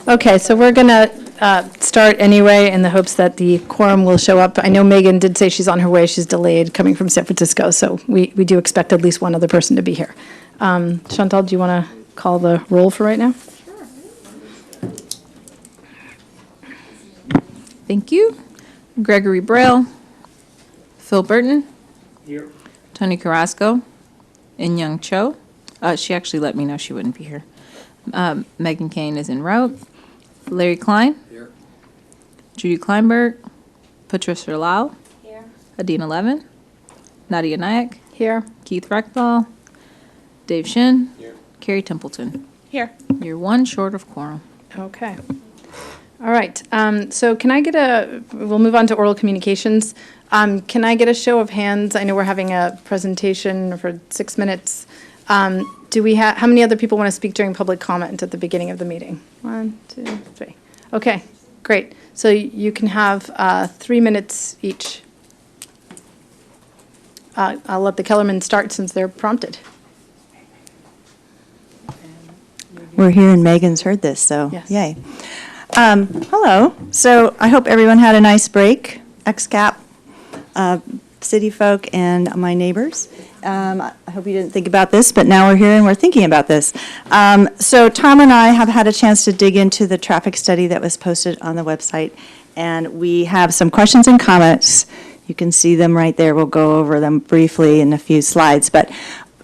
Okay, so we're going to start anyway in the hopes that the quorum will show up. I know Megan did say she's on her way. She's delayed coming from San Francisco, so we do expect at least one other person to be here. Chantal, do you want to call the roll for right now? Sure. Thank you. Gregory Braille. Phil Burton. Here. Tony Carrasco. In Young Cho. She actually let me know she wouldn't be here. Megan Kane is en route. Larry Klein. Here. Judy Kleinberg. Patricia Lau. Here. Adina Levin. Nadia Nayak. Here. Keith Reckthal. Dave Shin. Here. Carrie Templeton. Here. You're one short of quorum. Okay. All right. So can I get we'll move on to oral communications. Can I get a show of hands? I know we're having a presentation for 6 minutes. Do we have, how many other people want to speak during public comment at the beginning of the meeting? 1, 2, 3. Okay, great. So you can have 3 minutes each. I'll let the Kellerman start since they're prompted. We're here and Megan's heard this, so Yes. yay. Hello. So I hope everyone had a nice break, XCAP, city folk, and my neighbors. I hope you didn't think about this, but now we're here and we're thinking about this. So Tom and I have had a chance to dig into the traffic study that was posted on the website, and we have some questions and comments. You can see them right there. We'll go over them briefly in a few slides, but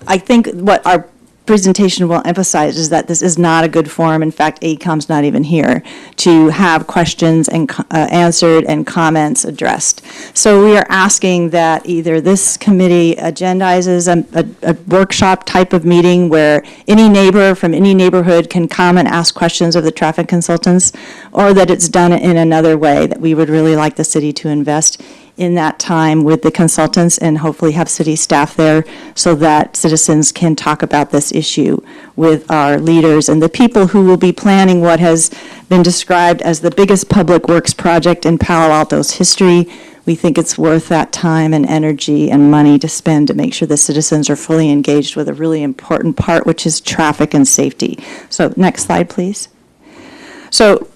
I think what our presentation will emphasize is that this is not a good forum. In fact, AECOM's not even here to have questions and answered and comments addressed. So we are asking that either this committee agendizes a workshop type of meeting where any neighbor from any neighborhood can come and ask questions of the traffic consultants, or that it's done in another way, that we would really like the city to invest in that time with the consultants and hopefully have city staff there so that citizens can talk about this issue with our leaders and the people who will be planning what has been described as the biggest public works project in Palo Alto's history. We think it's worth that time and energy and money to spend to make sure the citizens are fully engaged with a really important part, which is traffic and safety. So next slide, please. So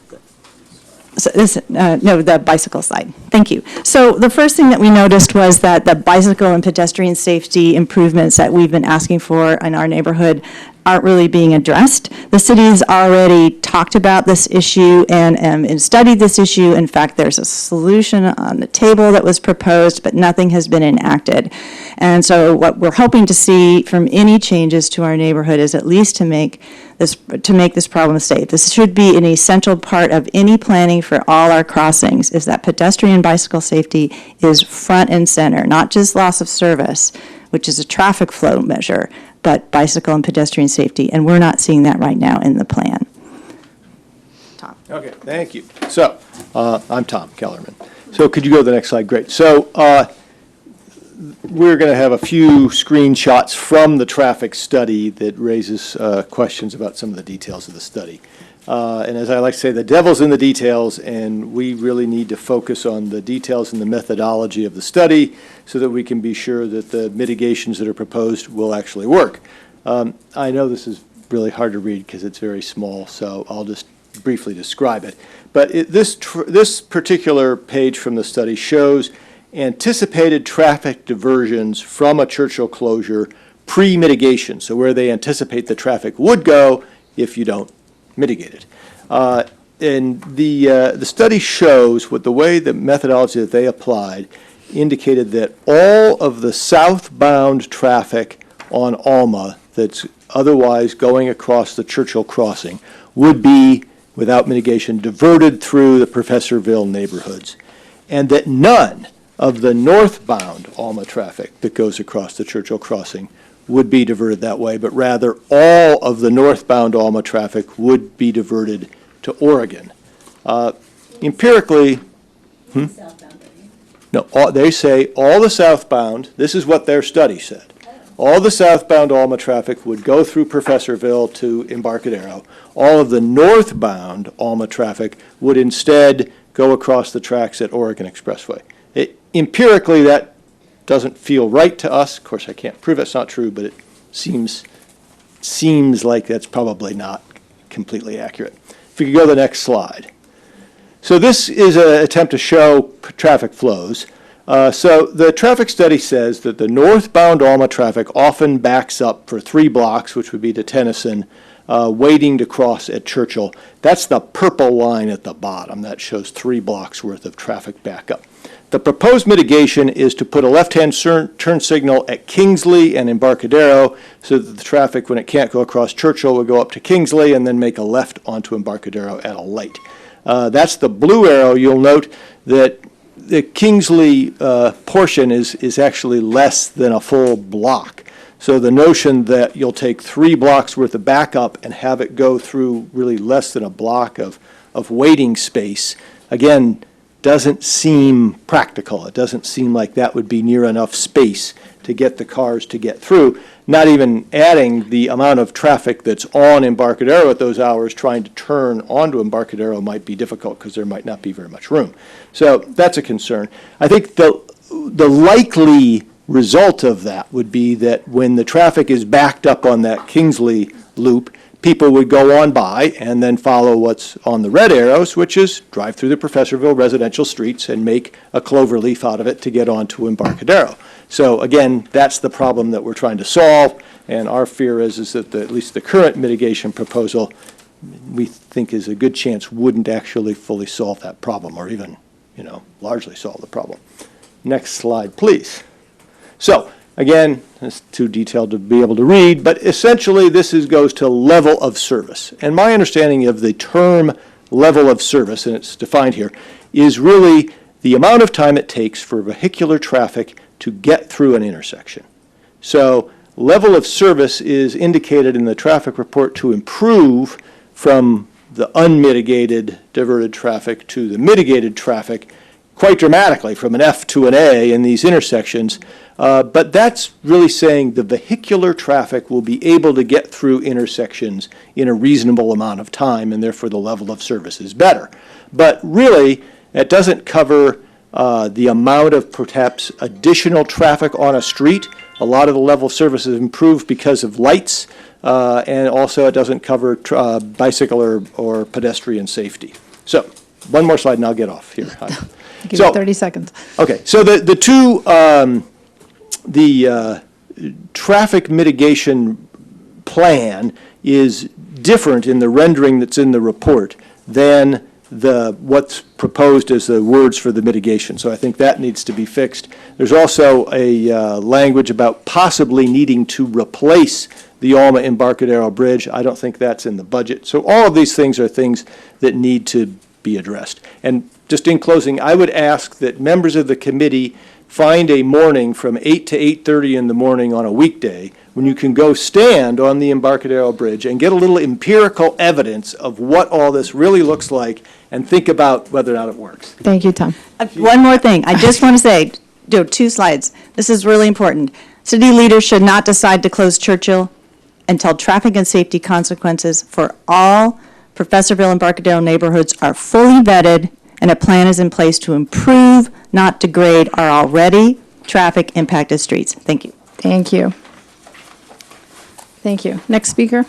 the bicycle slide. Thank you. So the first thing that we noticed was that the bicycle and pedestrian safety improvements that we've been asking for in our neighborhood aren't really being addressed. The city's already talked about this issue and studied this issue. In fact, there's a solution on the table that was proposed, but nothing has been enacted. And so what we're hoping to see from any changes to our neighborhood is at least to make this problem safe. This should be an essential part of any planning for all our crossings, is that pedestrian bicycle safety is front and center, not just loss of service, which is a traffic flow measure, but bicycle and pedestrian safety, and we're not seeing that right now in the plan. Tom. Okay, thank you. So, I'm Tom Kellerman. So could you go to the next slide? Great. So we're going to have a few screenshots from the traffic study that raises questions about some of the details of the study. And as I like to say, the devil's in the details, and we really need to focus on the details and the methodology of the study so that we can be sure that the mitigations that are proposed will actually work. I know this is really hard to read because it's very small, so I'll just briefly describe it. But this particular page from the study shows anticipated traffic diversions from a Churchill closure pre-mitigation, so where they anticipate the traffic would go if you don't mitigate it. And the study shows the way the methodology that they applied indicated that all of the southbound traffic on Alma that's otherwise going across the Churchill crossing would be, without mitigation, diverted through the Professorville neighborhoods, and that none of the northbound Alma traffic that goes across the Churchill crossing would be diverted that way, but rather all of the northbound Alma traffic would be diverted to Oregon. Empirically, no, they say all the southbound, this is what their study said, all the southbound Alma traffic would go through Professorville to Embarcadero. All of the northbound Alma traffic would instead go across the tracks at Oregon Expressway. Empirically, that doesn't feel right to us. Of course, I can't prove it's not true, but it seems like that's probably not completely accurate. if you could go to the next slide. So this is an attempt to show traffic flows. So the traffic study says that the northbound Alma traffic often backs up for 3 blocks, which would be to Tennyson, waiting to cross at Churchill. That's the purple line at the bottom. That shows 3 blocks worth of traffic backup. The proposed mitigation is to put a left-hand turn signal at Kingsley and Embarcadero so that the traffic, when it can't go across Churchill, will go up to Kingsley and then make a left onto Embarcadero at a light. That's the blue arrow. You'll note that the Kingsley portion is actually less than a full block. So the notion that you'll take 3 blocks worth of backup and have it go through really less than a block of waiting space, again, doesn't seem practical. It doesn't seem like that would be near enough space to get the cars to get through, not even adding the amount of traffic that's on Embarcadero at those hours. Trying to turn onto Embarcadero might be difficult because there might not be very much room. So that's a concern. I think the likely result of that would be that when the traffic is backed up on that Kingsley loop, people would go on by and then follow what's on the red arrows, which is drive through the Professorville residential streets and make a cloverleaf out of it to get onto Embarcadero. So again, that's the problem that we're trying to solve, and our fear is that at least the current mitigation proposal, we think is a good chance wouldn't actually fully solve that problem, or even, largely solve the problem. Next slide, please. So again, it's too detailed to be able to read, but essentially this goes to level of service. And my understanding of the term level of service, and it's defined here, is really the amount of time it takes for vehicular traffic to get through an intersection. So level of service is indicated in the traffic report to improve from the unmitigated diverted traffic to the mitigated traffic quite dramatically, from an F to an A in these intersections. But that's really saying the vehicular traffic will be able to get through intersections in a reasonable amount of time, and therefore the level of service is better. But really, it doesn't cover the amount of perhaps additional traffic on a street. A lot of the level of service is improved because of lights, and also it doesn't cover bicycle or pedestrian safety. So one more slide and I'll get off here. Give you 30 seconds. Okay, so the traffic mitigation plan is different in the rendering that's in the report than what's proposed as the words for the mitigation. So I think that needs to be fixed. There's also a language about possibly needing to replace the Alma Embarcadero Bridge. I don't think that's in the budget. So all of these things are things that need to be addressed. And just in closing, I would ask that members of the committee find a morning from 8 to 8:30 in the morning on a weekday when you can go stand on the Embarcadero Bridge and get a little empirical evidence of what all this really looks like and think about whether or not it works. Thank you, Tom. One more thing. I just want to say, 2 slides. This is really important. City leaders should not decide to close Churchill until traffic and safety consequences for all Professorville and Embarcadero neighborhoods are fully vetted and a plan is in place to improve, not degrade, our already traffic-impacted streets. Thank you. Thank you. Thank you. Next speaker.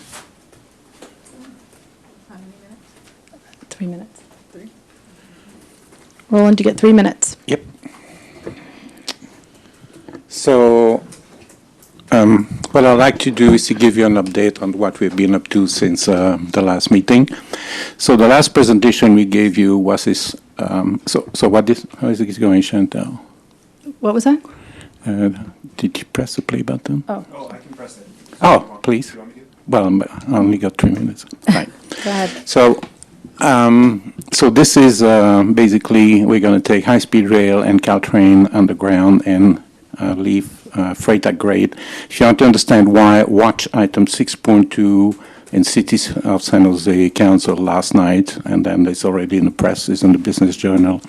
How many minutes? 3 minutes. 3? Roland, you get 3 minutes. Yep. So, what I'd like to do is to give you an update on what we've been up to since the last meeting. So the last presentation we gave you was this, how is it going, Chantal? What was that? Did you press the play button? Oh. Oh, I can press it. Oh, please. Do you want me to? Well, I only got 3 minutes. Right. Go ahead. So this is basically, we're going to take high-speed rail and Caltrain underground and leave freight at grade. If you want to understand why, watch item 6.2 in Cities of San Jose Council last night, and then it's already in the press, it's in the Business Journal.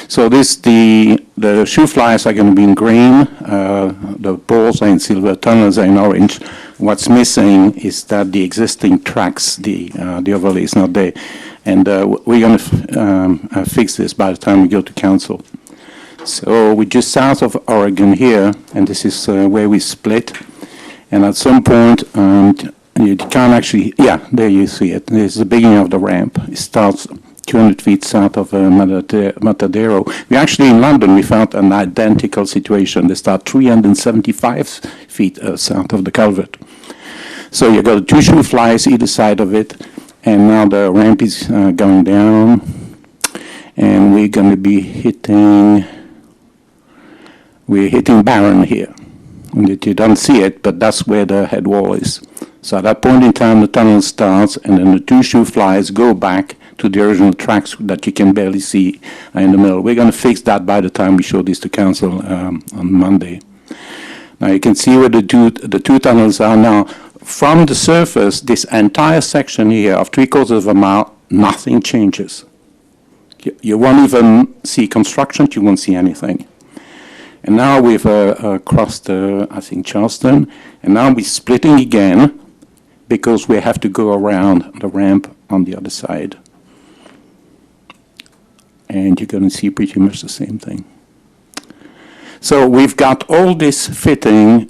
So the shoe flyers are going to be in green, the poles are in silver, tunnels are in orange. What's missing is that the existing tracks, the overlay is not there. And we're going to fix this by the time we go to council. So we're just south of Oregon here, and this is where we split. And at some point You can't actually, yeah, there you see it. There's the beginning of the ramp. It starts 200 feet south of Matadero. We actually, in London, we found an identical situation. They start 375 feet south of the culvert. So you got two shoe flies either side of it, and now the ramp is going down, and we're going to be hitting Barron here. And you don't see it, but that's where the head wall is. So at that point in time, the tunnel starts, and then the two shoe flies go back to the original tracks that you can barely see in the middle. We're going to fix that by the time we show this to council on Monday. Now you can see where the two tunnels are now. From the surface, this entire section here of 3/4 of a mile, nothing changes. You won't even see construction, you won't see anything. And now we've crossed, I think, Charleston, and now we're splitting again because we have to go around the ramp on the other side. And you're going to see pretty much the same thing. So we've got all this fitting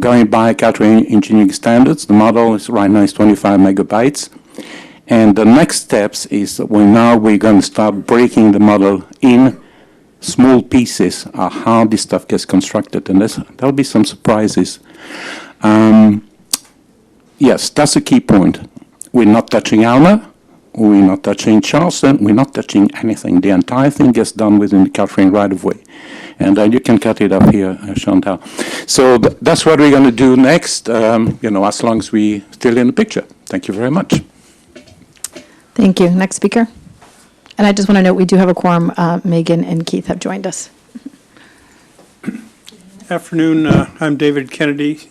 going by Caltrain engineering standards. The model is right now is 25 megabytes. And the next steps is that we're going to start breaking the model in small pieces of how this stuff gets constructed. And there'll be some surprises. Yes, that's a key point. We're not touching Alma. We're not touching Charleston. We're not touching anything. The entire thing gets done within the Caltrain right-of-way. And you can cut it up here, Chantal. So that's what we're going to do next, as long as we're still in the picture. Thank you very much. Thank you. Next speaker. And I just want to note, we do have a quorum. Megan and Keith have joined us. Afternoon. I'm David Kennedy,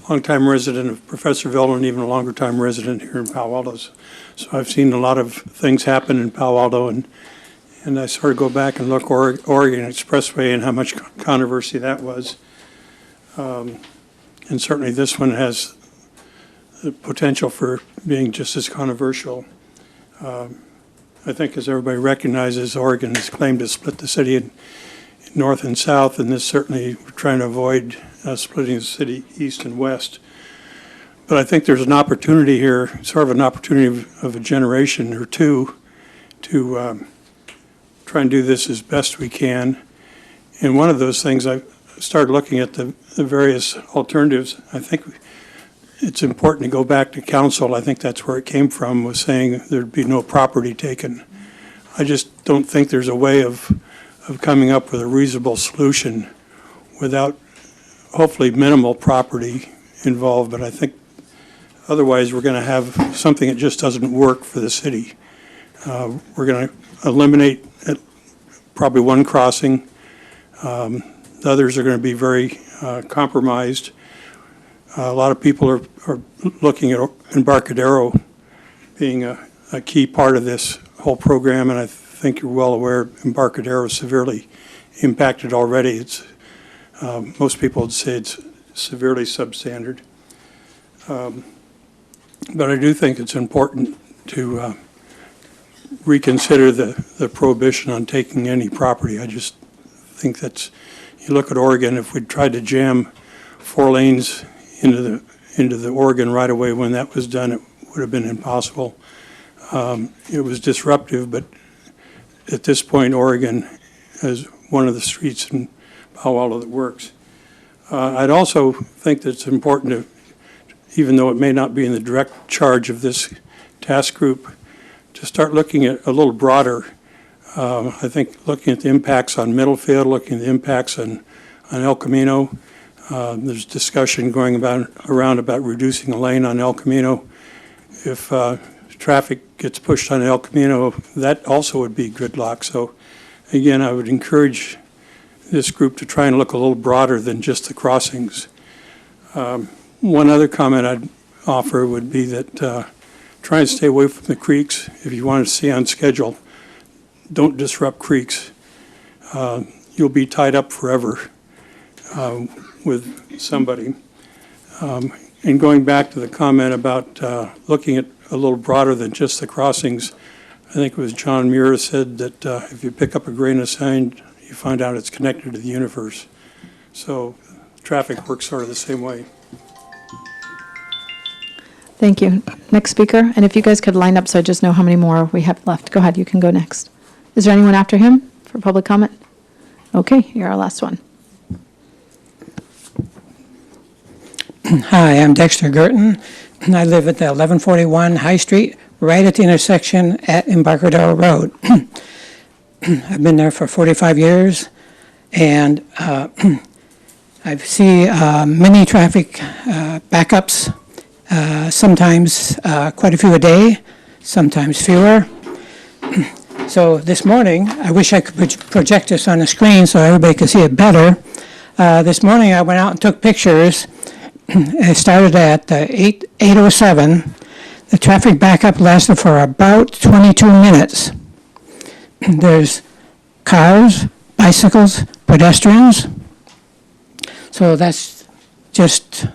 longtime resident of Professorville and even a longer time resident here in Palo Alto. So I've seen a lot of things happen in Palo Alto, and I sort of go back and look Oregon Expressway and how much controversy that was. And certainly this one has the potential for being just as controversial. I think, as everybody recognizes, Oregon has claimed to split the city in north and south, and this certainly, we're trying to avoid splitting the city east and west. But I think there's an opportunity here, sort of an opportunity of a generation or two, to try and do this as best we can. And one of those things, I started looking at the various alternatives. I think it's important to go back to council. I think that's where it came from, was saying there'd be no property taken. I just don't think there's a way of coming up with a reasonable solution without hopefully minimal property involved. But I think otherwise we're going to have something that just doesn't work for the city. We're going to eliminate probably one crossing. The others are going to be very compromised. A lot of people are looking at Embarcadero being a key part of this whole program, and I think you're well aware Embarcadero is severely impacted already. It's most people would say it's severely substandard. But I do think it's important to reconsider the prohibition on taking any property. I just think that's, you look at Oregon, if we tried to jam 4 lanes into the Oregon right-of-way when that was done, it would have been impossible. It was disruptive, but at this point, Oregon is one of the streets in Palo Alto that works. I'd also think that it's important to, even though it may not be in the direct charge of this task group, to start looking at a little broader. I think looking at the impacts on Middlefield, looking at the impacts on El Camino. There's discussion going around about reducing a lane on El Camino. If traffic gets pushed on El Camino, that also would be gridlock. So again, I would encourage this group to try and look a little broader than just the crossings. One other comment I'd offer would be that try and stay away from the creeks. If you want to stay on schedule, don't disrupt creeks. You'll be tied up forever with somebody. And going back to the comment about looking at a little broader than just the crossings, I think it was John Muir said that if you pick up a grain of sand, you find out it's connected to the universe. So traffic works sort of the same way. Thank you. Next speaker, and if you guys could line up so I just know how many more we have left. Go ahead, you can go next. Is there anyone after him for public comment? Okay, you're our last one. Hi, I'm Dexter Girton, and I live at the 1141 High Street, right at the intersection at Embarcadero Road. I've been there for 45 years, and I see many traffic backups, sometimes quite a few a day, sometimes fewer. So this morning, I wish I could project this on the screen so everybody could see it better. This morning, I went out and took pictures. It started at 8:07. The traffic backup lasted for about 22 minutes. There's cars, bicycles, pedestrians. So that's just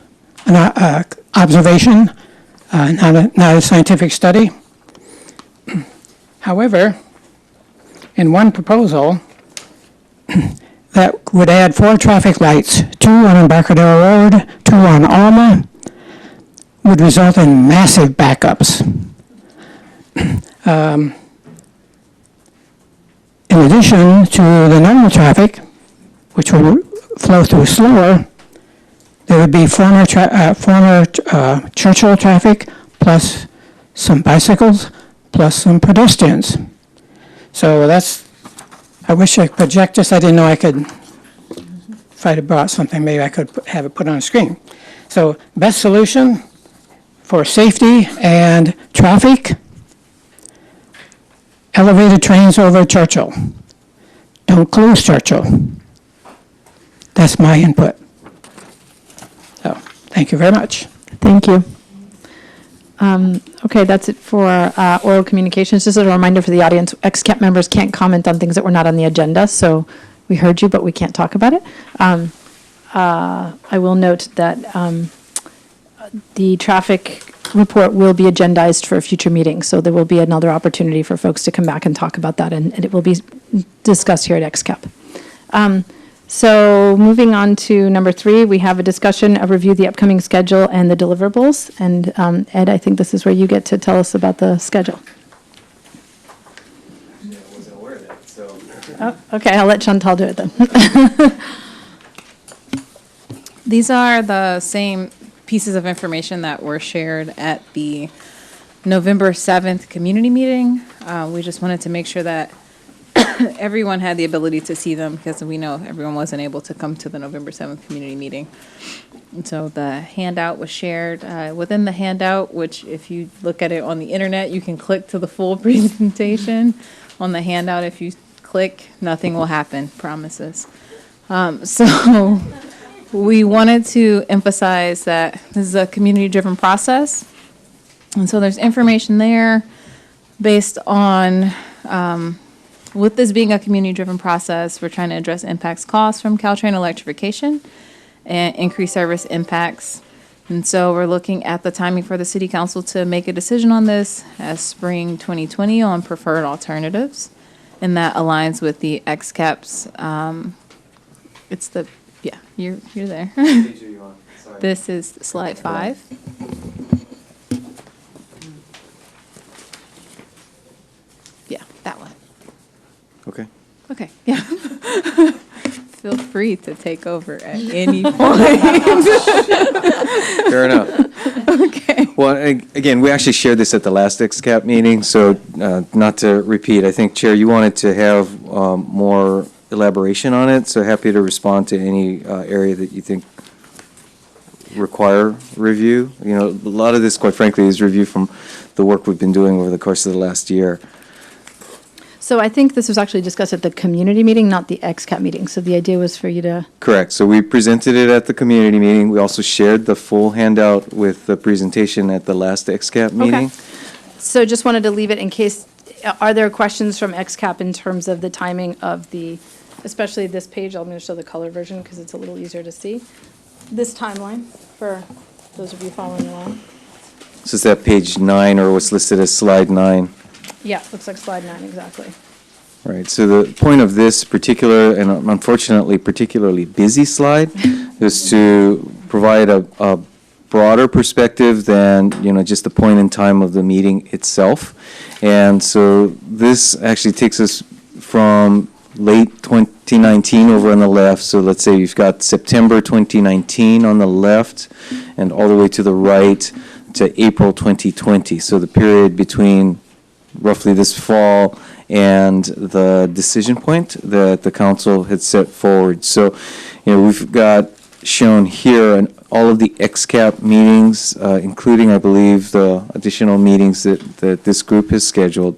an observation, not a scientific study. However, in one proposal, that would add 4 traffic lights, 2 on Embarcadero Road, 2 on Alma, would result in massive backups. In addition to the normal traffic, which would flow through slower, there would be former Churchill traffic, plus some bicycles, plus some pedestrians. So I wish I could project this. I didn't know I could, if I'd have brought something, maybe I could have it put on a screen. So best solution for safety and traffic, elevated trains over Churchill. Don't close Churchill. That's my input. So, thank you very much. Thank you. Okay, that's it for oral communications. Just as a reminder for the audience, XCAP members can't comment on things that were not on the agenda, so we heard you, but we can't talk about it. I will note that the traffic report will be agendized for a future meeting, so there will be another opportunity for folks to come back and talk about that, and it will be discussed here at XCAP. So moving on to number 3, we have a discussion of review the upcoming schedule and the deliverables. And Ed, I think this is where you get to tell us about the schedule. I wasn't aware of that, so. Oh, okay, I'll let Chantal do it then. These are the same pieces of information that were shared at the November 7th community meeting. We just wanted to make sure that everyone had the ability to see them because we know everyone wasn't able to come to the November 7th community meeting. And so the handout was shared. Within the handout, which if you look at it on the internet, you can click to the full presentation. On the handout, if you click, nothing will happen, promises. So we wanted to emphasize that this is a community-driven process. And so there's information there based on with this being a community-driven process, we're trying to address impacts costs from Caltrain electrification and increase service impacts. And so we're looking at the timing for the city council to make a decision on this as spring 2020 on preferred alternatives. And that aligns with the XCAP's, it's the, yeah, you're there. This is slide 5. Yeah, that one. Okay. Okay, yeah. Feel free to take over at any point. Fair enough. Okay. Well, again, we actually shared this at the last XCAP meeting, so not to repeat, I think, Chair, you wanted to have more elaboration on it, so happy to respond to any area that you think require review. You know, a lot of this, quite frankly, is review from the work we've been doing over the course of the last year. So I think this was actually discussed at the community meeting, not the XCAP meeting. So the idea was for you to. Correct. So we presented it at the community meeting. We also shared the full handout with the presentation at the last XCAP meeting. Okay. So just wanted to leave it in case, are there questions from XCAP in terms of the timing of the, especially this page? I'm going to show the color version because it's a little easier to see. This timeline for those of you following along. So is that page 9 or what's listed as slide 9? Yeah, looks like slide 9, exactly. Right, so the point of this particular, and unfortunately particularly busy slide, is to provide a broader perspective than, just the point in time of the meeting itself. And so this actually takes us from late 2019 over on the left. So let's say you've got September 2019 on the left and all the way to the right to April 2020. So the period between roughly this fall and the decision point that the council had set forward. So, we've got shown here and all of the XCAP meetings, including, I believe, the additional meetings that this group has scheduled.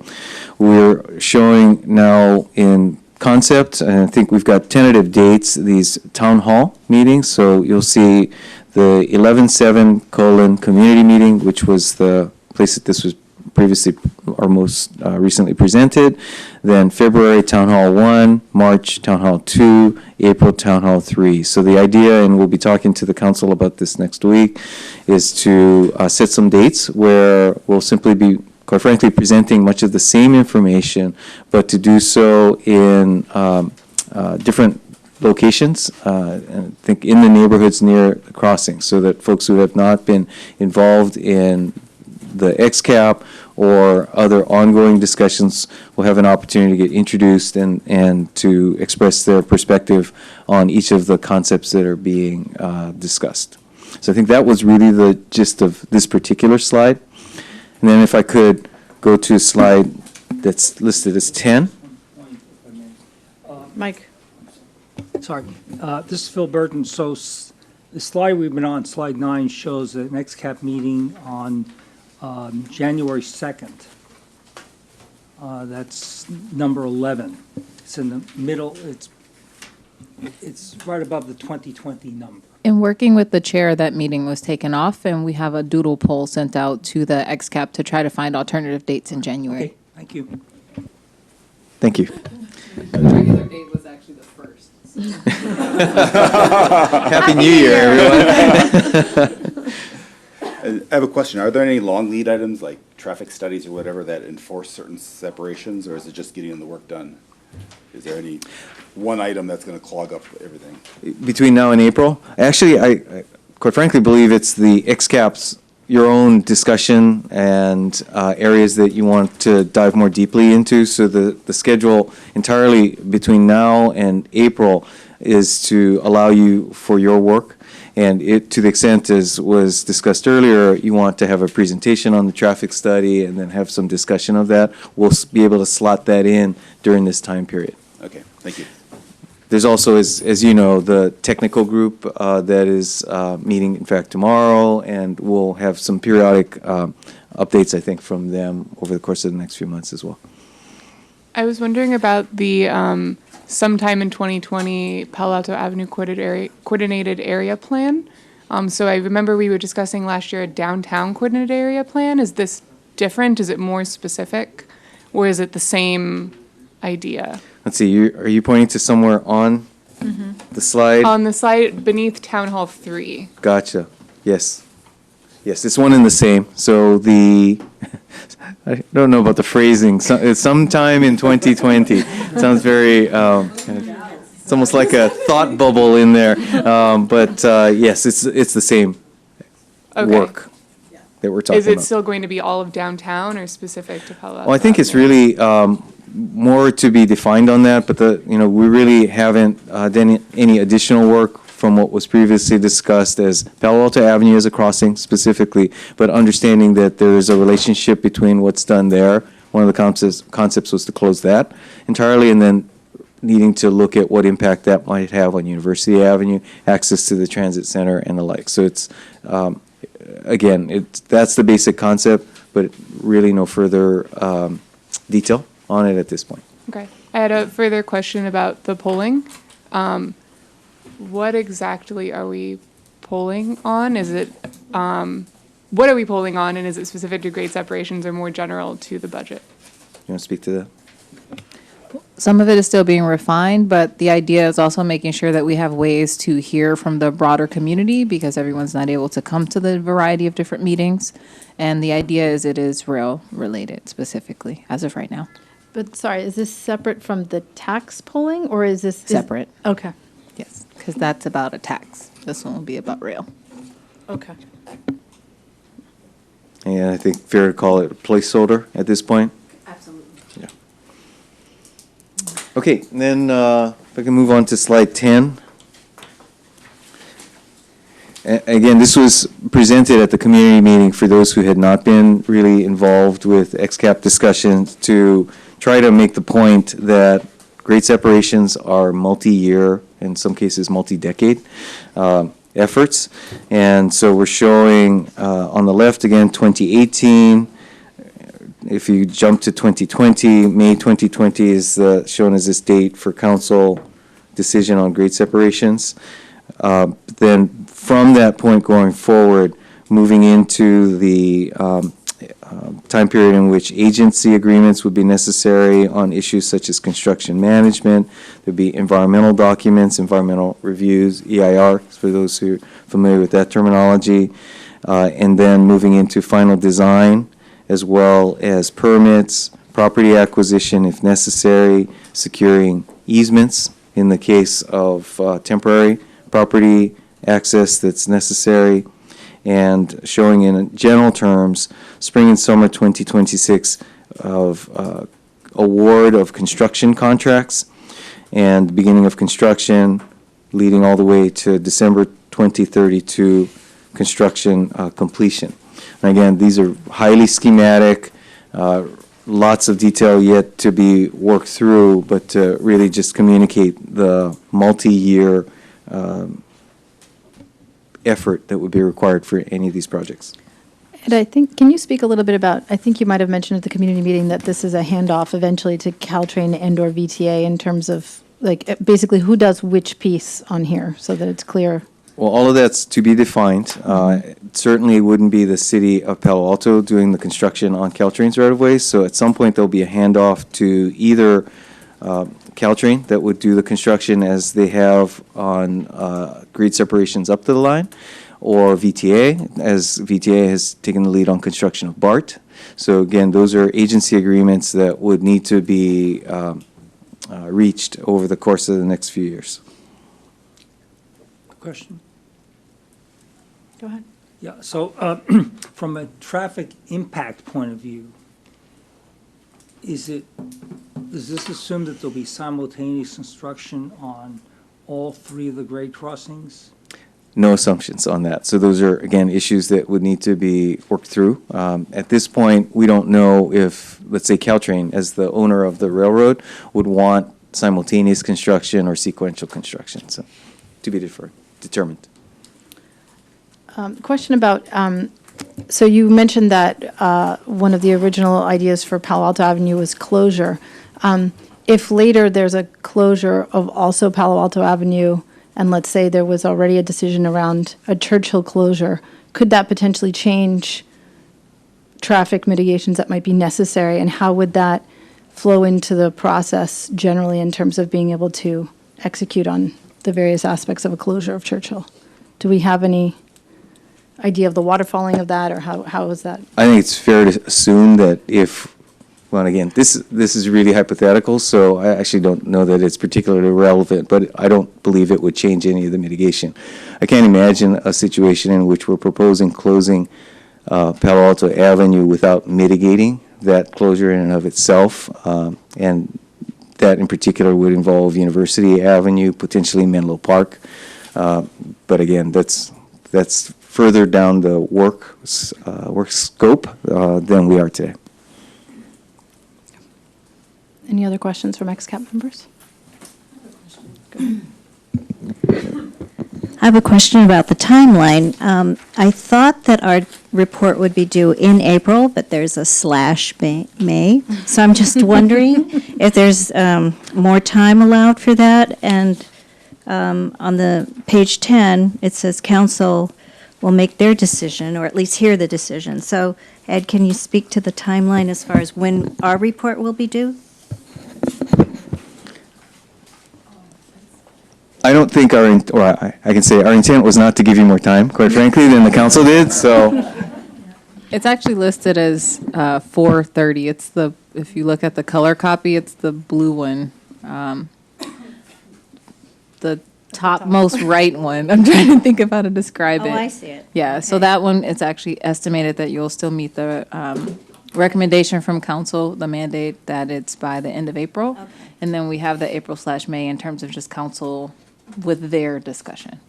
We're showing now in concept, and I think we've got tentative dates, these town hall meetings. So you'll see the 11/7 community meeting, which was the place that this was previously or most recently presented. Then February Town Hall 1, March Town Hall 2, April Town Hall 3. So the idea, and we'll be talking to the council about this next week, is to set some dates where we'll simply be, quite frankly, presenting much of the same information, but to do so in different locations, and I think in the neighborhoods near the crossing, so that folks who have not been involved in the XCAP or other ongoing discussions will have an opportunity to get introduced and to express their perspective on each of the concepts that are being discussed. So I think that was really the gist of this particular slide. And then if I could go to a slide that's listed as 10. Mike? Sorry, this is Phil Burton. So the slide we've been on, slide 9, shows an XCAP meeting on January 2nd. That's number 11. It's in the middle. It's right above the 2020 number. In working with the chair, that meeting was taken off, and we have a doodle poll sent out to the XCAP to try to find alternative dates in January. Okay, thank you. Thank you. The regular date was actually the 1st. Happy New Year, everyone. I have a question. Are there any long lead items like traffic studies or whatever that enforce certain separations, or is it just getting the work done? Is there any one item that's going to clog up everything? Between now and April? Actually, I quite frankly believe it's the XCAP's, your own discussion and areas that you want to dive more deeply into. So the schedule entirely between now and April is to allow you for your work. And it, to the extent as was discussed earlier, you want to have a presentation on the traffic study and then have some discussion of that. We'll be able to slot that in during this time period. Okay, thank you. There's also, as you know, the technical group that is meeting, in fact, tomorrow, and we'll have some periodic updates, I think, from them over the course of the next few months as well. I was wondering about the sometime in 2020 Palo Alto Avenue coordinated area plan. So I remember we were discussing last year a downtown coordinated area plan. Is this different? Is it more specific? Or is it the same idea? Let's see, are you pointing to somewhere on the slide? On the slide beneath Town Hall 3. Gotcha. Yes. Yes, it's one and the same. So I don't know about the phrasing. It's sometime in 2020. Sounds very, it's almost like a thought bubble in there. But yes, it's the same work that we're talking about. Is it still going to be all of downtown or specific to Palo Alto? Well, I think it's really more to be defined on that, but we really haven't done any additional work from what was previously discussed as Palo Alto Avenue as a crossing specifically, but understanding that there is a relationship between what's done there. One of the concepts was to close that entirely, and then needing to look at what impact that might have on University Avenue, access to the transit center, and the like. So it's, again, that's the basic concept, but really no further detail on it at this point. Okay. I had a further question about the polling. What exactly are we polling on? Is it, what are we polling on, and is it specific to grade separations or more general to the budget? You want to speak to that? Some of it is still being refined, but the idea is also making sure that we have ways to hear from the broader community because everyone's not able to come to the variety of different meetings. And the idea is it is rail related specifically as of right now. But sorry, is this separate from the tax polling, or is this? Separate. Okay, Yes, because that's about a tax. This one will be about rail. okay. And I think fair to call it a placeholder at this point. Absolutely. Yeah. Okay, and then if I can move on to slide 10. Again, this was presented at the community meeting for those who had not been really involved with XCAP discussions to try to make the point that grade separations are multi-year, in some cases multi-decade efforts. And so we're showing on the left again 2018. If you jump to 2020, May 2020 is shown as this date for council decision on grade separations. Then from that point going forward, moving into the time period in which agency agreements would be necessary on issues such as construction management. There'd be environmental documents, environmental reviews, EIR, for those who are familiar with that terminology. And then moving into final design, as well as permits, property acquisition if necessary, securing easements in the case of temporary property access that's necessary, and showing in general terms, spring and summer 2026 of award of construction contracts and beginning of construction leading all the way to December 2032 construction completion. And again, these are highly schematic, lots of detail yet to be worked through, but to really just communicate the multi-year effort that would be required for any of these projects. And I think, can you speak a little bit about, I think you might have mentioned at the community meeting that this is a handoff eventually to Caltrain and/or VTA in terms of, like, basically who does which piece on here, so that it's clear. Well, all of that's to be defined. Certainly it wouldn't be the city of Palo Alto doing the construction on Caltrain's right-of-way, so at some point there'll be a handoff to either Caltrain that would do the construction as they have on grade separations up to the line, or VTA, as VTA has taken the lead on construction of BART. So again, those are agency agreements that would need to be reached over the course of the next few years. Question? Go ahead. Yeah, so from a traffic impact point of view, does this assume that there'll be simultaneous construction on all three of the grade crossings? No assumptions on that. So those are, again, issues that would need to be worked through. At this point, we don't know if, let's say, Caltrain, as the owner of the railroad, would want simultaneous construction or sequential construction. So to be determined. Question about, so you mentioned that one of the original ideas for Palo Alto Avenue was closure. If later there's a closure of also Palo Alto Avenue, and let's say there was already a decision around a Churchill closure, could that potentially change traffic mitigations that might be necessary? And how would that flow into the process generally in terms of being able to execute on the various aspects of a closure of Churchill? Do we have any idea of the waterfalling of that, or how is that? I think it's fair to assume that if, well, again, this is really hypothetical, so I actually don't know that it's particularly relevant, but I don't believe it would change any of the mitigation. I can't imagine a situation in which we're proposing closing Palo Alto Avenue without mitigating that closure in and of itself, and that in particular would involve University Avenue, potentially Menlo Park. But again, that's further down the work scope than we are today. Any other questions from XCAP members? I have a question about the timeline. I thought that our report would be due in April, but there's a /May. So I'm just wondering if there's more time allowed for that. And on the page 10, it says council will make their decision, or at least hear the decision. So Ed, can you speak to the timeline as far as when our report will be due? I don't think I can say our intent was not to give you more time, quite frankly, than the council did, so. It's actually listed as 4:30. It's if you look at the color copy, it's the blue one. The topmost right one. I'm trying to think of how to describe it. Oh, I see it. Yeah, so Okay. that one, it's actually estimated that you'll still meet the recommendation from council, the mandate that it's by the end of April. Okay. And then we have the April/May in terms of just council with their discussion.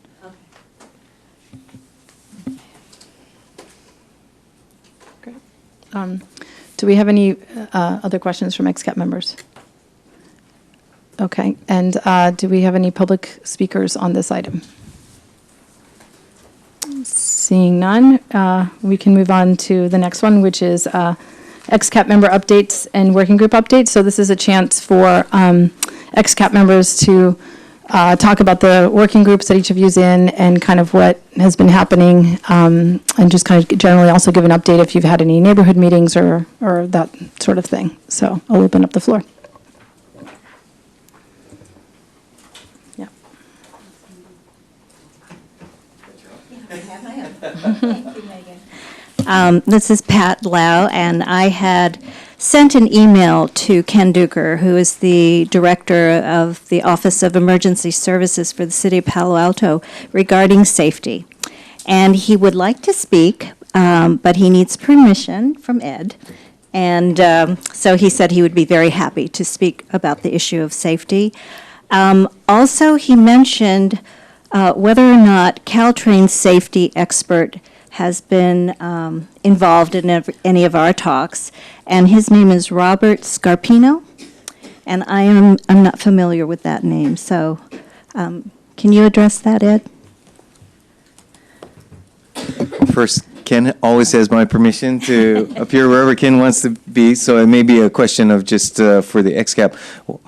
Do we have any other questions from XCAP members? Okay, and do we have any public speakers on this item? Seeing none, we can move on to the next one, which is XCAP member updates and working group updates. So this is a chance for XCAP members to talk about the working groups that each of you's in and kind of what has been happening, and just kind of generally also give an update if you've had any neighborhood meetings or that sort of thing. So I'll open up the floor. Yeah. This is Pat Lau, and I had sent an email to Ken Duker, who is the director of the Office of Emergency Services for the City of Palo Alto, regarding safety. And he would like to speak, but he needs permission from Ed. And so he said he would be very happy to speak about the issue of safety. Also, he mentioned whether or not Caltrain's safety expert has been involved in any of our talks, and his name is Robert Scarpino, and I'm not familiar with that name, so can you address that, Ed? First, Ken always has my permission to appear wherever Ken wants to be, so it may be a question of just for the XCAP,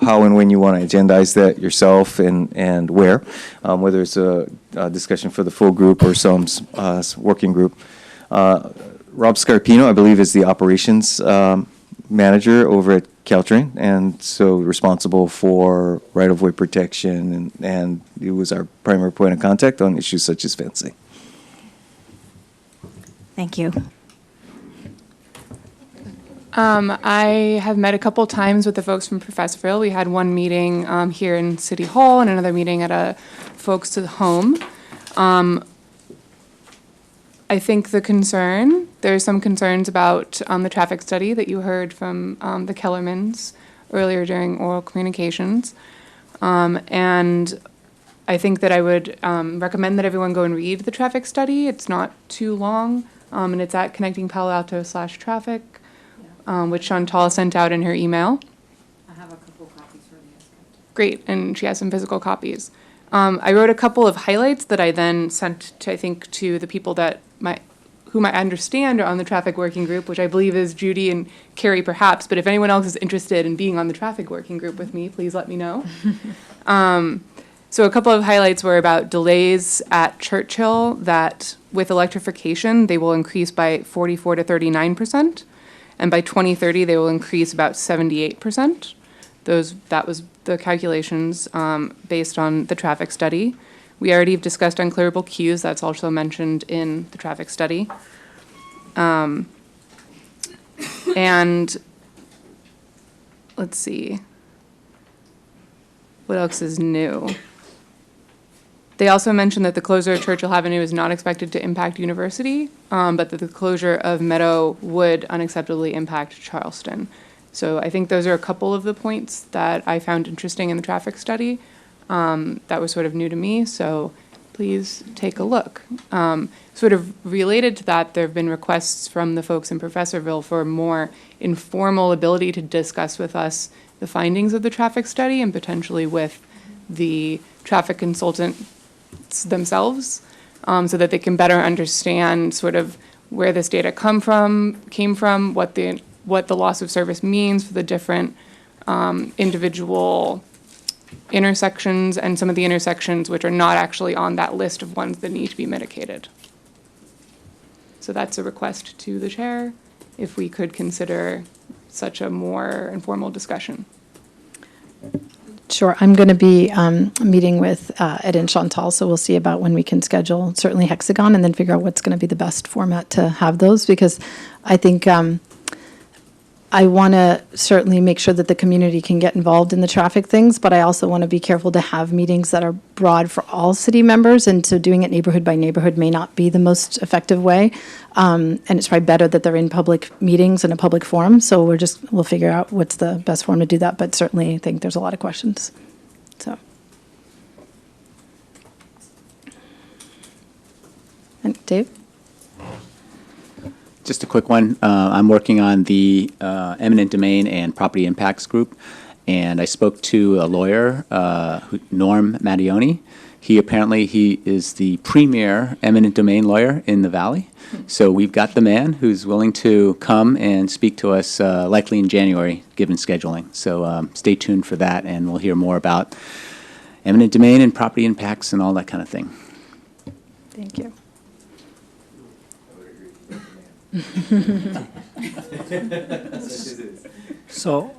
how and when you want to agendize that yourself and where, whether it's a discussion for the full group or some working group. Rob Scarpino, I believe, is the operations manager over at Caltrain, and so responsible for right-of-way protection, and he was our primary point of contact on issues such as fencing. Thank you. I have met a couple times with the folks from Professorville. We had one meeting here in City Hall and another meeting at a folks' home. I think there's some concerns about the traffic study that you heard from the Kellermans earlier during oral communications. And I think that I would recommend that everyone go and read the traffic study. It's not too long, and it's at Connecting Palo Alto/traffic, which Chantal sent out in her email. I have a couple copies for the XCAP. Great, and she has some physical copies. I wrote a couple of highlights that I then sent to, I think, to the people whom I understand are on the traffic working group, which I believe is Judy and Carrie perhaps, but if anyone else is interested in being on the traffic working group with me, please let me know. So a couple of highlights were about delays at Churchill that with electrification, they will increase by 44 to 39%, and by 2030, they will increase about 78%. That was the calculations based on the traffic study. We already have discussed unclearable queues. That's also mentioned in the traffic study. And let's see. What else is new? They also mentioned that the closure of Churchill Avenue is not expected to impact University, but that the closure of Meadow would unacceptably impact Charleston. So I think those are a couple of the points that I found interesting in the traffic study. That was sort of new to me, so please take a look. Sort of related to that, there have been requests from the folks in Professorville for a more informal ability to discuss with us the findings of the traffic study and potentially with the traffic consultants themselves, so that they can better understand sort of where this data came from, what the loss of service means for the different individual intersections and some of the intersections which are not actually on that list of ones that need to be mitigated. So that's a request to the chair, if we could consider such a more informal discussion. Sure, I'm going to be meeting with Ed and Chantal, so we'll see about when we can schedule, certainly Hexagon, and then figure out what's going to be the best format to have those, because I think I want to certainly make sure that the community can get involved in the traffic things, but I also want to be careful to have meetings that are broad for all city members, and so doing it neighborhood by neighborhood may not be the most effective way. And it's probably better that they're in public meetings and a public forum, so we'll figure out what's the best form to do that, but certainly I think there's a lot of questions, so. And Dave? Just a quick one. I'm working on the eminent domain and property impacts group, and I spoke to a lawyer, Norm Mattioni. He is the premier eminent domain lawyer in the Valley. So we've got the man who's willing to come and speak to us likely in January, given scheduling. So stay tuned for that, and we'll hear more about eminent domain and property impacts and all that kind of thing. Thank you. So,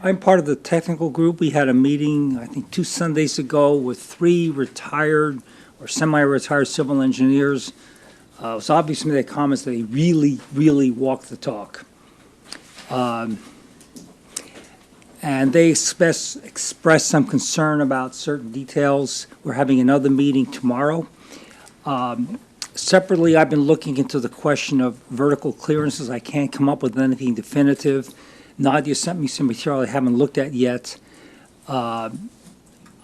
I'm part of the technical group. We had a meeting, I think, 2 Sundays ago with 3 retired or semi-retired civil engineers. It's obvious from their comments that they really, really walk the talk. And they expressed some concern about certain details. We're having another meeting tomorrow. Separately, I've been looking into the question of vertical clearances. I can't come up with anything definitive. Nadia sent me some material I haven't looked at yet. I'm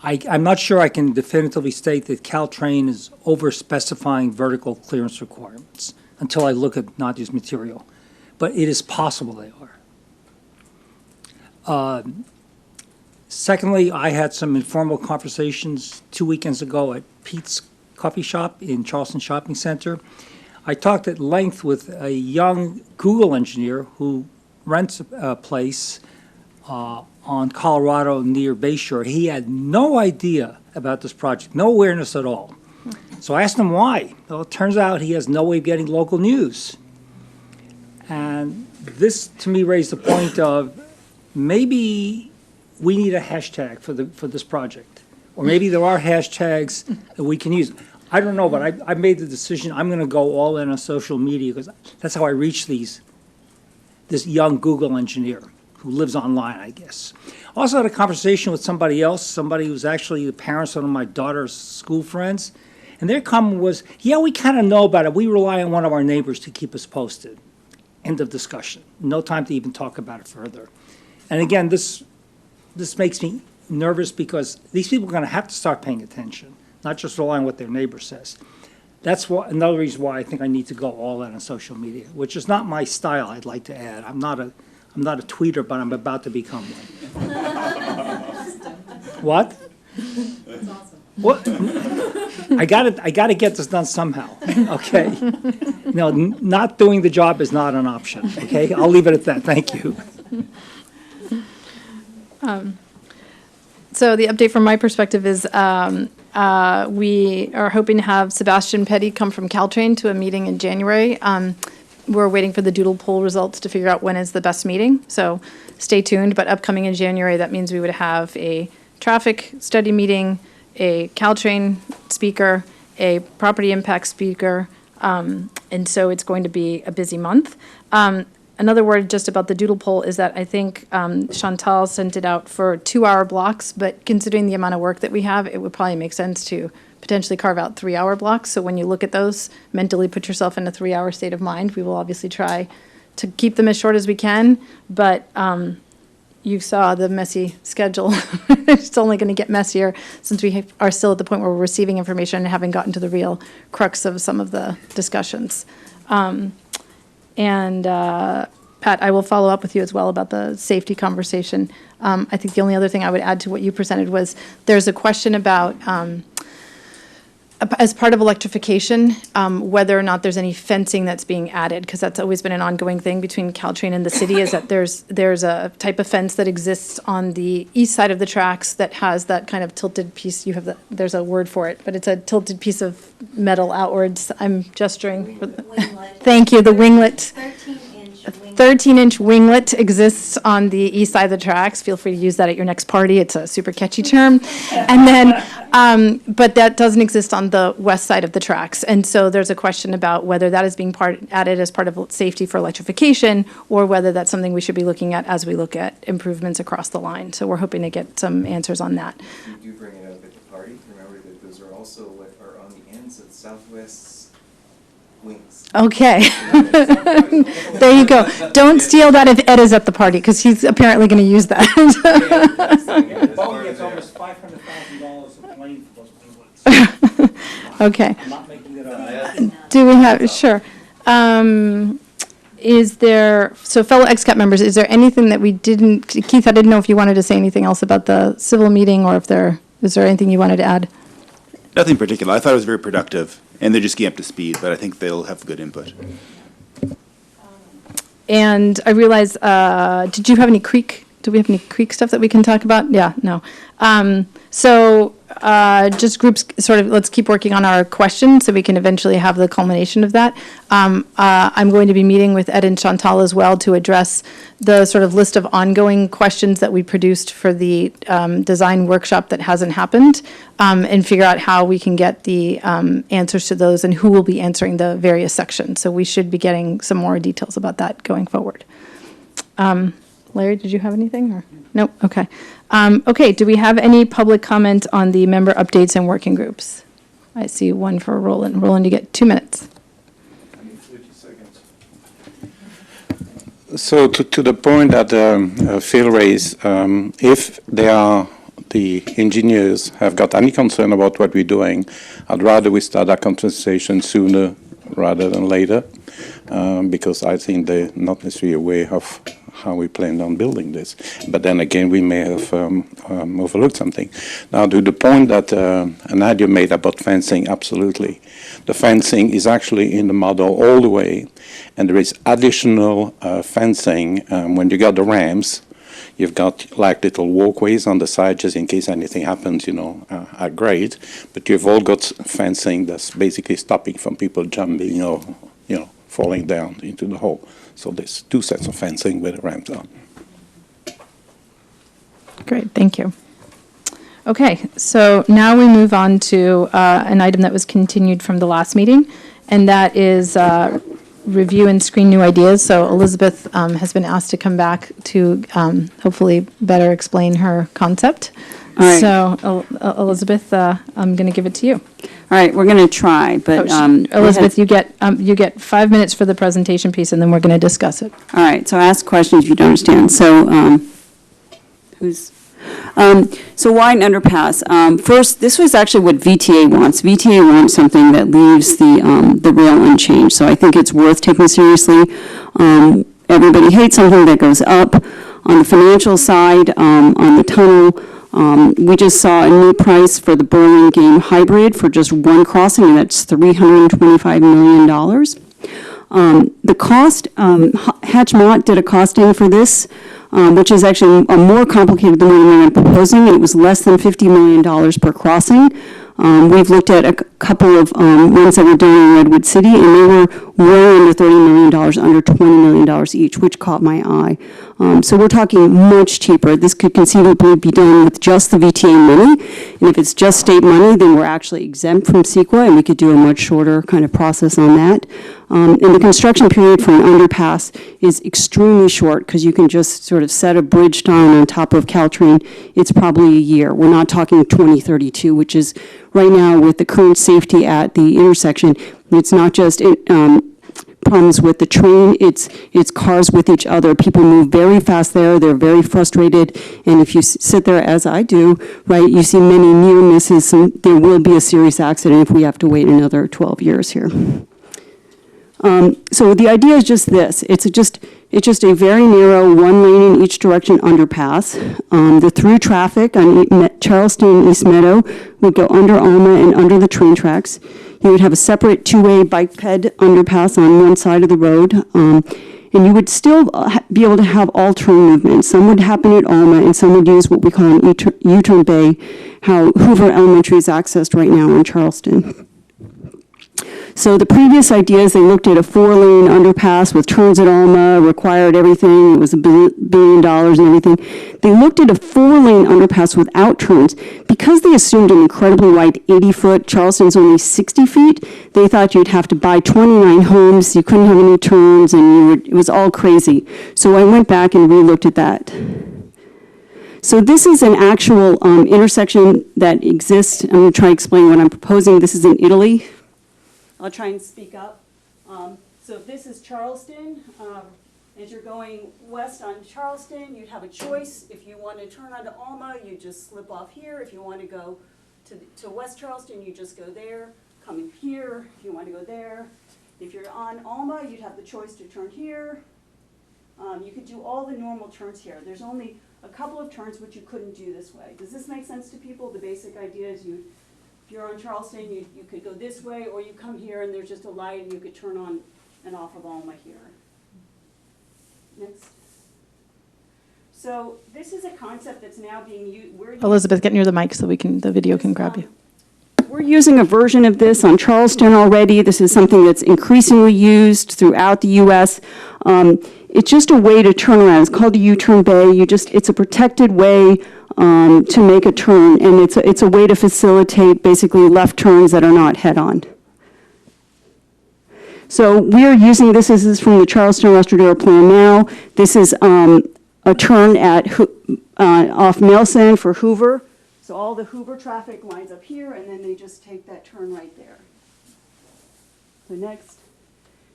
not sure I can definitively state that Caltrain is over-specifying vertical clearance requirements until I look at Nadia's material. But it is possible they are. Secondly, I had some informal conversations 2 weekends ago at Pete's Coffee Shop in Charleston Shopping Center. I talked at length with a young Google engineer who rents a place on Colorado near Bayshore. He had no idea about this project, no awareness at all. So I asked him why. Well, it turns out he has no way of getting local news. And this, to me, raised the point of maybe we need a hashtag for this project. Or maybe there are hashtags that we can use. I don't know, but I made the decision I'm going to go all in on social media because that's how I reach this young Google engineer who lives online, I guess. Also had a conversation with somebody else, somebody who's actually the parents of one of my daughter's school friends, and their comment was, yeah, we kind of know about it. We rely on one of our neighbors to keep us posted. End of discussion. No time to even talk about it further. And again, this makes me nervous because these people are going to have to start paying attention, not just rely on what their neighbor says. That's another reason why I think I need to go all in on social media, which is not my style, I'd like to add. I'm not a tweeter, but I'm about to become one. What? That's awesome. What? I gotta get this done somehow, okay? No, not doing the job is not an option, okay? I'll leave it at that, thank you. So the update from my perspective is we are hoping to have Sebastian Petty come from Caltrain to a meeting in January. We're waiting for the doodle poll results to figure out when is the best meeting, so stay tuned. But upcoming in January, that means we would have a traffic study meeting, a Caltrain speaker, a property impact speaker, and so it's going to be a busy month. Another word just about the doodle poll is that I think Chantal sent it out for 2-hour blocks, but considering the amount of work that we have, it would probably make sense to potentially carve out 3-hour blocks. So when you look at those, mentally put yourself in a 3-hour state of mind. We will obviously try to keep them as short as we can, but you saw the messy schedule. It's only going to get messier since we are still at the point where we're receiving information and haven't gotten to the real crux of some of the discussions. Pat, I will follow up with you as well about the safety conversation. I think the only other thing I would add to what you presented was there's a question about, as part of electrification, whether or not there's any fencing that's being added, because that's always been an ongoing thing between Caltrain and the city, is that there's a type of fence that exists on the east side of the tracks that has that kind of tilted piece. There's a word for it, but it's a tilted piece of metal outwards. I'm gesturing. Thank you, the winglet. 13-inch 13-inch winglet exists on the east side of the tracks. Feel free to use that at your next party. It's a super catchy term. And then, but that doesn't exist on the west side of the tracks. And so there's a question about whether that is being added as part of safety for electrification, or whether that's something we should be looking at as we look at improvements across the line. So we're hoping to get some answers on that. You do bring it up at the party. Remember that those are also what are on the ends of Southwest's wings. Okay. There you go. Don't steal that if Ed is at the party, because he's apparently going to use that. Boeing gets almost $500,000 a plane for those winglets. Okay. I'm not making it up. Do we have, sure. Is there, so fellow XCAP members, is there anything that we didn't, Keith, I didn't know if you wanted to say anything else about the civil meeting, or if is there anything you wanted to add? Nothing particular. I thought it was very productive, and they're just getting up to speed, but I think they'll have good input. And I realize, did we have any creek stuff that we can talk about? Yeah, no. So just groups, sort of, let's keep working on our questions so we can eventually have the culmination of that. I'm going to be meeting with Ed and Chantal as well to address the sort of list of ongoing questions that we produced for the design workshop that hasn't happened, and figure out how we can get the answers to those and who will be answering the various sections. So we should be getting some more details about that going forward. Larry, did you have anything, or? Nope, okay. Okay, do we have any public comment on the member updates and working groups? I see one for Roland. Roland, you get 2 minutes. So to the point that Phil raised, if the engineers have got any concern about what we're doing, I'd rather we start that conversation sooner rather than later, because I think they're not necessarily aware of how we planned on building this. But then again, we may have overlooked something. Now, to the point that Nadia made about fencing, absolutely. The fencing is actually in the model all the way, and there is additional fencing when you got the ramps. You've got like little walkways on the side just in case anything happens, at grade. But you've all got fencing that's basically stopping from people jumping or, falling down into the hole. So there's 2 sets of fencing with ramps on. Great, thank you. Okay, so now we move on to an item that was continued from the last meeting, and that is review and screen new ideas. So Elizabeth has been asked to come back to hopefully better explain her concept. All right. So Elizabeth, I'm going to give it to you. All right, we're going to try, but. Elizabeth, you get 5 minutes for the presentation piece, and then we're going to discuss it. All right, so ask questions if you don't understand. So so widen underpass. First, this was actually what VTA wants. VTA wants something that leaves the rail unchanged. So I think it's worth taking seriously. Everybody hates something that goes up. On the financial side, on the tunnel, we just saw a new price for the Burlingame hybrid for just one crossing, and that's $325 million. The cost, Hatch-Mott did a costing for this, which is actually more complicated than what we were proposing. It was less than $50 million per crossing. We've looked at a couple of ones that were done in Redwood City, and they were way under $30 million, under $20 million each, which caught my eye. So we're talking much cheaper. This could conceivably be done with just the VTA money, and if it's just state money, then we're actually exempt from CEQA, and we could do a much shorter kind of process on that. And the construction period for an underpass is extremely short, because you can just sort of set a bridge down on top of Caltrain. It's probably a year. We're not talking 2032, which is right now with the current safety at the intersection. It's not just problems with the train, it's cars with each other. People move very fast there, they're very frustrated, and if you sit there, as I do, right, you see many near misses, and there will be a serious accident if we have to wait another 12 years here. So the idea is just this. It's just a very narrow, one lane in each direction underpass. The through traffic on Charleston and East Meadow would go under Alma and under the train tracks. You would have a separate two-way bike ped underpass on one side of the road. And you would still be able to have all-turn movement. Some would happen at Alma, and some would use what we call an U-turn bay, how Hoover Elementary is accessed right now in Charleston. So the previous ideas, they looked at a 4-lane underpass with turns at Alma, required everything, it was $1 billion and everything. They looked at a 4-lane underpass without turns. Because they assumed an incredibly wide 80-foot, Charleston's only 60 feet, they thought you'd have to buy 29 homes, you couldn't have any turns, and it was all crazy. So I went back and re-looked at that. So this is an actual intersection that exists. I'm going to try to explain what I'm proposing. This is in Italy. I'll try and speak up. So this is Charleston. As you're going west on Charleston, you'd have a choice. If you want to turn onto Alma, you just slip off here. If you want to go to West Charleston, you just go there. Coming here, if you want to go there. If you're on Alma, you'd have the choice to turn here. You could do all the normal turns here. There's only a couple of turns which you couldn't do this way. Does this make sense to people? The basic idea is if you're on Charleston, you could go this way, or you come here and there's just a light and you could turn on and off of Alma here. Next. So this is a concept that's now being used. Elizabeth, get near the mic so the video can grab you. We're using a version of this on Charleston already. This is something that's increasingly used throughout the U.S. It's just a way to turn around. It's called a U-turn bay. It's a protected way to make a turn, and it's a way to facilitate basically left turns that are not head-on. So we are using this. This is from the Charleston Matadero plan now. This is a turn at off Nelson for Hoover. So all the Hoover traffic lines up here, and then they just take that turn right there. So next.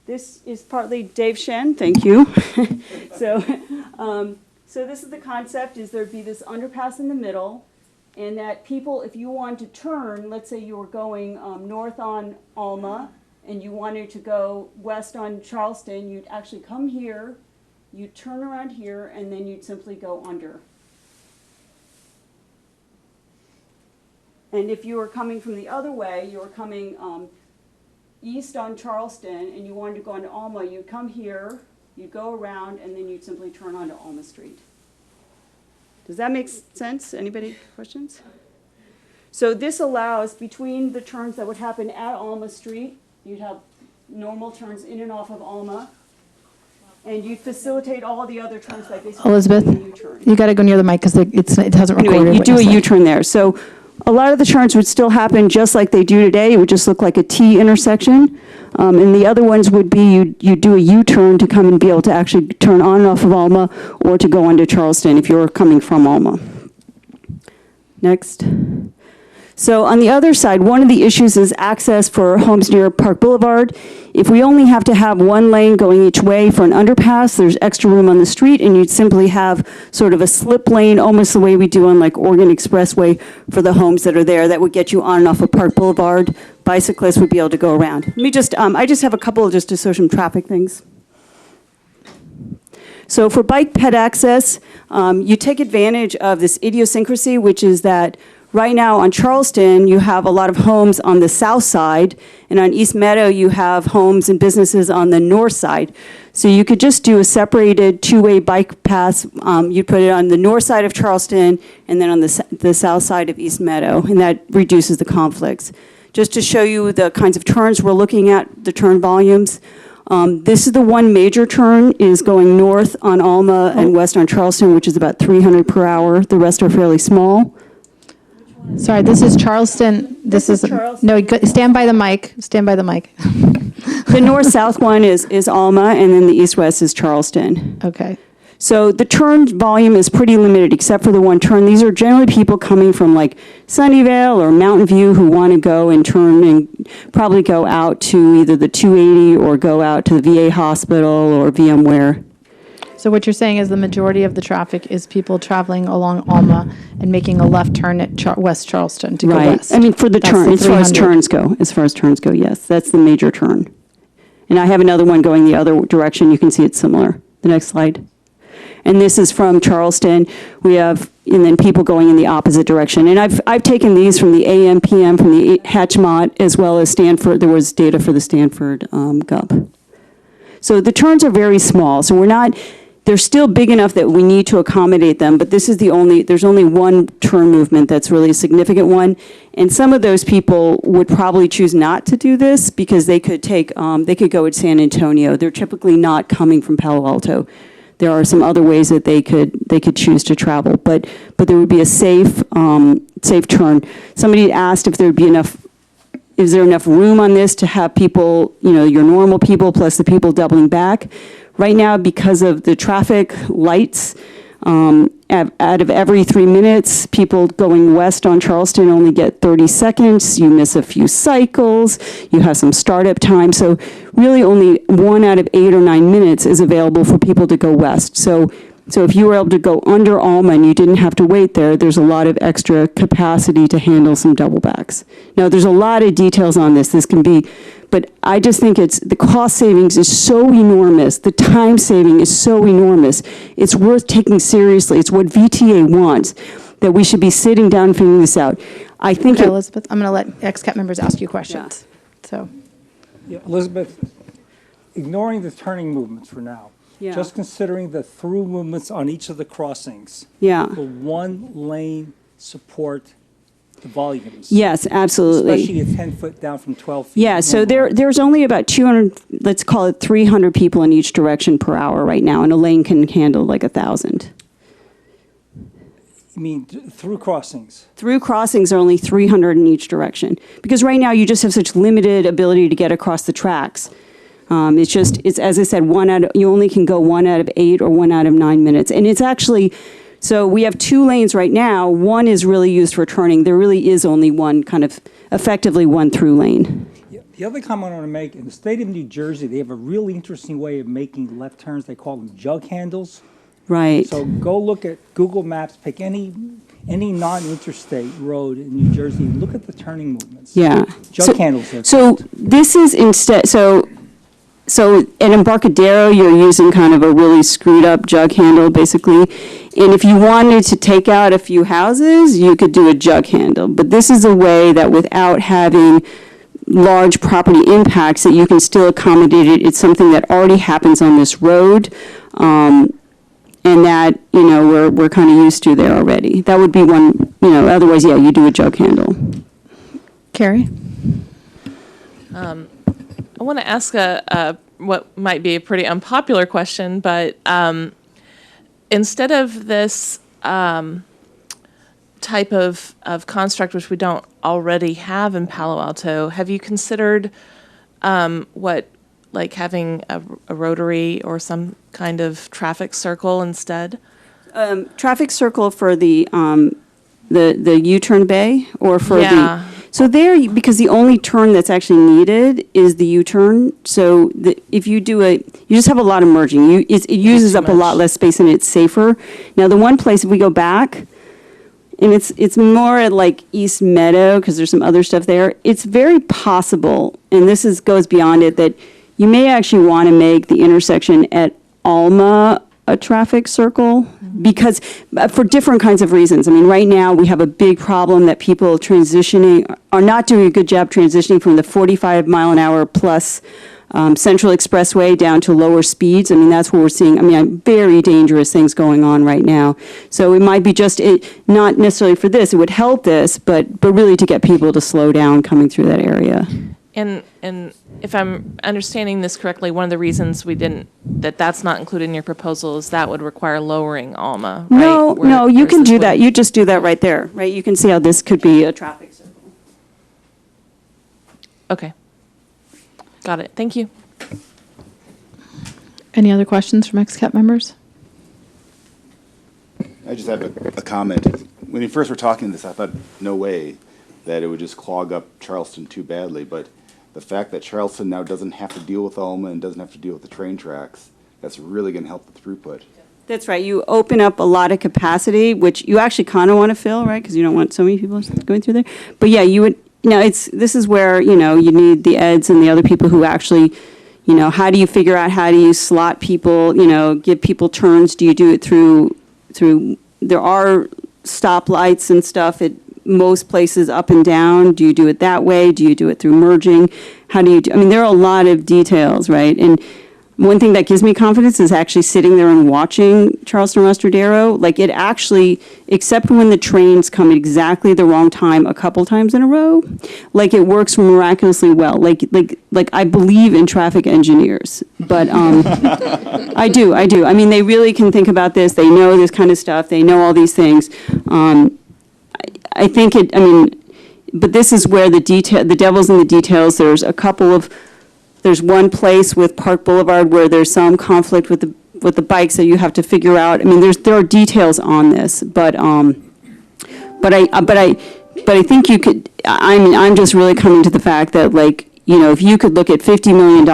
This is partly Dave Shen, thank you. So this is the concept, is there'd be this underpass in the middle, and that people, if you want to turn, let's say you were going north on Alma, and you wanted to go west on Charleston, you'd actually come here, you'd turn around here, and then you'd simply go under. And if you were coming from the other way, you were coming east on Charleston, and you wanted to go onto Alma, you'd come here, you'd go around, and then you'd simply turn onto Alma Street. Does that make sense? Anybody questions? So this allows, between the turns that would happen at Alma Street, you'd have normal turns in and off of Alma, and you'd facilitate all the other turns by basically Elizabeth, doing a U-turn. you got to go near the mic because it hasn't recorded. Anyway, you what do a saying. U-turn there. So a lot of the turns would still happen just like they do today. It would just look like a T intersection. And the other ones would be you do a U-turn to come and be able to actually turn on and off of Alma, or to go onto Charleston if you're coming from Alma. Next. So on the other side, one of the issues is access for homes near Park Boulevard. If we only have to have one lane going each way for an underpass, there's extra room on the street, and you'd simply have sort of a slip lane, almost the way we do on like Oregon Expressway for the homes that are there. That would get you on and off of Park Boulevard. Bicyclists would be able to go around. Let me just, I just have a couple just to show some traffic things. So for bike ped access, you take advantage of this idiosyncrasy, which is that right now on Charleston, you have a lot of homes on the south side, and on East Meadow, you have homes and businesses on the north side. So you could just do a separated two-way bike path. You'd put it on the north side of Charleston and then on the south side of East Meadow, and that reduces the conflicts. Just to show you the kinds of turns we're looking at, the turn volumes. This is the one major turn, is going north on Alma and west on Charleston, which is about 300 per hour. The rest are fairly small. Sorry, this is Charleston. This is Charleston. No, stand by the mic. Stand by the mic. The north-south one is Alma, and then the east-west is Charleston. Okay. So the turn volume is pretty limited, except for the one turn. These are generally people coming from like Sunnyvale or Mountain View who want to go and turn and probably go out to either the 280 or go out to the VA hospital or VMware. So what you're saying is the majority of the traffic is people traveling along Alma and making a left turn at West Charleston to go west. I mean, for the That's turn, the as far as 300. turns go, yes, that's the major turn. And I have another one going the other direction. You can see it's similar. The next slide. And this is from Charleston. We have, and then people going in the opposite direction. And I've taken these from the AM, PM, from the Hatchmont, as well as Stanford. There was data for the Stanford GUP. So the turns are very small. So we're not they're still big enough that we need to accommodate them, but this is there's only one turn movement that's really a significant one. And some of those people would probably choose not to do this because they could go at San Antonio. They're typically not coming from Palo Alto. There are some other ways that they could choose to travel, but there would be a safe turn. Somebody asked if there would be is there enough room on this to have people, your normal people plus the people doubling back? Right now, because of the traffic lights, out of every 3 minutes, people going west on Charleston only get 30 seconds. You miss a few cycles. You have some startup time. So really only 1 out of 8 or 9 minutes is available for people to go west. So if you were able to go under Alma and you didn't have to wait there's a lot of extra capacity to handle some double backs. Now, there's a lot of details on this. But I just think the cost savings is so enormous. The time saving is so enormous. It's worth taking seriously. It's what VTA wants, that we should be sitting down and figuring this out. I think Okay, Elizabeth, I'm going to let XCAP members ask you questions. So, Yeah, Elizabeth, ignoring the turning movements for now, Yeah. just considering the through movements on each of the crossings, Yeah. will one lane support the volumes? Yes, absolutely. Especially a 10-foot down from 12 feet. Yeah, so normally. there's only about 200, let's call it 300 people in each direction per hour right now, and a lane can handle like 1,000. I mean, through crossings. Through crossings are only 300 in each direction, because right now you just have such limited ability to get across the tracks. It's as I said, you only can go 1 out of 8 or 1 out of 9 minutes, and it's actually. So we have 2 lanes right now. One is really used for turning. There really is only one effectively one through lane. Yeah, the other comment I want to make, in the state of New Jersey, they have a really interesting way of making left turns. They call them jug handles. Right. So go look at Google Maps, pick any non-interstate road in New Jersey, and look at the turning movements. Yeah. Jug handles. So this is instead, so at Embarcadero, you're using kind of a really screwed up jug handle, basically. And if you wanted to take out a few houses, you could do a jug handle. But this is a way that without having large property impacts, that you can still accommodate it. It's something that already happens on this road, and that, we're kind of used to there already. That would be one, otherwise, yeah, you do a jug handle. Carrie? I want to ask what might be a pretty unpopular question, but instead of this type of construct, which we don't already have in Palo Alto, have you considered like having a rotary or some kind of traffic circle instead? Traffic circle for the U-turn bay, or for Yeah. So there, because the only turn that's actually needed is the U-turn. So if you you just have a lot of merging. It uses up a lot less space and it's safer. Now, the one place, if we go back, and it's more at like East Meadow, because there's some other stuff there, it's very possible, and this goes beyond it, that you may actually want to make the intersection at Alma a traffic circle, because for different kinds of reasons. I mean, right now we have a big problem that people are not doing a good job transitioning from the 45 mile an hour plus Central Expressway down to lower speeds. I mean, that's what we're seeing. Very dangerous things going on right now. So it might be not necessarily for this, it would help this, but really to get people to slow down coming through that area. And if I'm understanding this correctly, one of the reasons that's not included in your proposal is that would require lowering Alma, right? No, you can do that. You just do that right there, right? You can see how this could be a traffic circle. Okay. Got it. Thank you. Any other questions from XCAP members? I just have a comment. When you first were talking this, I thought, no way that it would just clog up Charleston too badly, but the fact that Charleston now doesn't have to deal with Alma and doesn't have to deal with the train tracks, that's really going to help the throughput. That's right. You open up a lot of capacity, which you actually kind of want to fill, right? Because you don't want so many people going through there. But yeah, you would. This is where you need the eds and the other people who actually, how do you figure out how do you slot people? Give people turns. Do you do it through? There are stoplights and stuff at most places up and down. Do you do it that way? Do you do it through merging? How do you do? There are a lot of details, right? And one thing that gives me confidence is actually sitting there and watching Charleston Rostradero. Like, it actually, except when the trains come at exactly the wrong time a couple times in a row, like, it works miraculously well. Like I believe in traffic engineers, but I do. I mean, they really can think about this. They know this kind of stuff. They know all these things. I think but this is where the devil's in the details. There's one place with Park Boulevard where there's some conflict with the bikes that you have to figure out. I mean, there are details on this, but I think you could. I'm just really coming to the fact that, like, you know, if you could look at $50 million,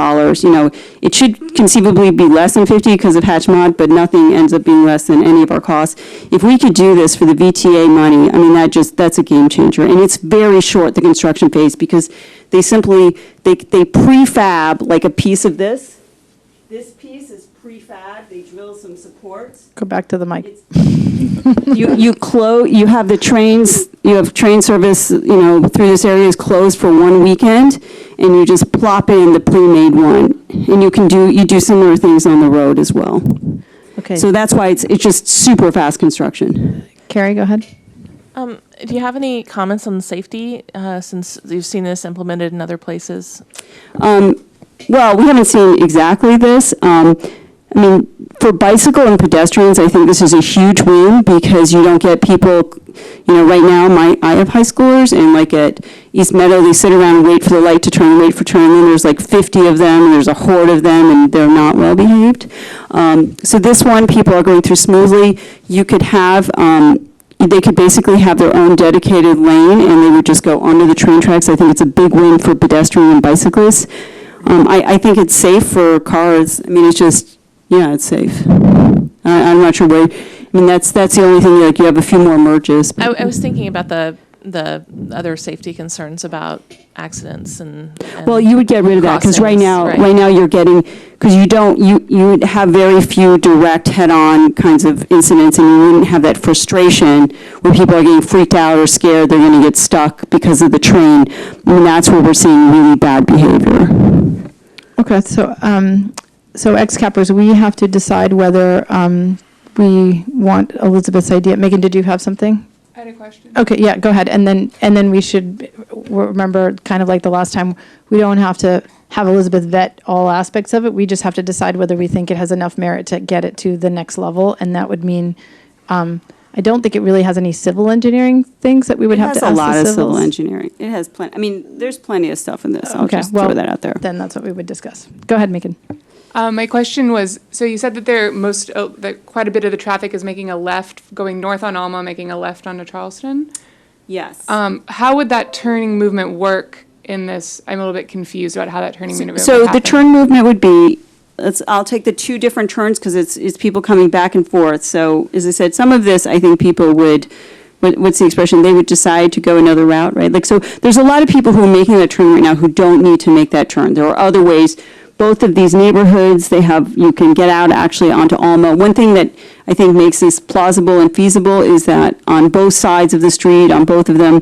you know, it should conceivably be less than 50 because of Hatch Mod, but nothing ends up being less than any of our costs. If we could do this for the VTA money, I mean, that's a game changer. And it's very short, the construction phase, because they prefab like a piece of this. This piece is prefab. They drill some supports. Go back to the mic. You have the trains, you have train service, you know, through this area is closed for one weekend, and you just plop in the pre-made one, and you do similar things on the road as well. Okay. So that's why it's just super fast construction. Carrie, go ahead. Do you have any comments on safety, since you've seen this implemented in other places? Well, we haven't seen exactly this. I mean, for bicycle and pedestrians, I think this is a huge win because you don't get people, you know, right now I have high schoolers, and like at East Meadow, they sit around and wait for the light to turn, wait for turn, and then there's like 50 of them, and there's a horde of them, and they're not well behaved. So this one, people are going through smoothly. You could have, they could basically have their own dedicated lane, and they would just go onto the train tracks. I think it's a big win for pedestrian and bicyclists. I think it's safe for cars. I mean, it's just, yeah, it's safe. I'm not sure where, I mean, that's the only thing, like, you have a few more merges. I was thinking about the other safety concerns about accidents and well, you would get rid of that, because right now you're getting, because you would have very few direct head-on kinds of incidents, and you wouldn't have that frustration where people are getting freaked out or scared they're going to get stuck because of the train. I mean, that's where we're seeing really bad behavior. Okay, so XCAPers, we have to decide whether we want Elizabeth's idea. Megan, did you have something? I had a question. Okay, yeah, go ahead. And then we should remember, kind of like the last time, we don't have to have Elizabeth vet all aspects of it. We just have to decide whether we think it has enough merit to get it to the next level. And that would mean, I don't think it really has any civil engineering things that we would have to ask the It has a lot of civil civils. engineering. It has plenty. I mean, there's plenty of stuff in this. I'll Okay, just well, throw that out there. Then that's what we would discuss. Go ahead, Megan. My question was, so you said that that quite a bit of the traffic is making a left, going north on Alma, making a left onto Charleston. Yes. How would that turning movement work in this? I'm a little bit confused about how that turning movement would So happen. the turn movement would be, I'll take the two different turns because it's people coming back and forth. So as I said, some of this, I think people would, what's the expression? They would decide to go another route, right? Like, so there's a lot of people who are making that turn right now who don't need to make that turn. There are other ways. Both of these neighborhoods, you can get out actually onto Alma. One thing that I think makes this plausible and feasible is that on both sides of the street, on both of them,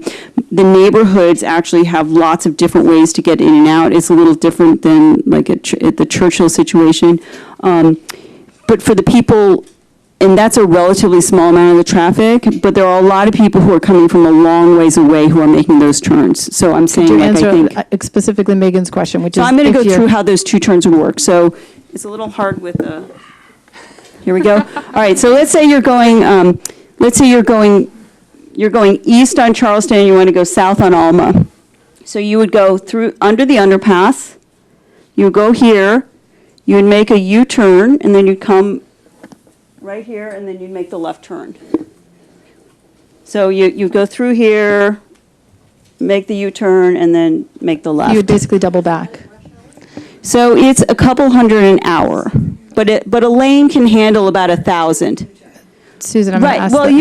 the neighborhoods actually have lots of different ways to get in and out. It's a little different than like at the Churchill situation. But for the people, and that's a relatively small amount of the traffic, but there are a lot of people who are coming from a long ways away who are making those turns. So I'm saying, Could you like, I think. answer specifically Megan's question, which So is I'm going to if go you're- through how those two turns would work. So it's a little hard with the, here we go. All right, so let's say you're going east on Charleston and you want to go south on Alma. So you would go through, under the underpass, you would go here, you would make a U-turn, and then you'd come right here, and then you'd make the left turn. So you go through here, make the U-turn, and then make the left. You would basically double back. So it's a couple hundred an hour, but a lane can handle about 1,000. Susan, I'm going to Right, ask well, that.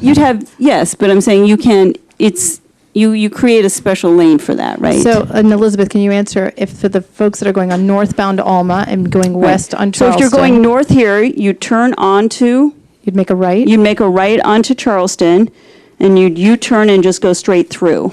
you'd have, yes, but I'm saying you create a special lane for that, right? So, and Elizabeth, can you answer if for the folks that are going on northbound Alma and going west on So Charleston? if you're going north here, you turn onto. You'd make a right? You'd make a right onto Charleston, and you'd U-turn and just go straight through.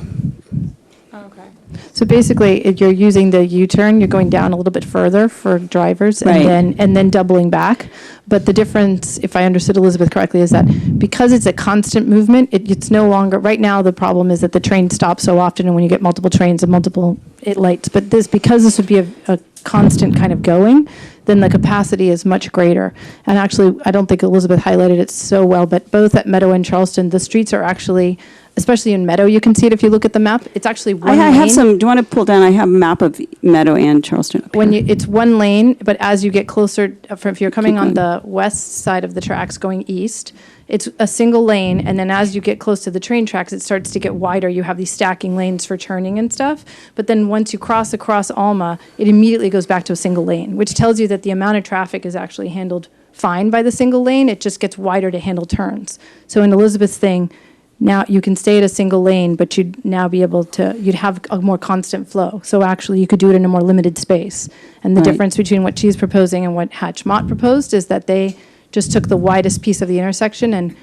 Okay. So basically, if you're using the U-turn, you're going down a little bit further for drivers Right. and then doubling back. But the difference, if I understood Elizabeth correctly, is that because it's a constant movement, it's no longer, right now, the problem is that the train stops so often, and when you get multiple trains and multiple, it lights. But because this would be a constant kind of going, then the capacity is much greater. And actually, I don't think Elizabeth highlighted it so well, but both at Meadow and Charleston, the streets are actually, especially in Meadow, you can see it if you look at the map, it's actually one I have lane. some, do you want to pull down, I have a map of Meadow and Charleston. up When here. it's one lane, but as you get closer, if you're coming on going. the west side of the tracks going east, it's a single lane, and then as you get close to the train tracks, it starts to get wider. You have these stacking lanes for turning and stuff. But then once you cross across Alma, it immediately goes back to a single lane, which tells you that the amount of traffic is actually handled fine by the single lane. It just gets wider to handle turns. So in Elizabeth's thing, now you can stay at a single lane, but you'd now be able to, you'd have a more constant flow. So actually, you could do it in a more limited space. And the Right. difference between what she's proposing and what Hatch Mott proposed is that they just took the widest piece of the intersection and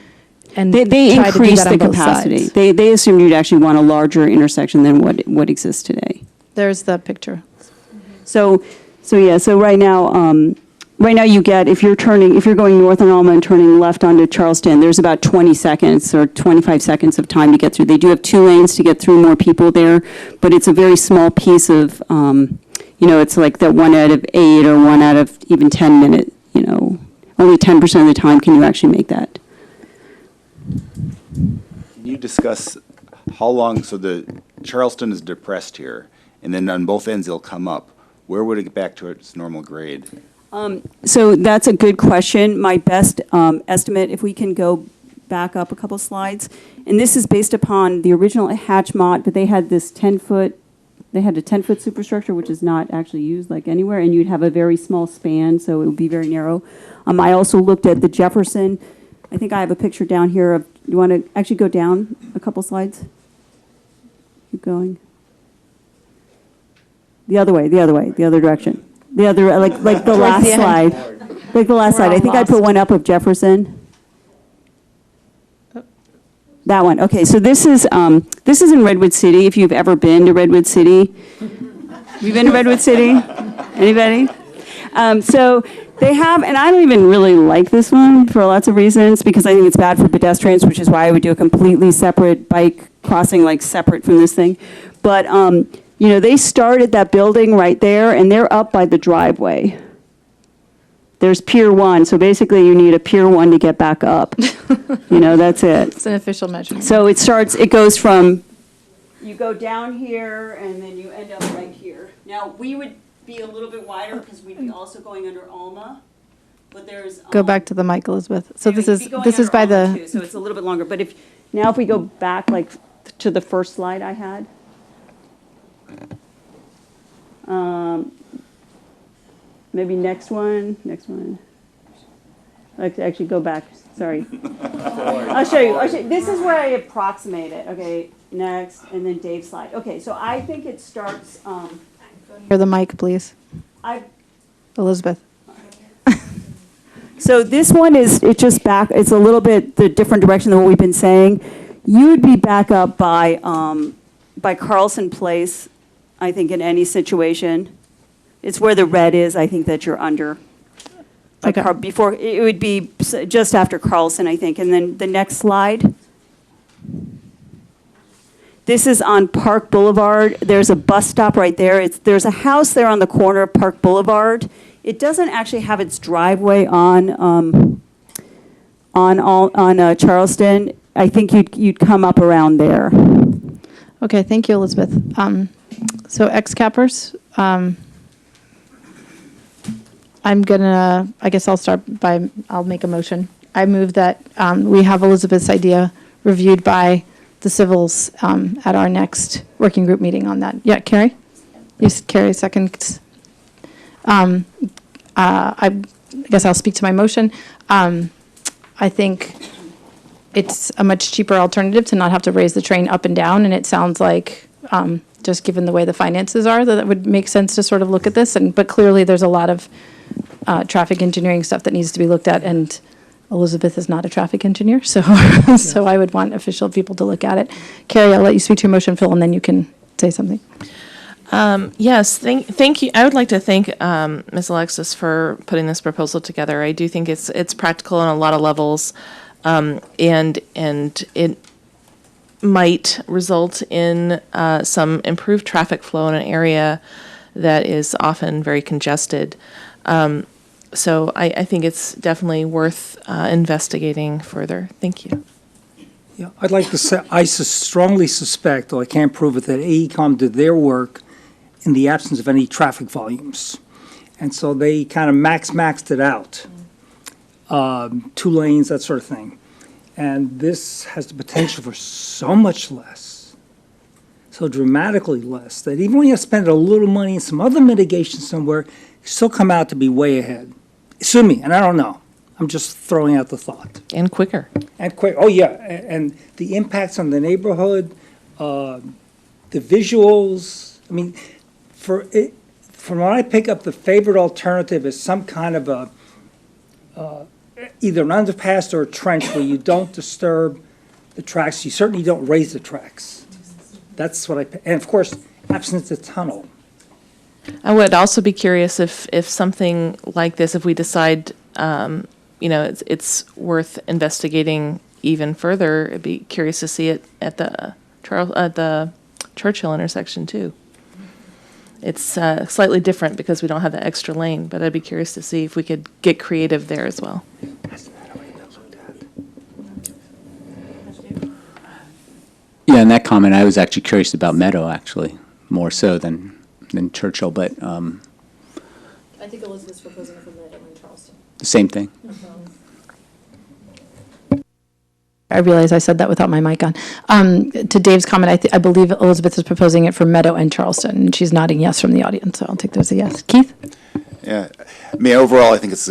They tried to do increased that on the both capacity. sides. They assumed you'd actually want a larger intersection than what exists today. There's the picture. So right now you get, if you're going north on Alma and turning left onto Charleston, there's about 20 seconds or 25 seconds of time to get through. They do have 2 lanes to get through more people there, but it's a very small piece of, it's like that 1 out of 8 or 1 out of even 10 minute, only 10% of the time can you actually make that. Can you discuss how long, so the Charleston is depressed here, and then on both ends it'll come up. Where would it get back to its normal grade? So that's a good question. My best estimate, if we can go back up a couple slides, and this is based upon the original Hatch Mott, but they had this 10-foot, they had a 10-foot superstructure, which is not actually used like anywhere, and you'd have a very small span, so it would be very narrow. I also looked at the Jefferson. I think I have a picture down here of, you want to actually go down a couple slides? Keep going. The other way, the other direction. The other, like the last the end. slide. Like the last We're slide. I all think I put lost. one up of Jefferson. That one. Okay, so this is in Redwood City, if you've ever been to Redwood City. Have you been to Redwood City? Anybody? So they have, and I don't even really like this one for lots of reasons, because I think it's bad for pedestrians, which is why I would do a completely separate bike crossing, like separate from this thing. But, they started that building right there, and they're up by the driveway. There's Pier 1, so basically you need a Pier 1 to get back up. That's it. It's an official measurement. So it goes from, you go down here, and then you end up right here. Now, we would be a little bit wider, because we'd be also going under Alma, but there's. Go back to the mic, Elizabeth. So Anyway, this you'd be going is by under Alma, the, too, so it's a little bit longer, but if we go back to the first slide I had. Maybe next one. Actually, go back, sorry. I'll show you. This is where I approximate it. Okay, next, and then Dave's slide. Okay, so I think it starts, hear the mic, please. Elizabeth. So this one it's just back, it's a little bit the different direction than what we've been saying. You would be back up by Carlson Place, I think, in any situation. It's where the red is, I think, that you're under. Okay. Before, it would be just after Carlson, I think. And then the next slide. This is on Park Boulevard. There's a bus stop right there. There's a house there on the corner of Park Boulevard. It doesn't actually have its driveway on Charleston. I think you'd come up around there. Okay, thank you, Elizabeth. So XCAPers, I guess I'll make a motion. I move that we have Elizabeth's idea reviewed by the civils at our next working group meeting on that. Yeah, Carrie? Yes, Carrie, second. I guess I'll speak to my motion. I think it's a much cheaper alternative to not have to raise the train up and down, and it sounds like, just given the way the finances are, that it would make sense to sort of look at this. But clearly, there's a lot of traffic engineering stuff that needs to be looked at, and Elizabeth is not a traffic engineer, so so I would want official people to look at it. Carrie, I'll let you speak to your motion, Phil, and then you can say something. Yes, thank you. I would like to thank Ms. Alexis for putting this proposal together. I do think it's practical on a lot of levels, and it might result in some improved traffic flow in an area that is often very congested. So I think it's definitely worth investigating further. Thank you. Yeah, I'd like to say, I strongly suspect, though I can't prove it, that AECom did their work in the absence of any traffic volumes. And so they kind of maxed it out. 2 lanes, that sort of thing. And this has the potential for so much less, so dramatically less, that even when you spend a little money in some other mitigation somewhere, you still come out to be way ahead. Sue me, and I don't know. I'm just throwing out the thought. And quicker. And quick, oh yeah, and the impacts on the neighborhood, the visuals, I mean, from what I pick up, the favorite alternative is some kind of a, either an underpass or a trench where you don't disturb the tracks, you certainly don't raise the tracks. That's what and of course, absent the tunnel. I would also be curious if something like this, if we decide, it's worth investigating even further. I'd be curious to see it at the Churchill intersection too. It's slightly different because we don't have the extra lane, but I'd be curious to see if we could get creative there as well. Yeah, in that comment, I was actually curious about Meadow, actually, more so than Churchill, but I think Elizabeth's proposing it for Meadow in Charleston. the same thing. I realize I said that without my mic on. To Dave's comment, I believe Elizabeth is proposing it for Meadow and Charleston, and she's nodding yes from the audience, so I'll take that as a yes. Keith? Yeah, I mean, overall, I think it's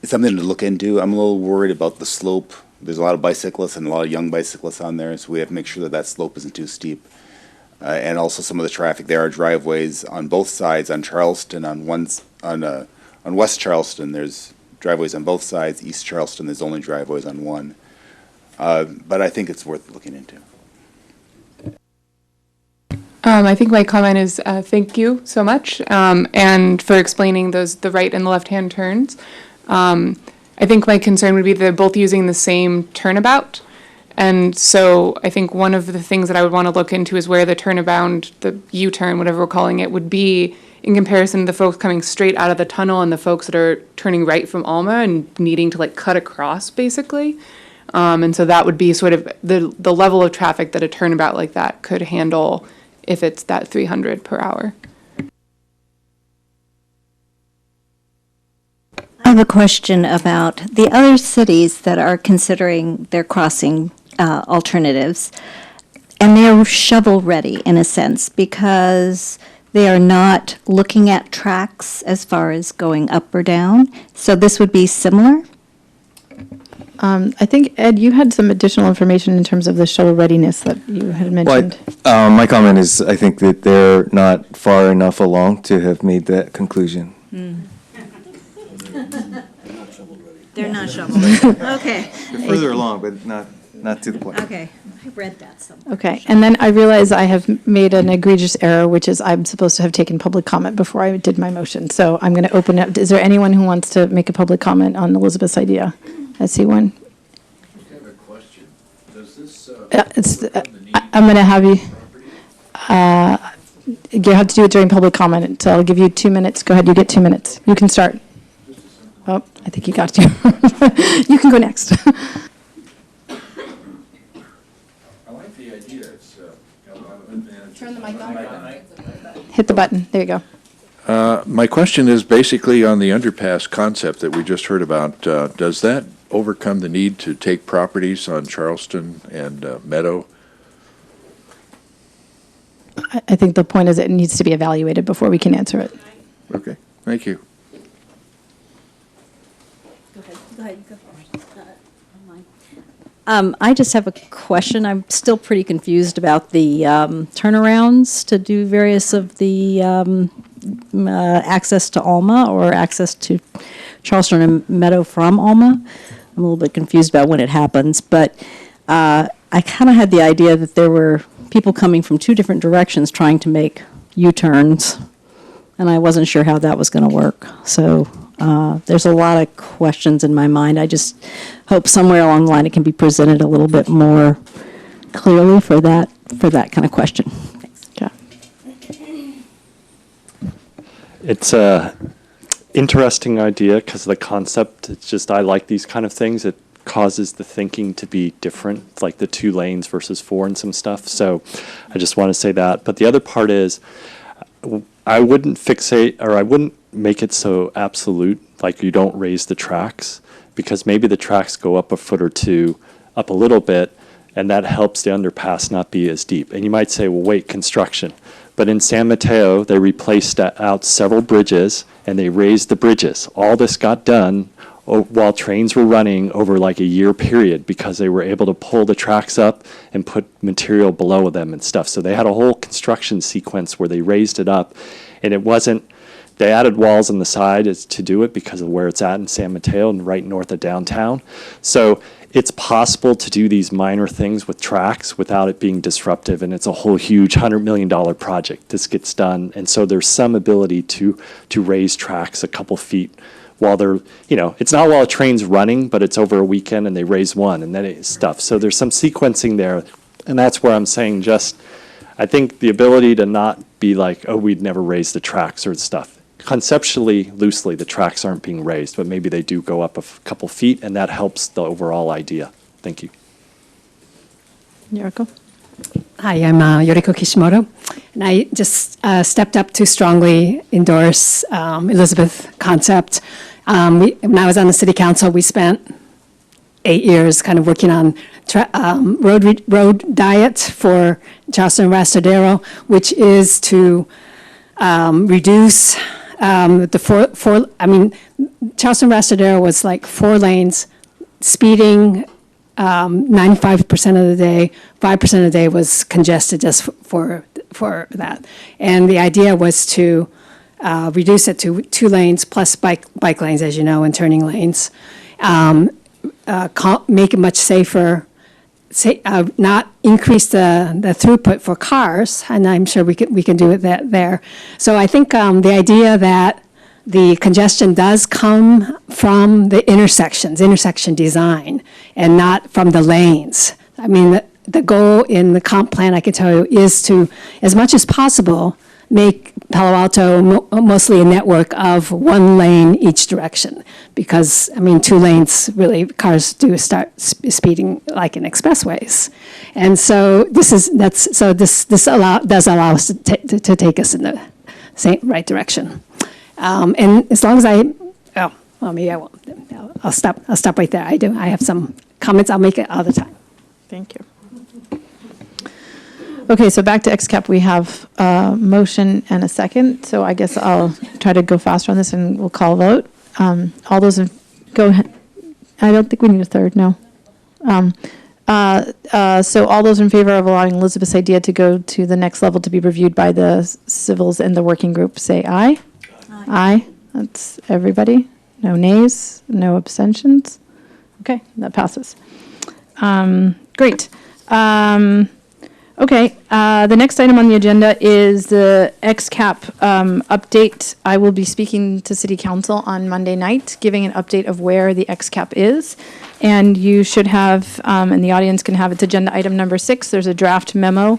something to look into. I'm a little worried about the slope. There's a lot of bicyclists and a lot of young bicyclists on there, so we have to make sure that slope isn't too steep. And also some of the traffic. There are driveways on both sides, on Charleston, on West Charleston, there's driveways on both sides. East Charleston, there's only driveways on one. But I think it's worth looking into. I think my comment is thank you so much, and for explaining the right and the left-hand turns. I think my concern would be they're both using the same turnabout. And so I think one of the things that I would want to look into is where the turnabout, the U-turn, whatever we're calling it, would be in comparison to the folks coming straight out of the tunnel and the folks that are turning right from Alma and needing to cut across, basically. And so that would be sort of the level of traffic that a turnabout like that could handle if it's that 300 per hour. I have a question about the other cities that are considering their crossing alternatives, and they're shovel-ready in a sense because they are not looking at tracks as far as going up or down. So this would be similar? I think, Ed, you had some additional information in terms of the shovel readiness that you had mentioned. Well, my comment is I think that they're not far enough along to have made that conclusion. They're not shovel-ready. Okay. They're further along, but not to the point. Okay. I read that somewhere. Okay, and then I realize I have made an egregious error, which is I'm supposed to have taken public comment before I did my motion. So I'm going to open up. Is there anyone who wants to make a public comment on Elizabeth's idea? I see one. I have a question. Does this I'm going to have you. You have to do it during public comment, so I'll give you 2 minutes. Go ahead, you get 2 minutes. You can start. Oh, I think you got to. You can go next. I like the idea. It's got a lot of advantages. Turn the mic on. Hit the button. There you go. My question is basically on the underpass concept that we just heard about. Does that overcome the need to take properties on Charleston and Meadow? I think the point is it needs to be evaluated before we can answer it. Okay, thank you. Go ahead, go first. I just have a question. I'm still pretty confused about the turnarounds to do various of the access to Alma or access to Charleston and Meadow from Alma. I'm a little bit confused about when it happens, but I kind of had the idea that there were people coming from two different directions trying to make U-turns, and I wasn't sure how that was going to work. So there's a lot of questions in my mind. I just hope somewhere along the line it can be presented a little bit more clearly for that kind of question. It's a interesting idea because the concept, it's just, I like these kind of things. It causes the thinking to be different, like the 2 lanes versus 4 and some stuff. So I just want to say that. But the other part is, I wouldn't fixate, or I wouldn't make it so absolute, like you don't raise the tracks, because maybe the tracks go up a foot or 2, up a little bit, and that helps the underpass not be as deep. And you might say, well, wait, construction. But in San Mateo, they replaced out several bridges, and they raised the bridges. All this got done while trains were running over like a year period, because they were able to pull the tracks up and put material below them and stuff. So they had a whole construction sequence where they raised it up, and it wasn't, they added walls on the side to do it because of where it's at in San Mateo and right north of downtown. So it's possible to do these minor things with tracks without it being disruptive, and it's a whole huge $100 million project. This gets done, and so there's some ability to raise tracks a couple feet while they're, it's not while a train's running, but it's over a weekend and they raise one, and then it's stuff. So there's some sequencing there, and that's where I'm saying I think the ability to not be like, oh, we'd never raise the tracks or stuff. Conceptually, loosely, the tracks aren't being raised, but maybe they do go up a couple feet, and that helps the overall idea. Thank you. Yoriko? Hi, I'm Yoriko Kishimoto, and I just stepped up to strongly endorse Elizabeth's concept. When I was on the city council, we spent 8 years kind of working on road diet for Charleston and Matadero, which is to reduce Charleston Matadero was like 4 lanes, speeding 95% of the day, 5% of the day was congested just for that. And the idea was to reduce it to 2 lanes plus bike lanes, as you know, and turning lanes. Make it much safer, not increase the throughput for cars, and I'm sure we can do it there. So I think the idea that the congestion does come from the intersection design, and not from the lanes. I mean, the goal in the comp plan, I can tell you, is to, as much as possible, make Palo Alto mostly a network of 1 lane each direction. Because, 2 lanes, really, cars do start speeding like in expressways. And so this does allow us to take us in the right direction. And as long as maybe I won't. I'll stop right there. I have some comments. I'll make it all the time. Thank you. Okay, so back to XCAP, we have a motion and a second, so I guess I'll try to go faster on this and we'll call a vote. All those go ahead. I don't think we need a third, no. So all those in favor of allowing Elizabeth's idea to go to the next level to be reviewed by the civils and the working group, say aye. Aye. That's everybody. No nays, no abstentions. Okay, that passes. Great. Okay, the next item on the agenda is the XCAP update. I will be speaking to City Council on Monday night, giving an update of where the XCAP is. And you should have, and the audience can have, it's agenda item number 6. There's a draft memo.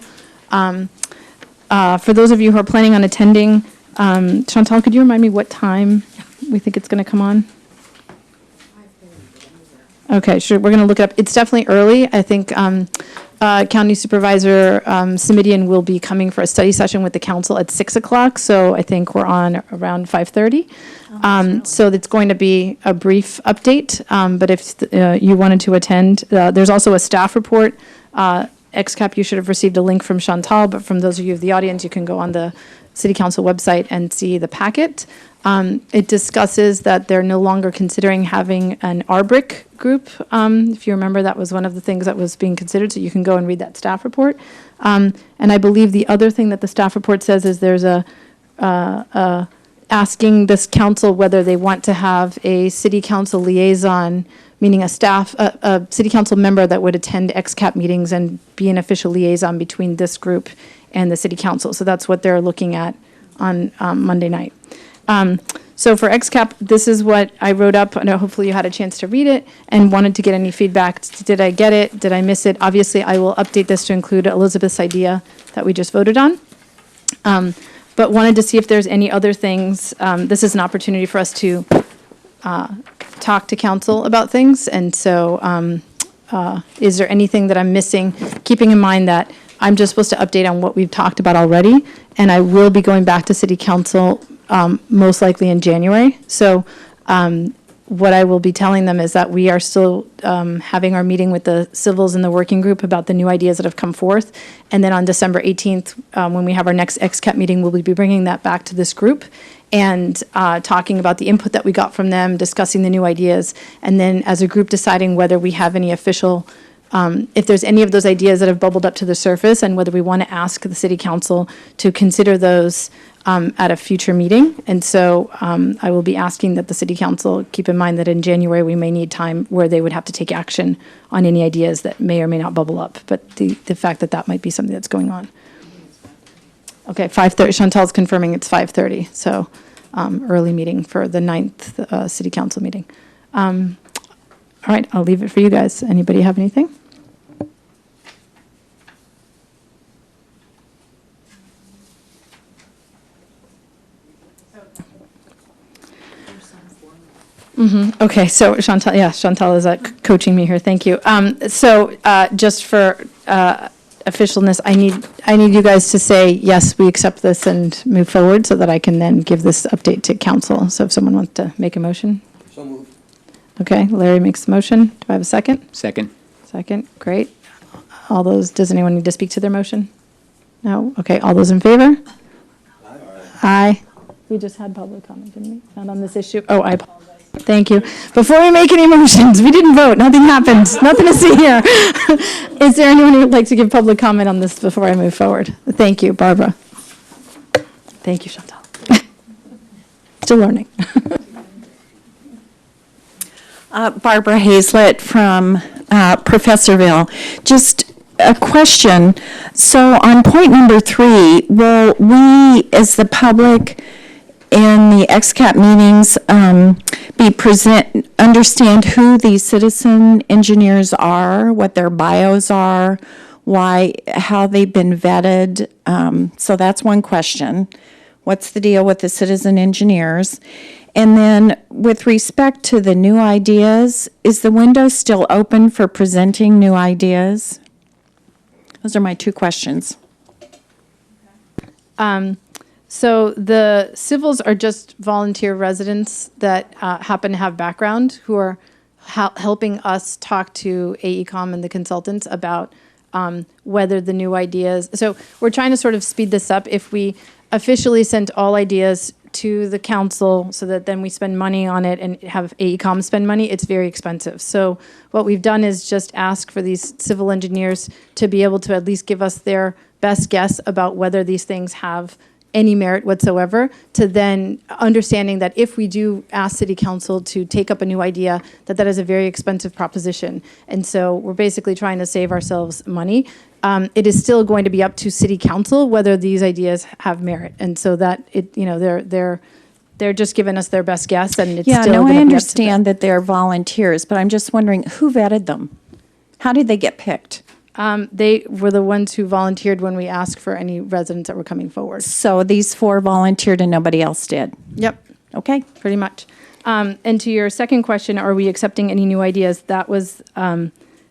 For those of you who are planning on attending, Chantal, could you remind me what time we think it's going to come on? Okay, sure. We're going to look it up. It's definitely early. I think County Supervisor Simidian will be coming for a study session with the council at 6 o'clock. So I think we're on around 5:30. So it's going to be a brief update. But if you wanted to attend, there's also a staff report. XCAP, you should have received a link from Chantal, but from those of you of the audience, you can go on the City Council website and see the packet. It discusses that they're no longer considering having an RBRIC group. If you remember, that was one of the things that was being considered, so you can go and read that staff report. And I believe the other thing that the staff report says is there's asking this council whether they want to have a City Council liaison meaning a city council member that would attend XCAP meetings and be an official liaison between this group and the city council. So that's what they're looking at on Monday night. So for XCAP, this is what I wrote up. I know hopefully you had a chance to read it and wanted to get any feedback. Did I get it? Did I miss it? Obviously, I will update this to include Elizabeth's idea that we just voted on. But wanted to see if there's any other things. This is an opportunity for us to talk to council about things. And so is there anything that I'm missing? Keeping in mind that I'm just supposed to update on what we've talked about already. And I will be going back to city council most likely in January. So what I will be telling them is that we are still having our meeting with the civils in the working group about the new ideas that have come forth. And then on December 18th, when we have our next XCAP meeting, we'll be bringing that back to this group and talking about the input that we got from them, discussing the new ideas, and then as a group deciding whether we have any official, if there's any of those ideas that have bubbled up to the surface and whether we want to ask the city council to consider those at a future meeting. And so I will be asking that the city council keep in mind that in January we may need time where they would have to take action on any ideas that may or may not bubble up. But the fact that that might be something that's going on. Okay, 5:30. Chantal's confirming it's 5:30. So early meeting for the 9th city council meeting. All right, I'll leave it for you guys. Anybody have anything? Okay, so Chantal is coaching me here. Thank you. So just for officialness, I need you guys to say yes, we accept this and move forward, so that I can then give this update to council. So if someone wants to make a motion. So moved. Okay, Larry makes the motion. Do I have a second? Second. Second, great. All those, does anyone need to speak to their motion? No? Okay, all those in favor? Aye. We just had public comment, didn't we? Not on this issue? Oh, I apologize. Thank you. Before we make any motions, we didn't vote. Nothing happened. Nothing to see here. Is there anyone who would like to give public comment on this before I move forward? Thank you, Barbara. Thank you, Chantal. Still learning. Barbara Hazlett from Professorville. Just a question. So on point number 3, will we, as the public in the XCAP meetings, understand who these citizen engineers are, what their bios are, how they've been vetted? So that's one question. What's the deal with the citizen engineers? And then with respect to the new ideas, is the window still open for presenting new ideas? Those are my 2 questions. So the civils are just volunteer residents that happen to have background who are helping us talk to AECOM and the consultants about whether the new ideas. So we're trying to sort of speed this up. If we officially sent all ideas to the council so that then we spend money on it and have AECOM spend money, it's very expensive. So what we've done is just ask for these civil engineers to be able to at least give us their best guess about whether these things have any merit whatsoever, to then understanding that if we do ask city council to take up a new idea, that is a very expensive proposition. And so we're basically trying to save ourselves money. It is still going to be up to city council whether these ideas have merit. And so that they're just giving us their best guess, and it's still gonna I be up to understand that they're volunteers, but I'm just wondering who vetted them? How did they get picked? They were the ones who volunteered when we asked for any residents that were coming forward. So these 4 volunteered and nobody else did? Yep. Okay. Pretty much. And to your second question, are we accepting any new ideas? That was,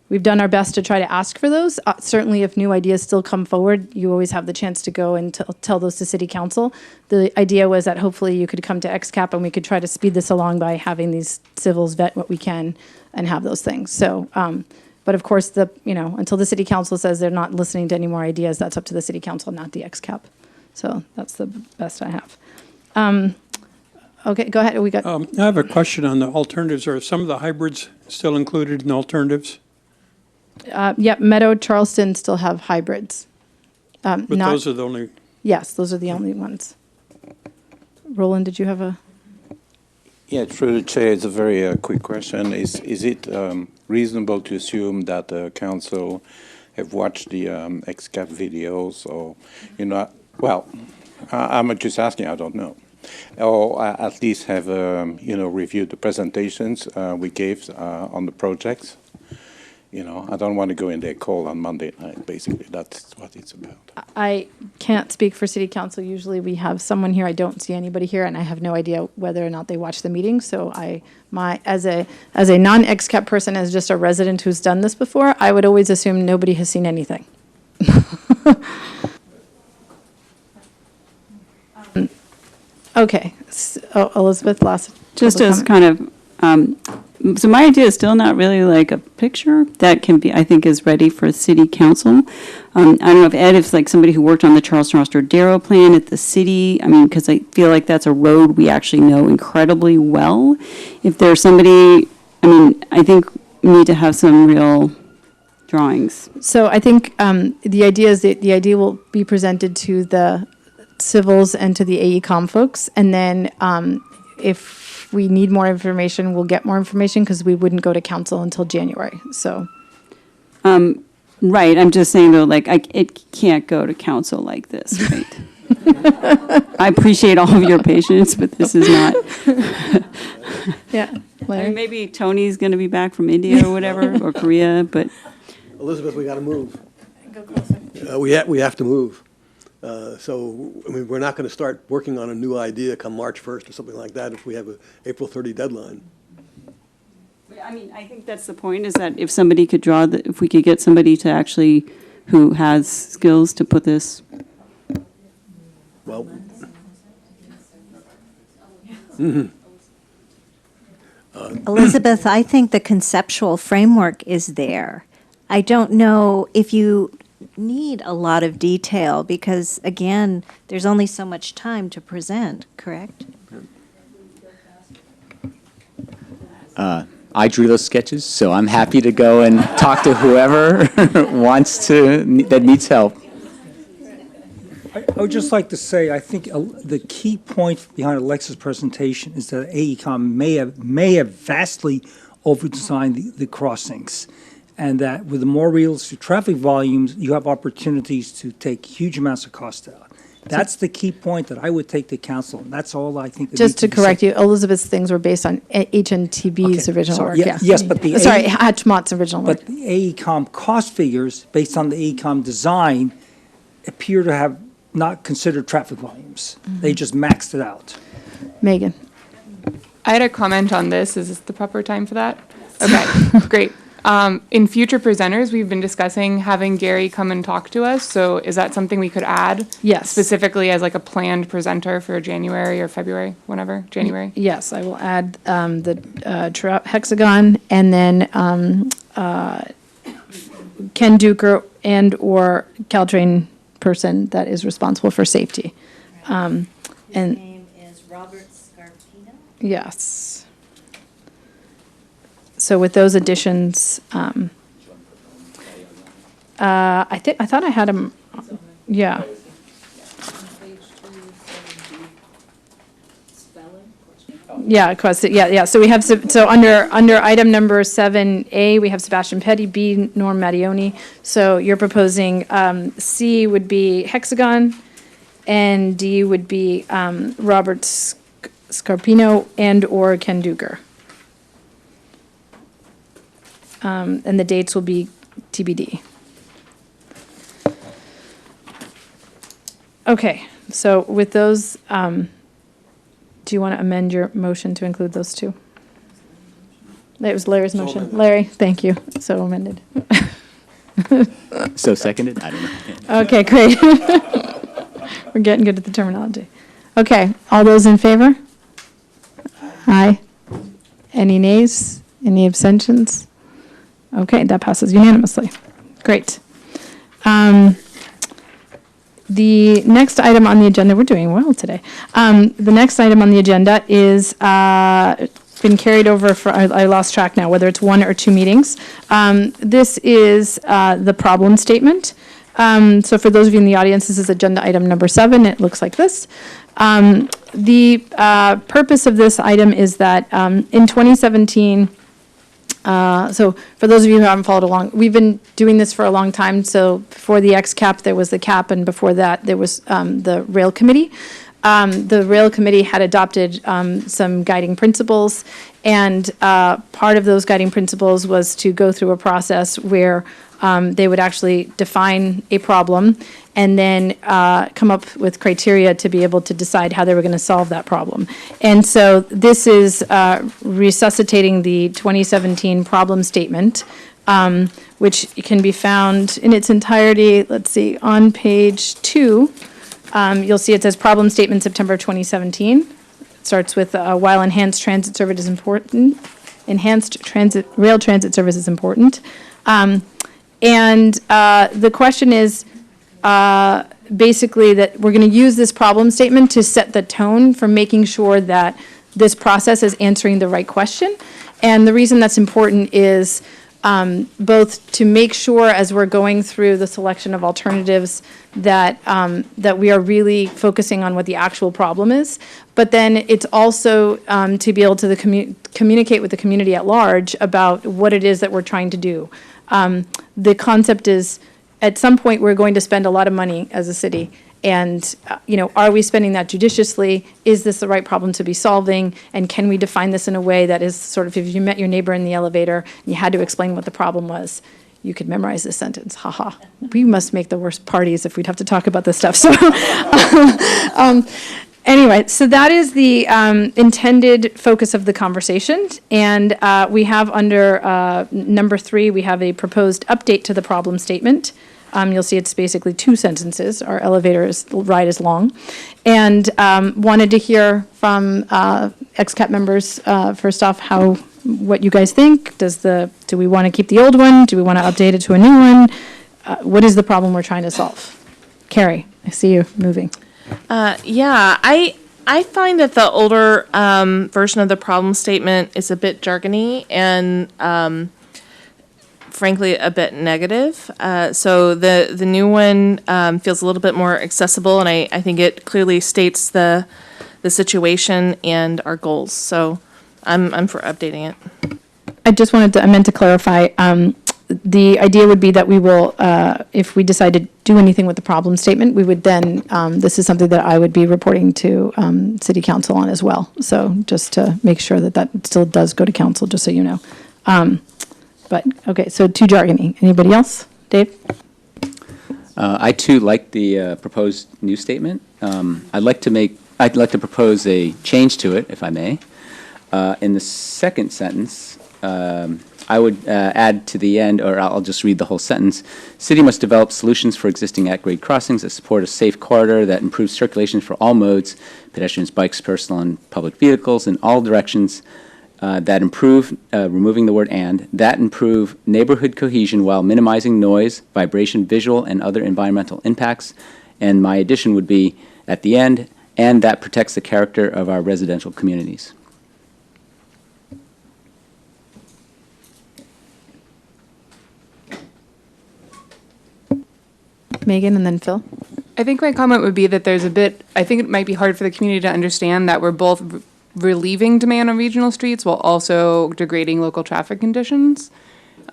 we've done our best to try to ask for those. Certainly if new ideas still come forward, you always have the chance to go and tell those to city council. The idea was that hopefully you could come to XCAP and we could try to speed this along by having these civils vet what we can and have those things. So, but of course, until the city council says they're not listening to any more ideas, that's up to the city council, not the XCAP. So that's the best I have. Okay, go ahead. I have a question on the alternatives. Are some of the hybrids still included in the alternatives? Yep, Meadow, Charleston still have hybrids. But those are the only... Yes, those are the only ones. Roland, did you have a... Yeah, through the chair, it's a very quick question. Is it reasonable to assume that the council have watched the XCAP videos, or, well, I'm just asking, I don't know. Or at least have, reviewed the presentations we gave on the projects? I don't want to go in their call on Monday night, basically. That's what it's about. I can't speak for city council. Usually we have someone here. I don't see anybody here, and I have no idea whether or not they watch the meeting. So as a non-XCAP person, as just a resident who's done this before, I would always assume nobody has seen anything. Okay, so Elizabeth, last. Just public as comment. kind of, so my idea is still not really like a picture that can be, I think, is ready for city council. I don't know if Ed, if like somebody who worked on the Charleston-Rostrodero plan at the city, I mean, because I feel like that's a road we actually know incredibly well. If there's somebody, I mean, I think we need to have some real drawings. So I think the idea is that the idea will be presented to the civils and to the AECom folks, and then if we need more information, we'll get more information, because we wouldn't go to council until January, so. Right, I'm just saying though, like, it can't go to council like this, right? I appreciate all of your patience, but this is not. Yeah, I mean, maybe Tony's gonna be back from India or whatever, or Korea, but. Elizabeth, we gotta move. Go closer. We have to move. So, I mean, we're not going to start working on a new idea come March 1st or something like that if we have a April 30 deadline. I mean, I think that's the point, is that if somebody could draw, if we could get somebody to actually, who has skills to put this. Well. Elizabeth, I think the conceptual framework is there. I don't know if you need a lot of detail, because again, there's only so much time to present, correct? I drew those sketches, so I'm happy to go and talk to whoever that needs help. I would just like to say, I think the key point behind Alexa's presentation is that AECom may have vastly over-designed the crossings, and that with the more realistic traffic volumes, you have opportunities to take huge amounts of cost out. That's the key point that I would take to council, and that's all I think. Just to correct you, Elizabeth's things were based on HNTB's original sorry, work, yeah, yeah. yes, but the Sorry, Hatchmott's original work. But the AECom cost figures, based on the AECom design, appear to have not considered traffic volumes. They just maxed it out. Megan. I had a comment on this. Is this the proper time for that? Okay, great. In future presenters, we've been discussing having Gary come and talk to us. So is that something we could add? Yes. Specifically as like a planned presenter for January or February, whenever, January? Yes, I will add the hexagon, and then Ken Duker and/or Caltrain person that is responsible for safety. His name is Robert Scarpino? Yes. So with those additions, I thought I had him, yeah. Yeah, yeah. So we have, so under item number 7A, we have Sebastian Petty, B, Norm Mattioni. So you're proposing C would be hexagon, and D would be Robert Scarpino and/or Ken Duker. And the dates will be TBD. Okay, so with those, do you want to amend your motion to include those two? That was Larry's motion. Larry, thank you. So amended. So seconded? I don't know. Okay, great. We're getting good at the terminology. Okay, all those in favor? Aye. Any nays? Any abstentions? Okay, that passes unanimously. Great. The next item on the agenda, we're doing well today. The next item on the agenda is been carried over for, I lost track now, whether it's 1 or 2 meetings. This is the problem statement. So for those of you in the audience, this is agenda item number 7. It looks like this. The purpose of this item is that in 2017, so for those of you who haven't followed along, we've been doing this for a long time. So before the XCAP, there was the CAP, and before that, there was the Rail Committee. The Rail Committee had adopted some guiding principles, and part of those guiding principles was to go through a process where they would actually define a problem and then come up with criteria to be able to decide how they were going to solve that problem. And so this is resuscitating the 2017 problem statement, which can be found in its entirety, let's see, on page 2. You'll see it says problem statement September 2017. It starts with while enhanced transit service is important, rail transit service is important. And the question is basically that we're going to use this problem statement to set the tone for making sure that this process is answering the right question. And the reason that's important is both to make sure as we're going through the selection of alternatives that that we are really focusing on what the actual problem is, but then it's also to be able to communicate with the community at large about what it is that we're trying to do. The concept is, at some point, we're going to spend a lot of money as a city, and are we spending that judiciously? Is this the right problem to be solving? And can we define this in a way that is sort of, if you met your neighbor in the elevator and you had to explain what the problem was, you could memorize this sentence. Haha. We must make the worst parties if we'd have to talk about this stuff. So, anyway, so that is the intended focus of the conversation. And we have under number 3, we have a proposed update to the problem statement. You'll see it's basically 2 sentences. Our elevator ride is long. And wanted to hear from XCAP members, first off, what you guys think. Do we want to keep the old one? Do we want to update it to a new one? What is the problem we're trying to solve? Carrie, I see you moving. Yeah, I find that the older version of the problem statement is a bit jargony and frankly a bit negative. So the new one feels a little bit more accessible, and I think it clearly states the situation and our goals. So I'm for updating it. I meant to clarify, the idea would be that we will, if we decide to do anything with the problem statement, we would then, this is something that I would be reporting to City Council on as well. So just to make sure that that still does go to Council, just so you know. But, okay, so too jargony. Anybody else? Dave? I too like the proposed new statement. I'd like to propose a change to it, if I may. In the second sentence, I would add to the end, or I'll just read the whole sentence. City must develop solutions for existing at-grade crossings that support a safe corridor that improves circulation for all modes, pedestrians, bikes, personal and public vehicles in all directions, that improve, removing the word and, that improve neighborhood cohesion while minimizing noise, vibration, visual, and other environmental impacts. And my addition would be, at the end, and that protects the character of our residential communities. Megan and then Phil. I think my comment would be that I think it might be hard for the community to understand that we're both relieving demand on regional streets while also degrading local traffic conditions.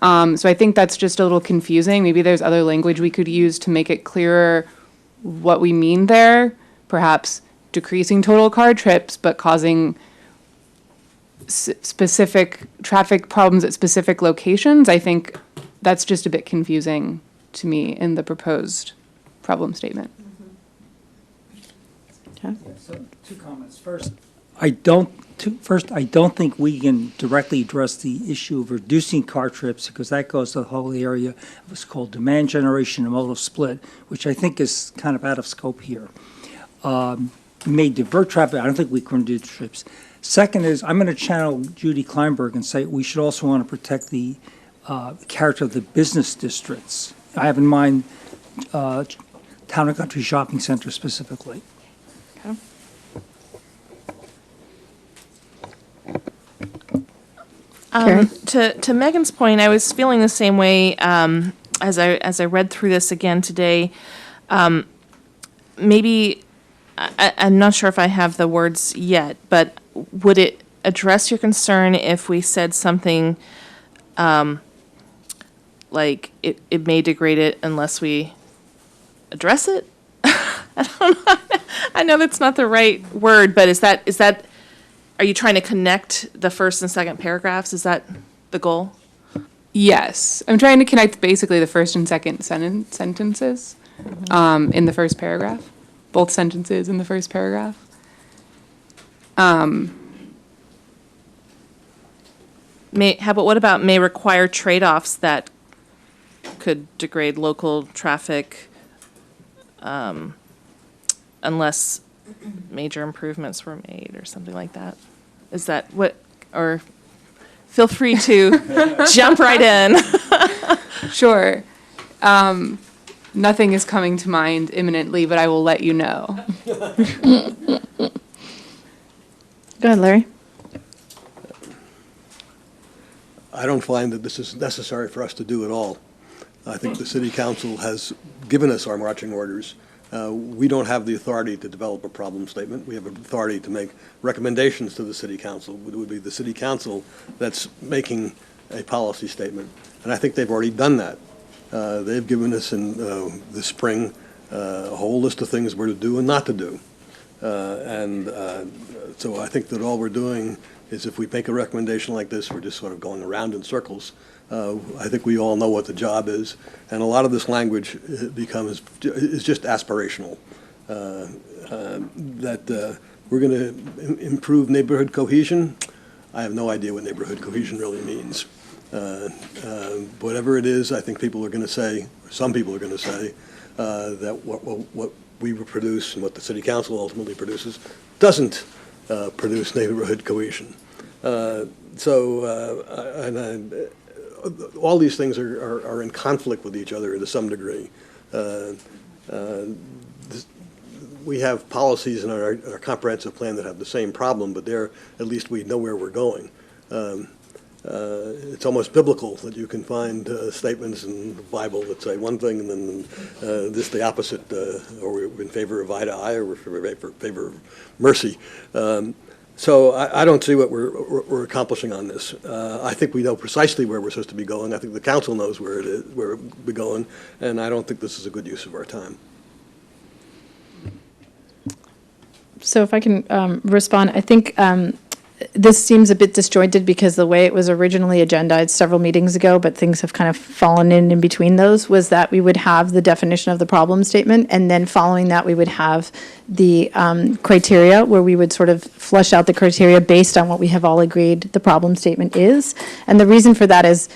So I think that's just a little confusing. Maybe there's other language we could use to make it clearer what we mean there. Perhaps decreasing total car trips, but causing specific traffic problems at specific locations. I think that's just a bit confusing to me in the proposed problem statement. Okay. So 2 comments. First, I don't think we can directly address the issue of reducing car trips because that goes to the whole area of what's called demand generation and modal split, which I think is kind of out of scope here. We may divert traffic. I don't think we can reduce trips. Second is, I'm going to channel Judy Kleinberg and say we should also want to protect the character of the business districts. I have in mind Town and Country Shopping Center specifically. Okay. To Megan's point, I was feeling the same way as I read through this again today. Maybe I'm not sure if I have the words yet, but would it address your concern if we said something like it may degrade it unless we address it? I don't know. I know that's not the right word, but is that, are you trying to connect the first and second paragraphs? Is that the goal? Yes, I'm trying to connect basically the first and second sentences in the first paragraph, both sentences in the first paragraph. How about what about may require trade-offs that could degrade local traffic unless major improvements were made or something like that? Is that what, or feel free to jump right in. Sure. Nothing is coming to mind imminently, but I will let you know. Go ahead, Larry. I don't find that this is necessary for us to do at all. I think the city council has given us our marching orders. We don't have the authority to develop a problem statement. We have authority to make recommendations to the city council. It would be the city council that's making a policy statement. And I think they've already done that. They've given us in the spring a whole list of things we're to do and not to do. So I think that all we're doing is if we make a recommendation like this, we're just sort of going around in circles. I think we all know what the job is, and a lot of this language is just aspirational. That we're going to improve neighborhood cohesion. I have no idea what neighborhood cohesion really means. Whatever it is, I think people are going to say, some people are going to say, that what we produce and what the city council ultimately produces doesn't produce neighborhood cohesion. All these things are in conflict with each other to some degree. We have policies in our comprehensive plan that have the same problem, but there, at least we know where we're going. It's almost biblical that you can find statements in the Bible that say one thing and then this the opposite, or we're in favor of eye to eye, or we're in favor of mercy. So I don't see what we're accomplishing on this. I think we know precisely where we're supposed to be going. I think the council knows where we're going, and I don't think this is a good use of our time. So if I can respond, I think this seems a bit disjointed because the way it was originally agendized several meetings ago, but things have kind of fallen in between those, was that we would have the definition of the problem statement, and then following that we would have the criteria, where we would sort of flesh out the criteria based on what we have all agreed the problem statement is. And the reason for that is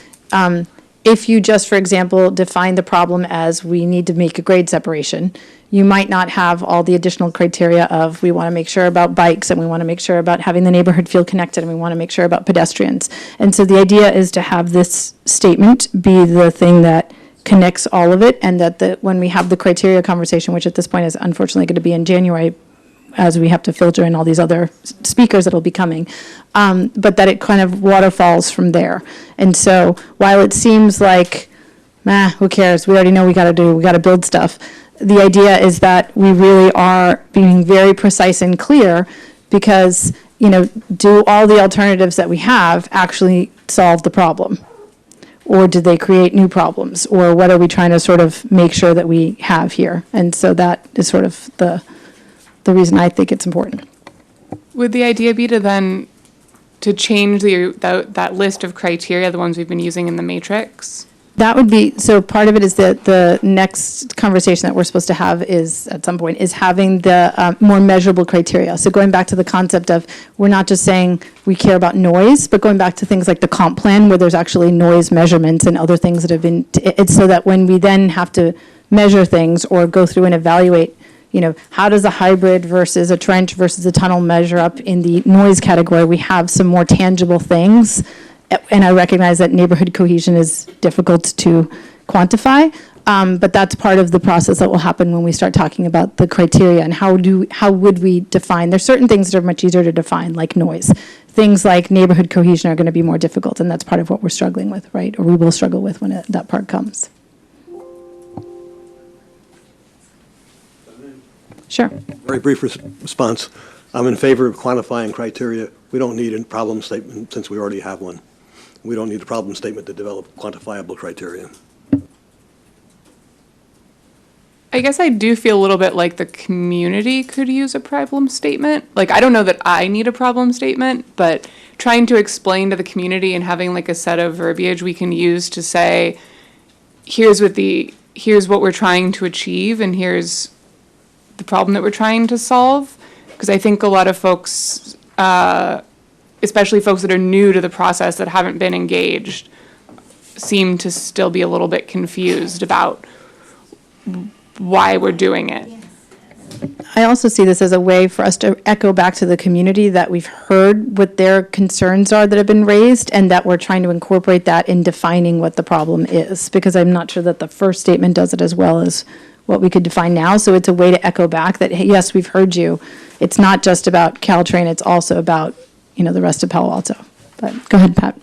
if you just, for example, define the problem as we need to make a grade separation, you might not have all the additional criteria of we want to make sure about bikes, and we want to make sure about having the neighborhood feel connected, and we want to make sure about pedestrians. And so the idea is to have this statement be the thing that connects all of it, and that when we have the criteria conversation, which at this point is unfortunately going to be in January, as we have to filter in all these other speakers that will be coming, but that it kind of waterfalls from there. And so while it seems like, who cares? We already know we got to build stuff. The idea is that we really are being very precise and clear because, do all the alternatives that we have actually solve the problem? Or do they create new problems? Or what are we trying to sort of make sure that we have here? And so that is sort of the reason I think it's important. Would the idea be to change that list of criteria, the ones we've been using in the matrix? That would be, so part of it is that the next conversation that we're supposed to have is, at some point, is having the more measurable criteria. So going back to the concept of, we're not just saying we care about noise, but going back to things like the comp plan, where there's actually noise measurements and other things that have been, it's so that when we then have to measure things or go through and evaluate, how does a hybrid versus a trench versus a tunnel measure up in the noise category, we have some more tangible things. And I recognize that neighborhood cohesion is difficult to quantify, but that's part of the process that will happen when we start talking about the criteria and how would we define. There's certain things that are much easier to define, like noise. Things like neighborhood cohesion are going to be more difficult, and that's part of what we're struggling with, right? Or we will struggle with when that part comes. Sure. Very brief response. I'm in favor of quantifying criteria. We don't need a problem statement since we already have one. We don't need a problem statement to develop quantifiable criteria. I guess I do feel a little bit like the community could use a problem statement. Like, I don't know that I need a problem statement, but trying to explain to the community and having like a set of verbiage we can use to say, here's what we're trying to achieve, and here's the problem that we're trying to solve. Because I think a lot of folks, especially folks that are new to the process that haven't been engaged, seem to still be a little bit confused about why we're doing it. I also see this as a way for us to echo back to the community that we've heard what their concerns are that have been raised, and that we're trying to incorporate that in defining what the problem is, because I'm not sure that the first statement does it as well as what we could define now. So it's a way to echo back that, hey, yes, we've heard you. It's not just about Caltrain, it's also about, the rest of Palo Alto. But go ahead, Pat.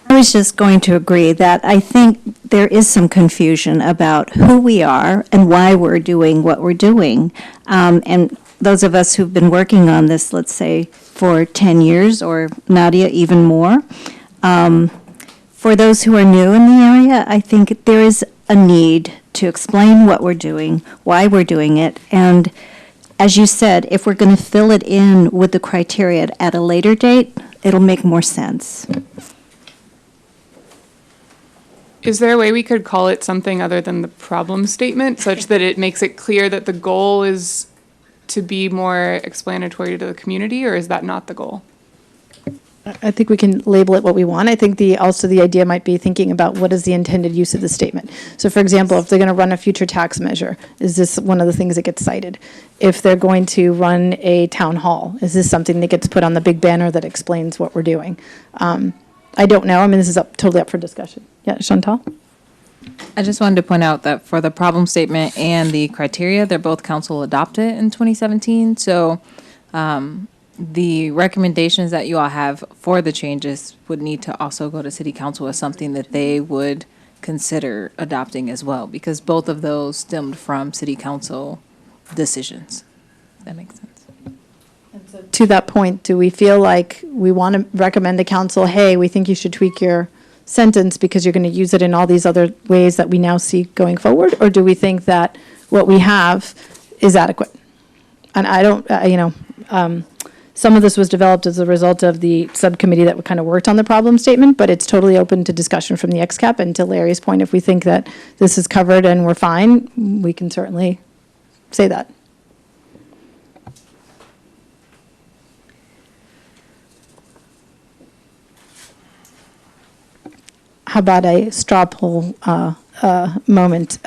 I was just going to agree that I think there is some confusion about who we are and why we're doing what we're doing. And those of us who've been working on this, let's say, for 10 years, or Nadia, even more, for those who are new in the area, I think there is a need to explain what we're doing, why we're doing it, and as you said, if we're going to fill it in with the criteria at a later date, it'll make more sense. Is there a way we could call it something other than the problem statement, such that it makes it clear that the goal is to be more explanatory to the community, or is that not the goal? I think we can label it what we want. I think also the idea might be thinking about what is the intended use of the statement. So for example, if they're going to run a future tax measure, is this one of the things that gets cited? If they're going to run a town hall, is this something that gets put on the big banner that explains what we're doing? I don't know. I mean, this is totally up for discussion. Yeah, Chantal? I just wanted to point out that for the problem statement and the criteria, they're both council adopted in 2017. So the recommendations that you all have for the changes would need to also go to city council as something that they would consider adopting as well, because both of those stemmed from city council decisions. If that makes sense. To that point, do we feel like we want to recommend to council, hey, we think you should tweak your sentence because you're going to use it in all these other ways that we now see going forward? Or do we think that what we have is adequate? And I don't, some of this was developed as a result of the subcommittee that kind of worked on the problem statement, but it's totally open to discussion from the XCAP. And to Larry's point, if we think that this is covered and we're fine, we can certainly say that. How about a straw poll moment?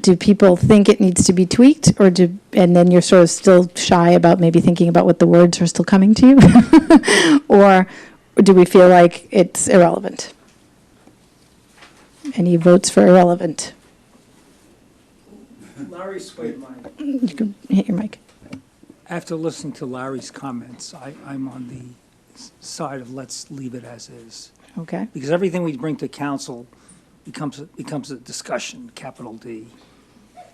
Do people think it needs to be tweaked, and then you're sort of still shy about maybe thinking about what the words are still coming to you? Or do we feel like it's irrelevant? Any votes for irrelevant? Larry swayed my. You can hit your mic. After listening to Larry's comments, I'm on the side of let's leave it as is. Okay. Because everything we bring to council becomes a discussion, capital D.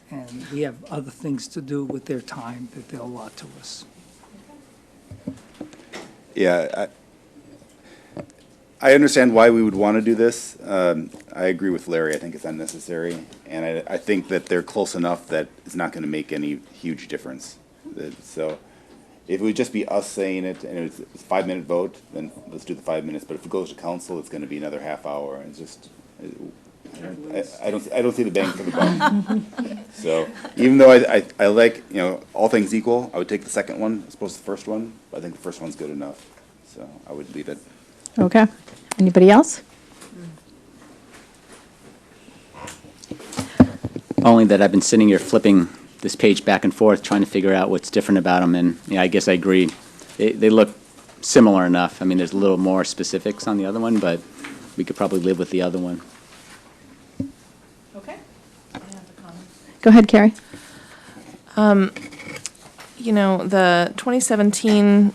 And we have other things to do with their time that they'll allot to us. Yeah, I understand why we would want to do this. I agree with Larry. I think it's unnecessary. And I think that they're close enough that it's not going to make any huge difference. So if it would just be us saying it and it's a 5-minute vote, then let's do the 5 minutes. But if it goes to council, it's going to be another half hour. It's just, I don't see the bang for the buck. So even though I like, all things equal, I would take the second one as opposed to the first one. But I think the first one's good enough. So I would leave it. Okay. Anybody else? Only that I've been sitting here flipping this page back and forth, trying to figure out what's different about them, and I guess I agree. They look similar enough. I mean, there's a little more specifics on the other one, but we could probably live with the other one. Okay. Go ahead, Carrie. The 2017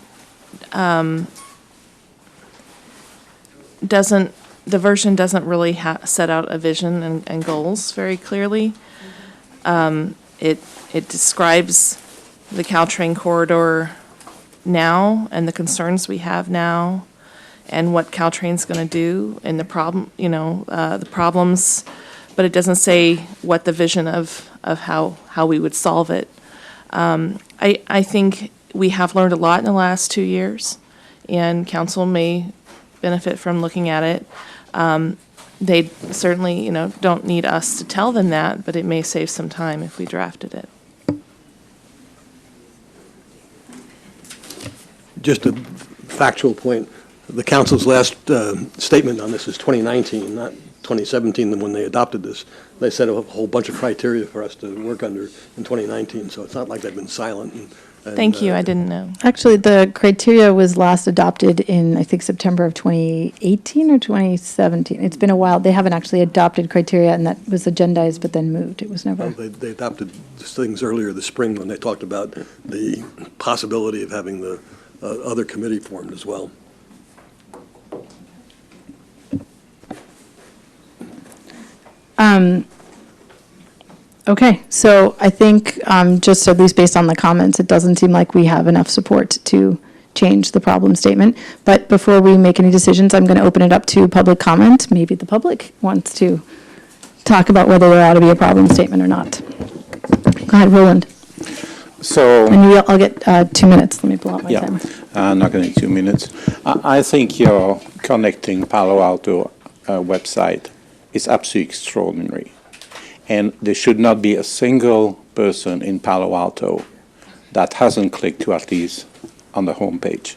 the version doesn't really set out a vision and goals very clearly. it describes the Caltrain corridor now and the concerns we have now and what Caltrain's going to do and the problem, the problems, but it doesn't say what the vision of how we would solve it. I think we have learned a lot in the last 2 years, and council may benefit from looking at it. They certainly, don't need us to tell them that, but it may save some time if we drafted it. Just a factual point, the council's last statement on this is 2019, not 2017, when they adopted this. They set a whole bunch of criteria for us to work under in 2019, so it's not like they've been silent. And, Thank you, I didn't know. Actually, the criteria was last adopted in, I think, September of 2018 or 2017. It's been a while. They haven't actually adopted criteria, and that was agendized but then moved. It was never. They adopted things earlier this spring when they talked about the possibility of having the other committee formed as well. Okay, so I think just at least based on the comments, it doesn't seem like we have enough support to change the problem statement. But before we make any decisions, I'm going to open it up to public comment. Maybe the public wants to talk about whether there ought to be a problem statement or not. Go ahead, Roland. So, And I'll get 2 minutes. Let me pull out my timer. Not going to need 2 minutes. I think your connecting Palo Alto website is absolutely extraordinary. And there should not be a single person in Palo Alto that hasn't clicked to at least on the home page.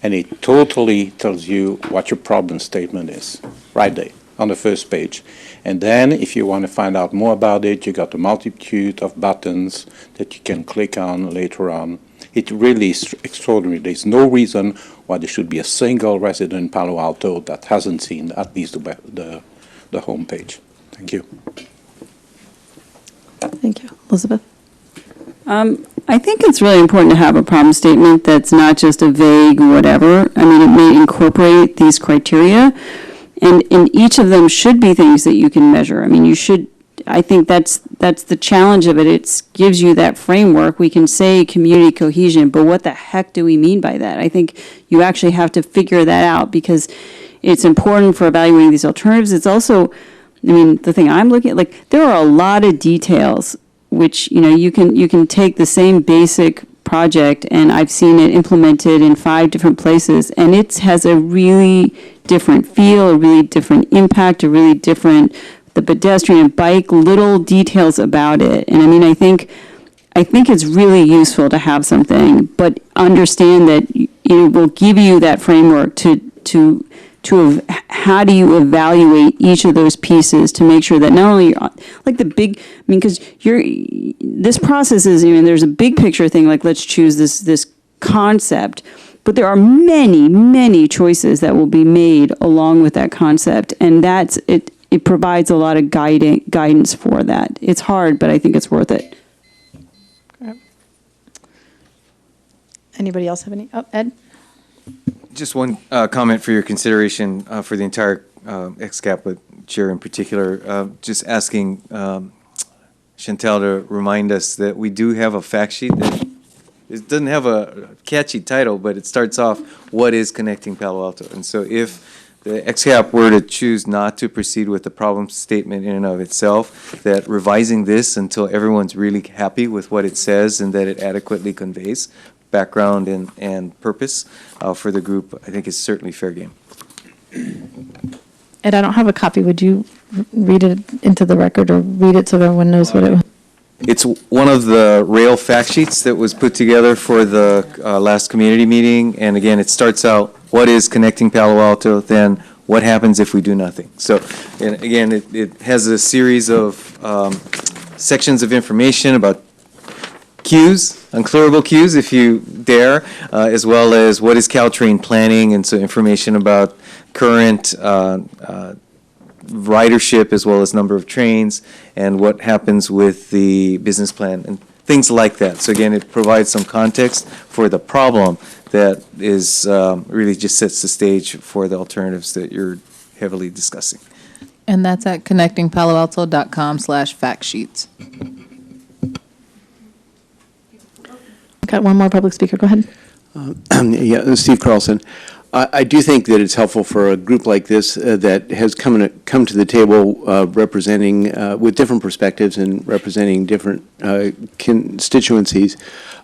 And it totally tells you what your problem statement is, right there, on the first page. And then if you want to find out more about it, you got a multitude of buttons that you can click on later on. It really is extraordinary. There's no reason why there should be a single resident in Palo Alto that hasn't seen at least the home page. Thank you. Thank you. Elizabeth? I think it's really important to have a problem statement that's not just a vague whatever. I mean, it may incorporate these criteria, and each of them should be things that you can measure. I mean, I think that's the challenge of it. It gives you that framework. We can say community cohesion, but what the heck do we mean by that? I think you actually have to figure that out because it's important for evaluating these alternatives. It's also, I mean, the thing I'm looking at, like, there are a lot of details which, you can take the same basic project, and I've seen it implemented in 5 different places, and it has a really different feel, a really different impact, a really different, the pedestrian bike, little details about it. And I mean, I think it's really useful to have something, but understand that it will give you that framework to how do you evaluate each of those pieces to make sure that not only like the big, I mean, because this process is, there's a big picture thing, like let's choose this concept, but there are many, many choices that will be made along with that concept, and that's it. It provides a lot of guidance for that. It's hard, but I think it's worth it. Anybody else have any? Oh, Ed? Just one comment for your consideration for the entire XCAP, but Chair in particular. Just asking Chantel to remind us that we do have a fact sheet that it doesn't have a catchy title, but it starts off, what is connecting Palo Alto? And so if the XCAP were to choose not to proceed with the problem statement in and of itself, that revising this until everyone's really happy with what it says and that it adequately conveys background and purpose for the group, I think is certainly fair game. Ed, I don't have a copy. Would you read it into the record or read it so everyone knows what it was? It's one of the rail fact sheets that was put together for the last community meeting. And again, it starts out, what is connecting Palo Alto? Then what happens if we do nothing? So, and again, it has a series of sections of information about queues, unclearable queues if you dare, as well as what is Caltrain planning, and so information about current ridership as well as number of trains and what happens with the business plan and things like that. So again, it provides some context for the problem that is really just sets the stage for the alternatives that you're heavily discussing. And that's at connectingpaloalto.com/fact sheets. got one more public speaker. Go ahead. Yeah, Steve Carlson. I do think that it's helpful for a group like this that has come to the table representing, with different perspectives and representing different constituencies,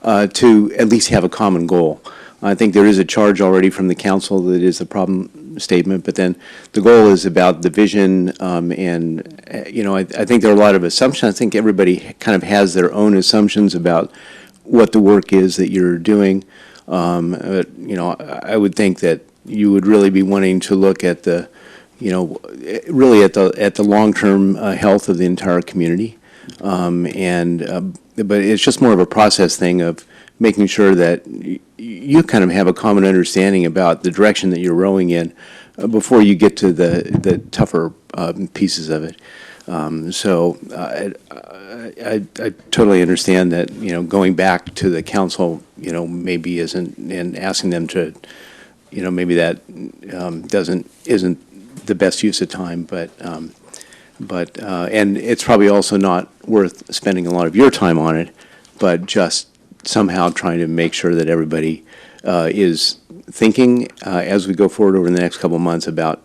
to at least have a common goal. I think there is a charge already from the council that is a problem statement, but then the goal is about the vision, and, I think there are a lot of assumptions. I think everybody kind of has their own assumptions about what the work is that you're doing. I would think that you would really be wanting to look at the, really at the long-term health of the entire community. But it's just more of a process thing of making sure that you kind of have a common understanding about the direction that you're rowing in before you get to the tougher pieces of it. I totally understand that, going back to the council, maybe isn't asking them to, maybe that isn't the best use of time, but and it's probably also not worth spending a lot of your time on it, but just somehow trying to make sure that everybody is thinking as we go forward over the next couple of months about,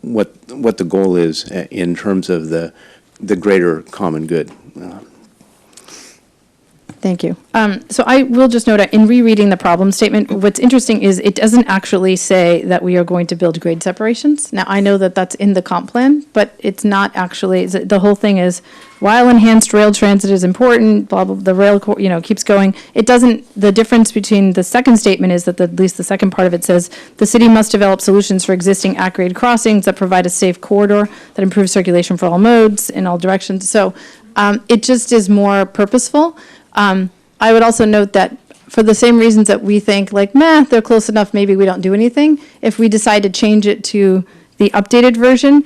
what the goal is in terms of the greater common good. Thank you. So I will just note, in rereading the problem statement, what's interesting is it doesn't actually say that we are going to build grade separations. Now, I know that that's in the comp plan, but it's not actually, the whole thing is, while enhanced rail transit is important, blah, blah, the rail, keeps going. It doesn't, the difference between the second statement is that at least the second part of it says, the city must develop solutions for existing at-grade crossings that provide a safe corridor that improves circulation for all modes in all directions. So it just is more purposeful. I would also note that for the same reasons that we think, like, they're close enough, maybe we don't do anything, if we decide to change it to the updated version,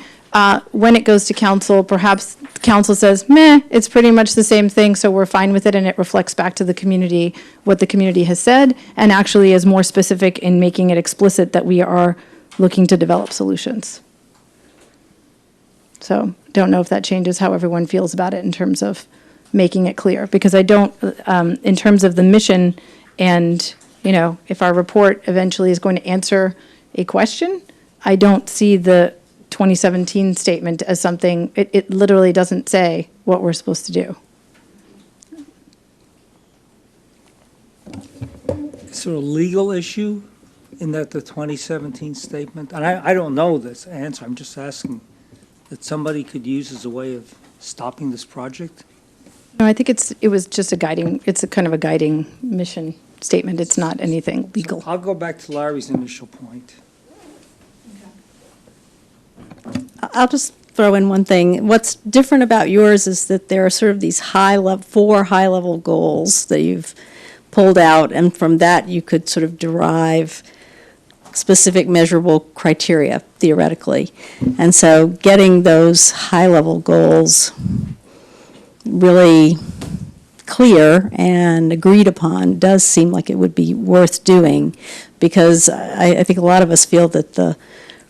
when it goes to council, perhaps council says, it's pretty much the same thing, so we're fine with it, and it reflects back to the community what the community has said, and actually is more specific in making it explicit that we are looking to develop solutions. So don't know if that changes how everyone feels about it in terms of making it clear, because I don't, in terms of the mission and, if our report eventually is going to answer a question, I don't see the 2017 statement as something, it literally doesn't say what we're supposed to do. Is there a legal issue in that the 2017 statement, and I don't know this answer, I'm just asking, that somebody could use as a way of stopping this project? No, I think it was just it's a kind of a guiding mission statement. It's not anything legal. So I'll go back to Larry's initial point. I'll just throw in one thing. What's different about yours is that there are sort of these four high-level goals that you've pulled out, and from that you could sort of derive specific measurable criteria, theoretically. And so getting those high-level goals really clear and agreed upon does seem like it would be worth doing, because I think a lot of us feel that the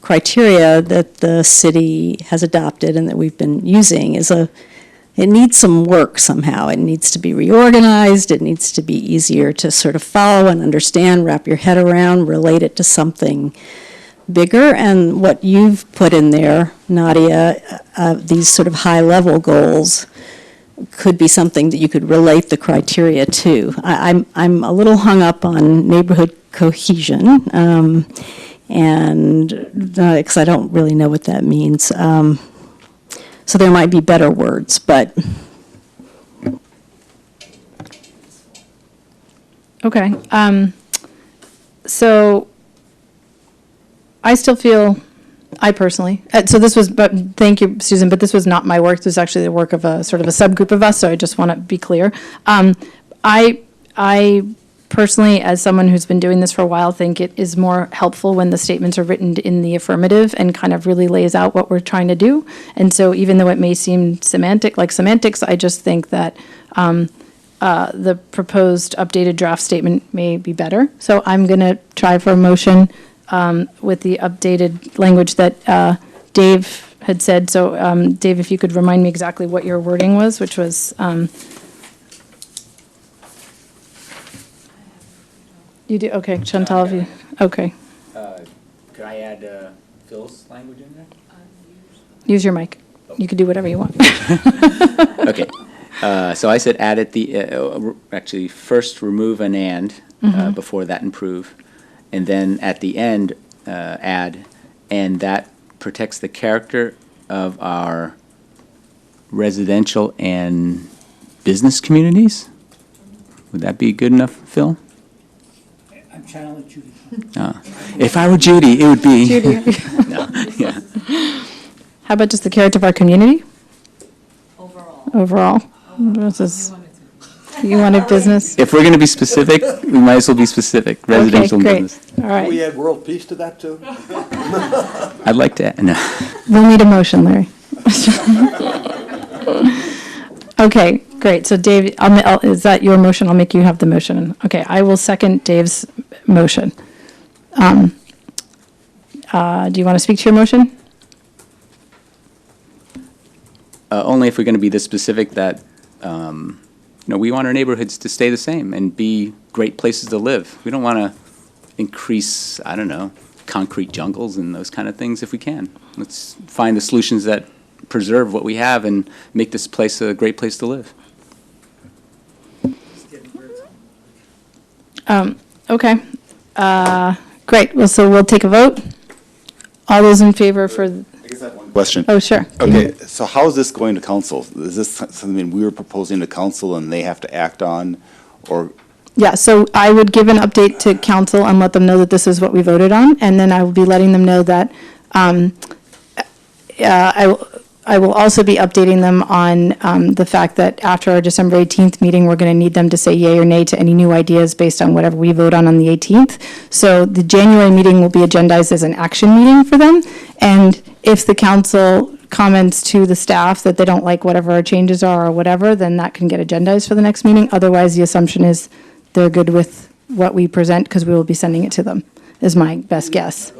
criteria that the city has adopted and that we've been using it needs some work somehow. It needs to be reorganized. It needs to be easier to sort of follow and understand, wrap your head around, relate it to something bigger. And what you've put in there, Nadia, these sort of high-level goals, could be something that you could relate the criteria to. I'm a little hung up on neighborhood cohesion, and because I don't really know what that means. So there might be better words, but. Okay. So I still feel, I personally, so this was, but thank you, Susan, but this was not my work. This was actually the work of a sort of a subgroup of us, so I just want to be clear. I personally, as someone who's been doing this for a while, think it is more helpful when the statements are written in the affirmative and kind of really lays out what we're trying to do. And so even though it may seem semantics, I just think that the proposed updated draft statement may be better. So I'm going to try for a motion with the updated language that Dave had said. So Dave, if you could remind me exactly what your wording was, which was You do, okay, Chantal, if you, okay. Could I add Phil's language in there? Use your mic. You can do whatever you want. Okay. So I said add at the, actually, first remove an and before that improve, and then at the end, add, and that protects the character of our residential and business communities? Would that be good enough, Phil? I'm channeling Judy. If I were Judy, it would be. Judy. No, yeah. How about just the character of our community? Overall. Versus, you wanted business? If we're going to be specific, we might as well be specific, residential and Okay, great. business. All right. Can we add world peace to that, too? I'd like to, no. We'll need a motion, Larry. Okay, great. So Dave, is that your motion? I'll make you have the motion. Okay, I will second Dave's motion. Do you want to speak to your motion? Only if we're going to be this specific that, we want our neighborhoods to stay the same and be great places to live. We don't want to increase, I don't know, concrete jungles and those kind of things if we can. Let's find the solutions that preserve what we have and make this place a great place to live. Okay. Great. Well, so we'll take a vote. All those in favor for, Question. oh, sure. Okay, so how is this going to council? Is this something we were proposing to council and they have to act on, or? Yeah, so I would give an update to council and let them know that this is what we voted on, and then I will be letting them know that I will also be updating them on the fact that after our December 18th meeting, we're going to need them to say yay or nay to any new ideas based on whatever we vote on the 18th. So the January meeting will be agendized as an action meeting for them, and if the council comments to the staff that they don't like whatever our changes are or whatever, then that can get agendized for the next meeting. Otherwise, the assumption is they're good with what we present because we will be sending it to them, is my best guess.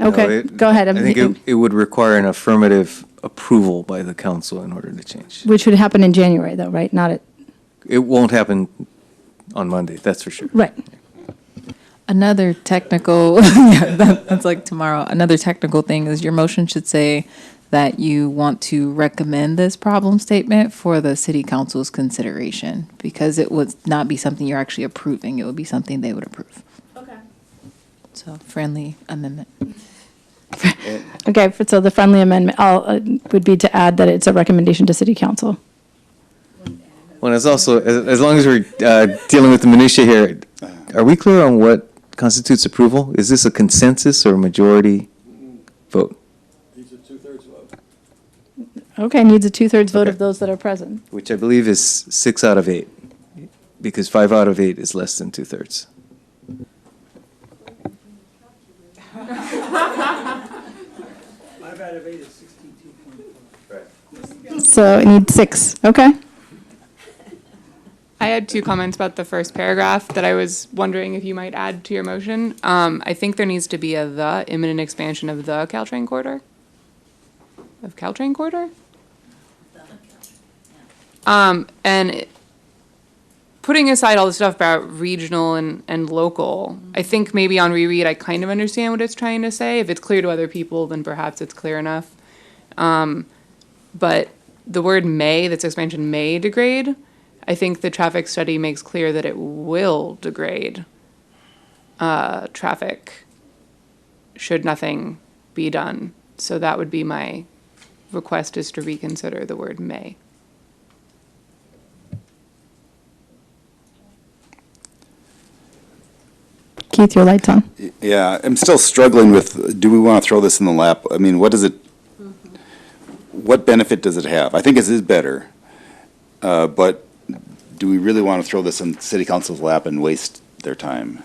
Okay, go ahead. I think it would require an affirmative approval by the council in order to change. Which would happen in January, though, right? Not at, It won't happen on Monday, that's for sure. right. Another technical, yeah, that's like tomorrow. Another technical thing is your motion should say that you want to recommend this problem statement for the city council's consideration, because it would not be something you're actually approving. It would be something they would approve. Okay. So friendly amendment. Okay, so the friendly amendment would be to add that it's a recommendation to city council. Well, it's also, as long as we're dealing with the minutia here, are we clear on what constitutes approval? Is this a consensus or a majority vote? Needs a two-thirds vote. Okay, needs a two-thirds vote Okay. of those that are present. Which I believe is 6 out of 8, because 5 out of 8 is less than two-thirds. Five out of 8 is 62.4. So it needs 6, okay? I had two comments about the first paragraph that I was wondering if you might add to your motion. I think there needs to be the imminent expansion of the Caltrain corridor. Of Caltrain corridor? Putting aside all the stuff about regional and local, I think maybe on reread I kind of understand what it's trying to say. If it's clear to other people, then perhaps it's clear enough. But the word may, this expansion may degrade, I think the traffic study makes clear that it will degrade traffic should nothing be done. So that would be my request, is to reconsider the word may. Keith, your light's on. Yeah, I'm still struggling with, do we want to throw this in the lap? I mean, what does it, what benefit does it have? I think it is better, but do we really want to throw this in city council's lap and waste their time?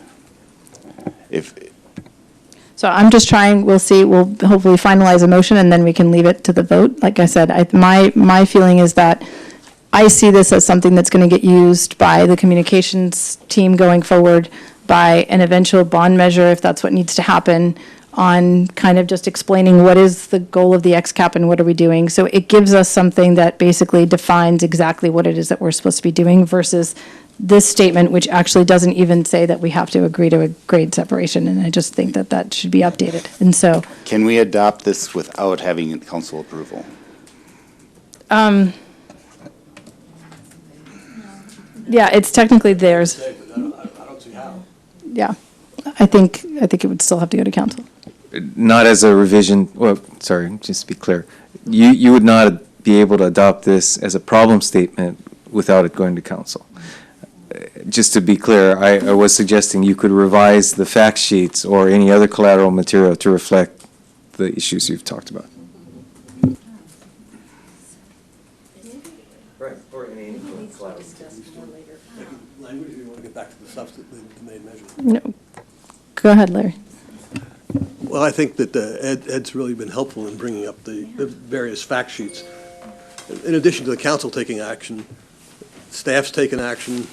So I'm just trying, we'll see, we'll hopefully finalize a motion and then we can leave it to the vote. Like I said, my feeling is that I see this as something that's going to get used by the communications team going forward, by an eventual bond measure, if that's what needs to happen, on kind of just explaining what is the goal of the XCAP and what are we doing. So it gives us something that basically defines exactly what it is that we're supposed to be doing versus this statement, which actually doesn't even say that we have to agree to a grade separation, and I just think that that should be updated. And so, Can we adopt this without having council approval? yeah, it's technically theirs. I don't see how. Yeah, I think it would still have to go to council. Not as a revision, well, sorry, just to be clear. You would not be able to adopt this as a problem statement without it going to council. Just to be clear, I was suggesting you could revise the fact sheets or any other collateral material to reflect the issues you've talked about. Right, or any collateral. Language, you want to get back to the substance, the main measure? No. Go ahead, Larry. Well, I think that Ed's really been helpful in bringing up the various fact sheets. In addition to the council taking action, staff's taken action,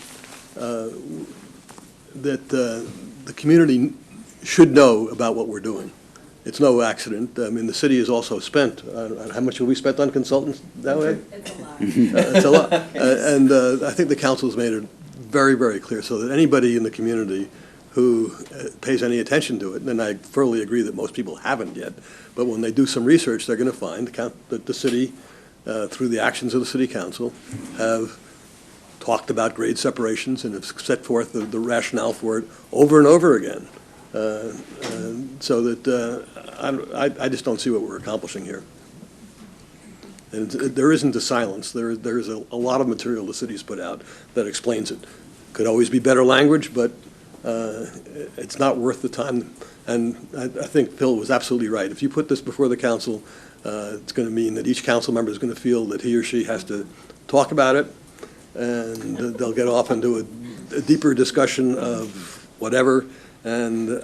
that the community should know about what we're doing. It's no accident. I mean, the city has also spent, how much have we spent on consultants now, Ed? It's a lot. It's a lot. And I think the council's made it very, very clear so that anybody in the community who pays any attention to it, and I thoroughly agree that most people haven't yet, but when they do some research, they're going to find that the city, through the actions of the city council, have talked about grade separations and have set forth the rationale for it over and over again. So that I just don't see what we're accomplishing here. And there isn't a silence. There's a lot of material the city's put out that explains it. Could always be better language, but it's not worth the time. And I think Phil was absolutely right. If you put this before the council, it's going to mean that each council member is going to feel that he or she has to talk about it, and they'll get off into a deeper discussion of whatever. And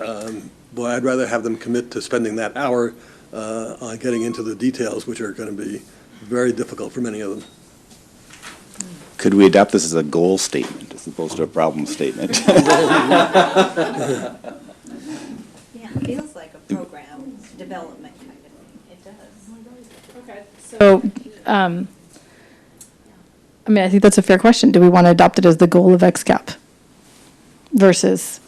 boy, I'd rather have them commit to spending that hour on getting into the details, which are going to be very difficult for many of them. Could we adopt this as a goal statement as opposed to a problem statement? Yeah, it feels like a program development kind of thing. It does. Okay. So, I mean, I think that's a fair question. Do we want to adopt it as the goal of XCAP versus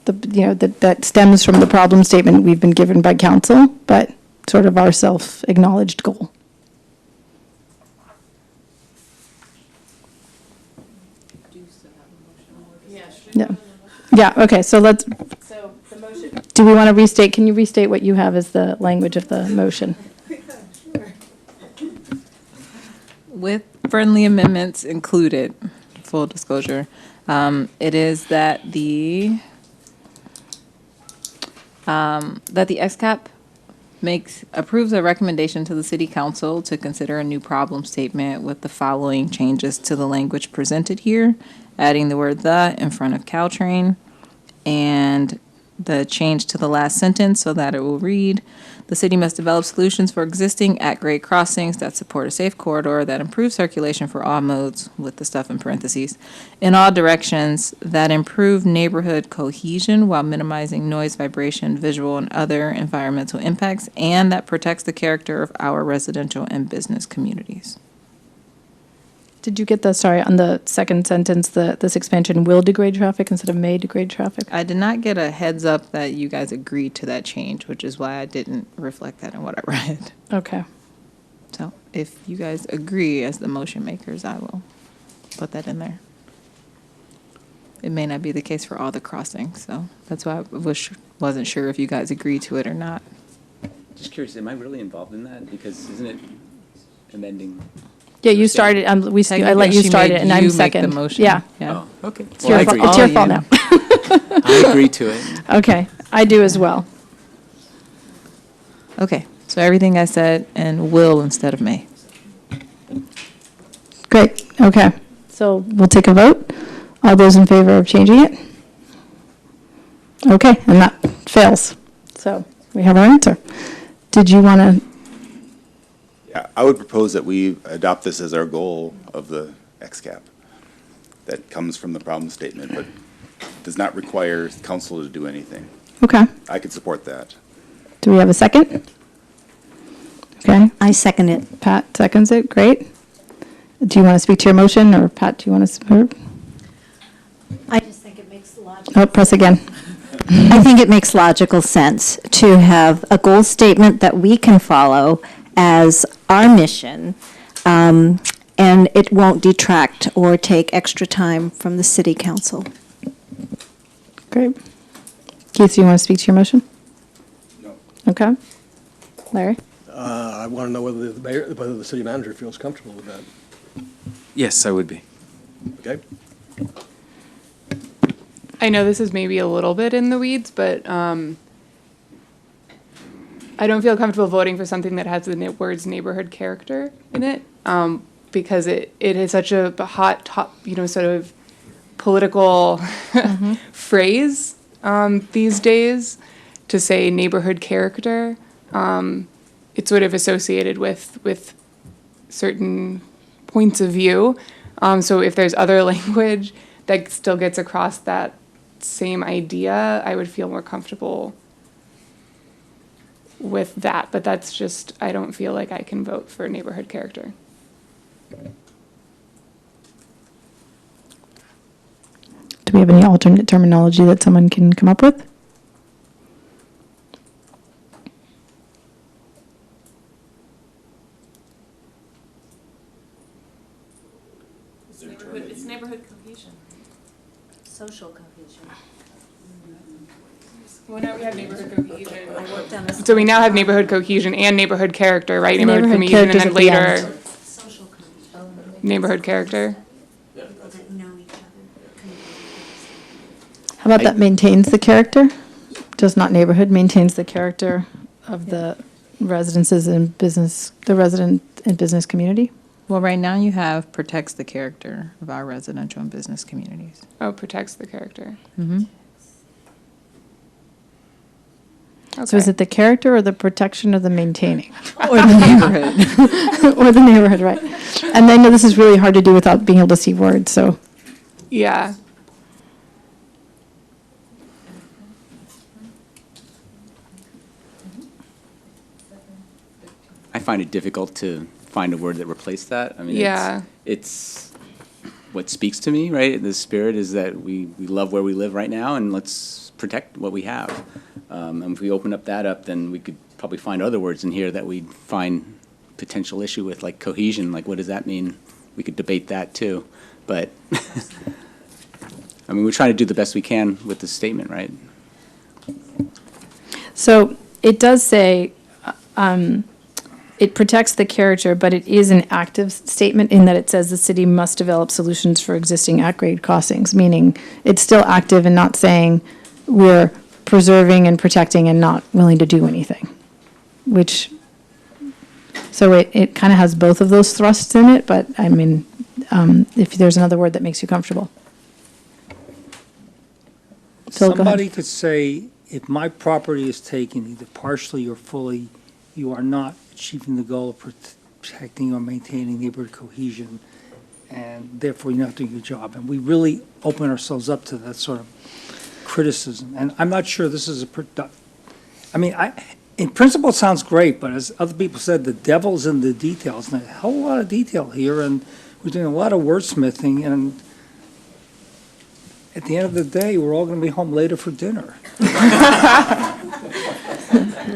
that stems from the problem statement we've been given by council, but sort of our self-acknowledged goal? Yeah. Yeah, okay, so let's, do we want to restate, can you restate what you have as the language of the motion? With friendly amendments included, full disclosure, it is that the XCAP approves a recommendation to the city council to consider a new problem statement with the following changes to the language presented here, adding the word "the" in front of Caltrain, and the change to the last sentence so that it will read, "The city must develop solutions for existing at-grade crossings that support a safe corridor that improves circulation for all modes," with the stuff in parentheses, "in all directions that improve neighborhood cohesion while minimizing noise, vibration, visual, and other environmental impacts, and that protects the character of our residential and business communities." Did you get on the second sentence, this expansion will degrade traffic instead of may degrade traffic? I did not get a heads up that you guys agreed to that change, which is why I didn't reflect that in what I read. Okay. So if you guys agree as the motion makers, I will put that in there. It may not be the case for all the crossings, so that's why I wasn't sure if you guys agreed to it or not. Just curious, am I really involved in that? Because isn't it amending? Yeah, you started, I let you start it, and I'm second. The motion. Yeah. Oh, okay. It's your fault, it's your fault now. I agree to it. Okay, I do as well. Okay, so everything I said, and will instead of may. Great, okay. So we'll take a vote. All those in favor of changing it? Okay, and that fails. So we have our answer. Did you want to? Yeah, I would propose that we adopt this as our goal of the XCAP. That comes from the problem statement, but does not require council to do anything. Okay. I could support that. Do we have a second? Okay. I second it. Pat seconds it, great. Do you want to speak to your motion, or Pat, do you want to support? I just think it makes logical. Oh, press again. I think it makes logical sense to have a goal statement that we can follow as our mission, and it won't detract or take extra time from the city council. Great. Keith, do you want to speak to your motion? No. Okay. Larry? I want to know whether whether the city manager feels comfortable with that. Yes, I would be. Okay? I know this is maybe a little bit in the weeds, but I don't feel comfortable voting for something that has the words neighborhood character in it, because it is such a hot sort of political phrase these days to say neighborhood character. It's sort of associated with certain points of view. So if there's other language that still gets across that same idea, I would feel more comfortable with that. But that's just, I don't feel like I can vote for neighborhood character. Do we have any alternate terminology that someone can come up with? It's neighborhood cohesion. Social cohesion. Well, now we have neighborhood cohesion. So we now have neighborhood cohesion and neighborhood character, right? Neighborhood cohesion, and then later neighborhood character. How about that maintains the character? Does not neighborhood, maintains the character of the residences and business, the resident and business community? Well, right now you have protects the character of our residential and business communities. Oh, protects the character. Mm-hmm. Okay. So is it the character or the protection or the maintaining? Or the neighborhood. Or the neighborhood, right. And I know this is really hard to do without being able to see words, so. Yeah. I find it difficult to find a word that replaces that. I mean, Yeah. it's what speaks to me, right? The spirit is that we love where we live right now, and let's protect what we have. And if we open up that up, then we could probably find other words in here that we'd find potential issue with, like cohesion. Like, what does that mean? We could debate that too. But, I mean, we're trying to do the best we can with this statement, right? So it does say, it protects the character, but it is an active statement in that it says the city must develop solutions for existing at-grade crossings, meaning it's still active and not saying we're preserving and protecting and not willing to do anything, so it kind of has both of those thrusts in it, but I mean, if there's another word that makes you comfortable. Phil, go ahead. Somebody could say, if my property is taken either partially or fully, you are not achieving the goal of protecting or maintaining neighborhood cohesion, and therefore you're not doing your job. And we really open ourselves up to that sort of criticism. And I'm not sure this is in principle, it sounds great, but as other people said, the devil's in the details. And a whole lot of detail here, and we're doing a lot of wordsmithing, and at the end of the day, we're all going to be home later for dinner.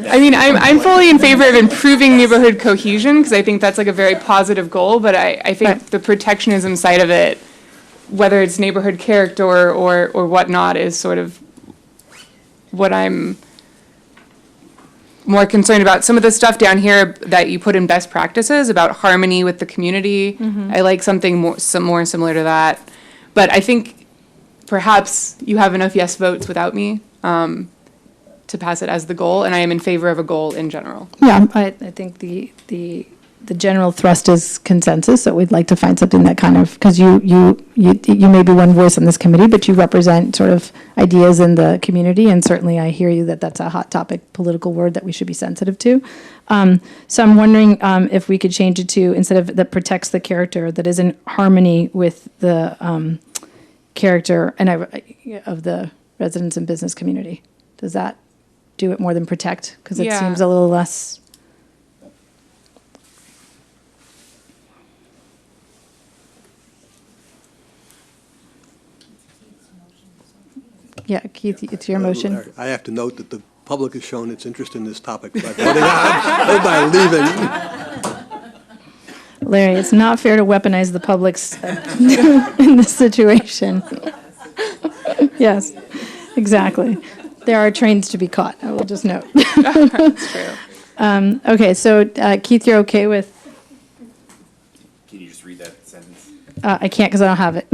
I mean, I'm fully in favor of improving neighborhood cohesion because I think that's like a very positive goal, but I think the protectionism side of it, whether it's neighborhood character or whatnot, is sort of what I'm more concerned about. Some of the stuff down here that you put in best practices about harmony with the community, I like something more similar to that. But I think perhaps you have enough yes votes without me to pass it as the goal, and I am in favor of a goal in general. Yeah, I think the general thrust is consensus, so we'd like to find something that kind of, because you may be one voice on this committee, but you represent sort of ideas in the community, and certainly I hear you that that's a hot topic political word that we should be sensitive to. So I'm wondering if we could change it to, instead of that protects the character, that is in harmony with the character of the residents and business community. Does that do it more than protect? Because it seems a little less. Yeah, Keith, it's your motion. I have to note that the public has shown its interest in this topic by voting out, by leaving. Larry, it's not fair to weaponize the public's in this situation. Yes, exactly. There are trains to be caught, I will just note. That's true. Okay, so Keith, you're okay with, Can you just read that sentence? I can't because I don't have it.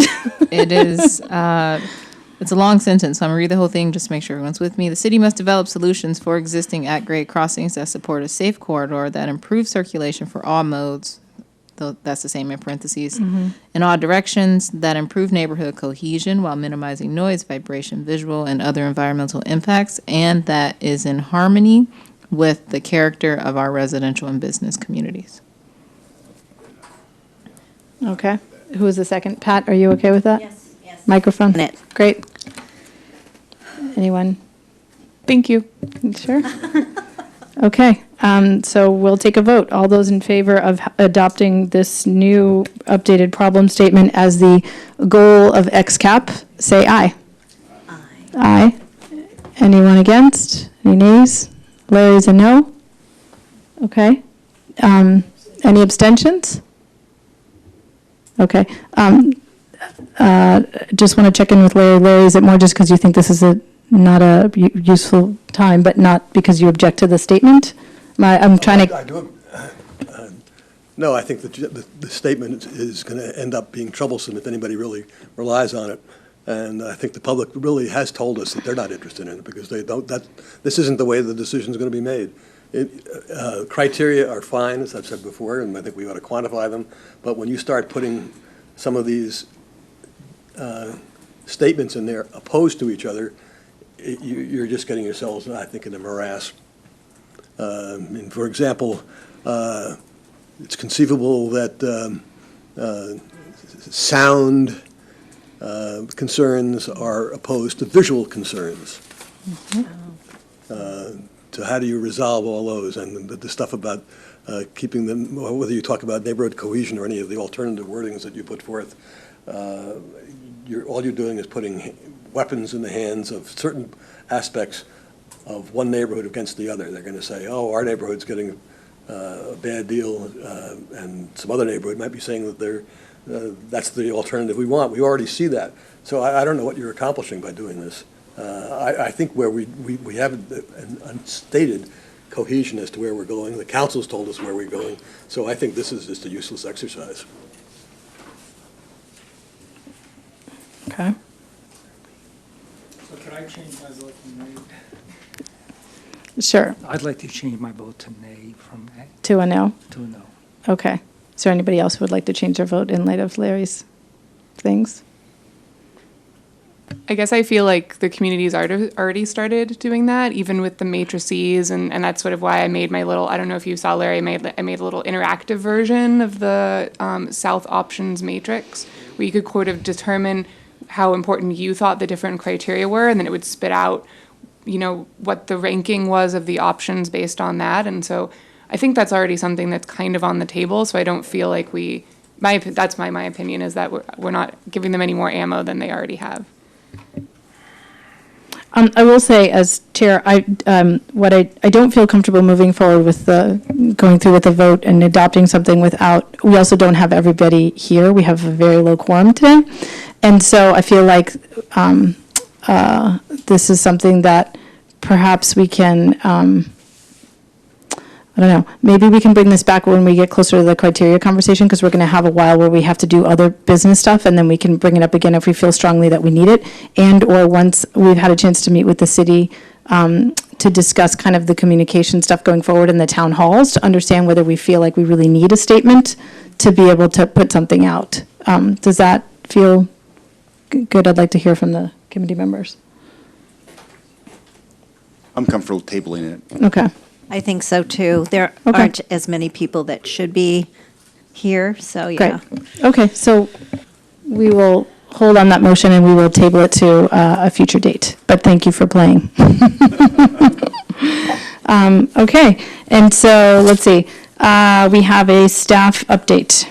It is, it's a long sentence, so I'm gonna read the whole thing just to make sure everyone's with me. The city must develop solutions for existing at-grade crossings that support a safe corridor that improves circulation for all modes, though that's the same in parentheses, in all directions, that improve neighborhood cohesion while minimizing noise, vibration, visual, and other environmental impacts, and that is in harmony with the character of our residential and business communities. Okay, who is the second? Pat, are you okay with that? Yes. Microphone? Great. Anyone? Thank you. Sure. Okay, so we'll take a vote. All those in favor of adopting this new updated problem statement as the goal of XCAP, say aye. Aye. Anyone against? Any nays? Larry's a no? Okay. Any abstentions? Okay. Just want to check in with Larry. Larry, is it more just because you think this is not a useful time, but not because you object to the statement? I'm trying to... I do. No, I think that the statement is going to end up being troublesome if anybody really relies on it. And I think the public really has told us that they're not interested in it because they don't. This isn't the way the decision is going to be made. Criteria are fine, as I've said before, and I think we ought to quantify them. But when you start putting some of these statements in there opposed to each other, you're just getting yourselves, I think, in a morass. For example, it's conceivable that sound concerns are opposed to visual concerns. So how do you resolve all those? And the stuff about keeping them, whether you talk about neighborhood cohesion or any of the alternative wordings that you put forth, all you're doing is putting weapons in the hands of certain aspects of one neighborhood against the other. They're going to say, oh, our neighborhood's getting a bad deal, and some other neighborhood might be saying that that's the alternative we want. We already see that. So I don't know what you're accomplishing by doing this. I think where we have an unstated cohesion as to where we're going. The council's told us where we're going. So I think this is just a useless exercise. Okay. So can I change my vote to nay? Sure. I'd like to change my vote to nay from nay To a no? to a no. Okay. Is there anybody else who would like to change their vote in light of Larry's things? I guess I feel like the community's already started doing that, even with the matrices, and that's sort of why I made my little, I don't know if you saw, Larry, I made a little interactive version of the South Options Matrix, where you could sort of determine how important you thought the different criteria were, and then it would spit out, what the ranking was of the options based on that. And so I think that's already something that's kind of on the table, so I don't feel like that's my opinion, is that we're not giving them any more ammo than they already have. I will say, as chair, I don't feel comfortable moving forward with going through with the vote and adopting something without, we also don't have everybody here. We have a very low quorum today. And so I feel like this is something that perhaps we can, I don't know, maybe we can bring this back when we get closer to the criteria conversation, because we're going to have a while where we have to do other business stuff, and then we can bring it up again if we feel strongly that we need it, and or once we've had a chance to meet with the city to discuss kind of the communication stuff going forward in the town halls, to understand whether we feel like we really need a statement to be able to put something out. Does that feel good? I'd like to hear from the committee members. I'm comfortable tabling it. Okay. I think so too. There aren't as many people that should be here, so yeah. Great. Okay, so we will hold on that motion and we will table it to a future date. But thank you for playing. Okay, and so let's see. We have a staff update.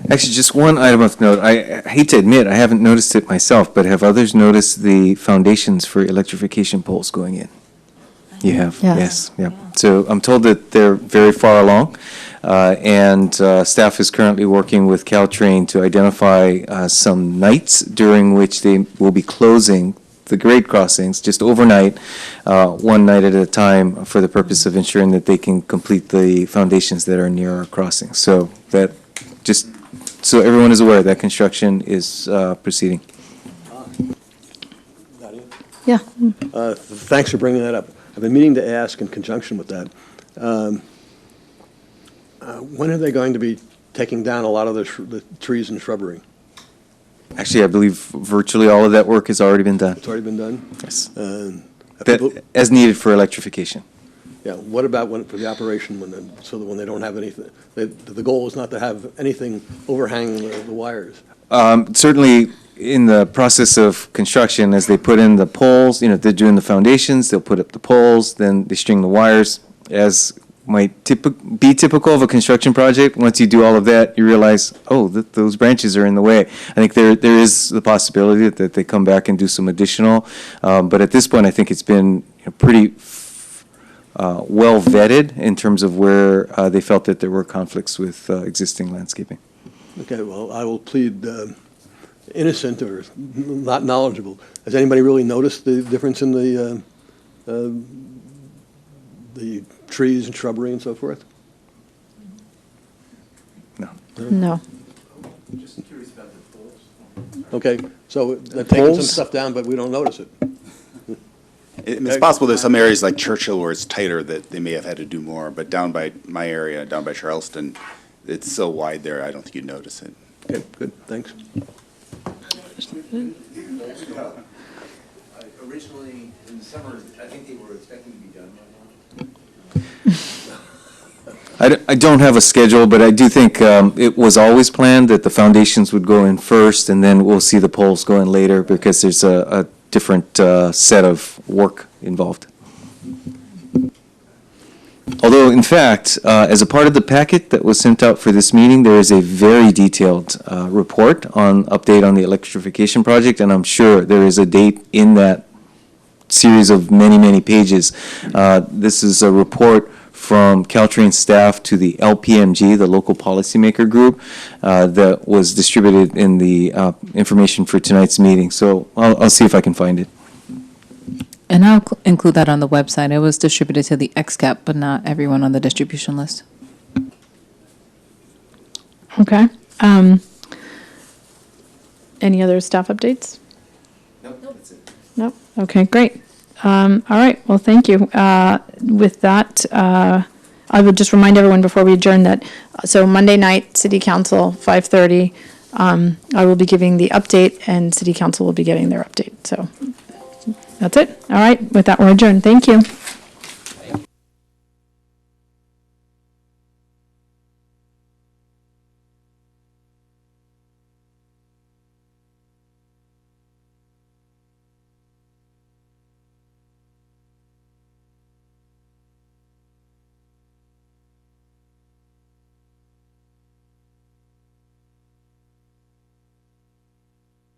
Actually, just one item of note. I hate to admit, I haven't noticed it myself, but have others noticed the foundations for electrification poles going in? You have? Yes. Yeah. So I'm told that they're very far along, and staff is currently working with Caltrain to identify some nights during which they will be closing the grade crossings just overnight, one night at a time, for the purpose of ensuring that they can complete the foundations that are near our crossings. So that, just so everyone is aware, that construction is proceeding. Yeah. Thanks for bringing that up. I've been meaning to ask in conjunction with that, when are they going to be taking down a lot of the trees and shrubbery? Actually, I believe virtually all of that work has already been done. It's already been done? Yes. As needed for electrification. Yeah, what about for the operation, so that when they don't have anything, the goal is not to have anything overhanging the wires? Certainly, in the process of construction, as they put in the poles, they're doing the foundations, they'll put up the poles, then they string the wires, as might be typical of a construction project. Once you do all of that, you realize, oh, those branches are in the way. I think there is the possibility that they come back and do some additional, but at this point, I think it's been pretty well vetted in terms of where they felt that there were conflicts with existing landscaping. Okay, well, I will plead innocent or not knowledgeable. Has anybody really noticed the difference in the trees and shrubbery and so forth? No. No. Just curious about the poles. Okay, so they're taking some stuff down, but we don't notice it. It's possible there's some areas like Churchill where it's tighter that they may have had to do more, but down by my area, down by Charleston, it's so wide there, I don't think you'd notice it. Okay, good, thanks. Originally, in the summer, I think they were expecting to be done by now. I don't have a schedule, but I do think it was always planned that the foundations would go in first, and then we'll see the poles go in later, because there's a different set of work involved. Although, in fact, as a part of the packet that was sent out for this meeting, there is a very detailed report on update on the electrification project, and I'm sure there is a date in that series of many, many pages. This is a report from Caltrain staff to the LPMG, the local policymaker group, that was distributed in the information for tonight's meeting. So I'll see if I can find it. And I'll include that on the website. It was distributed to the XCAP, but not everyone on the distribution list. Okay. Any other staff updates? Nope, that's it. Nope. Okay, great. All right, well, thank you. With that, I would just remind everyone before we adjourn that, so Monday night, City Council, 5:30, I will be giving the update, and City Council will be getting their update. So that's it. All right, with that, we're adjourned. Thank you.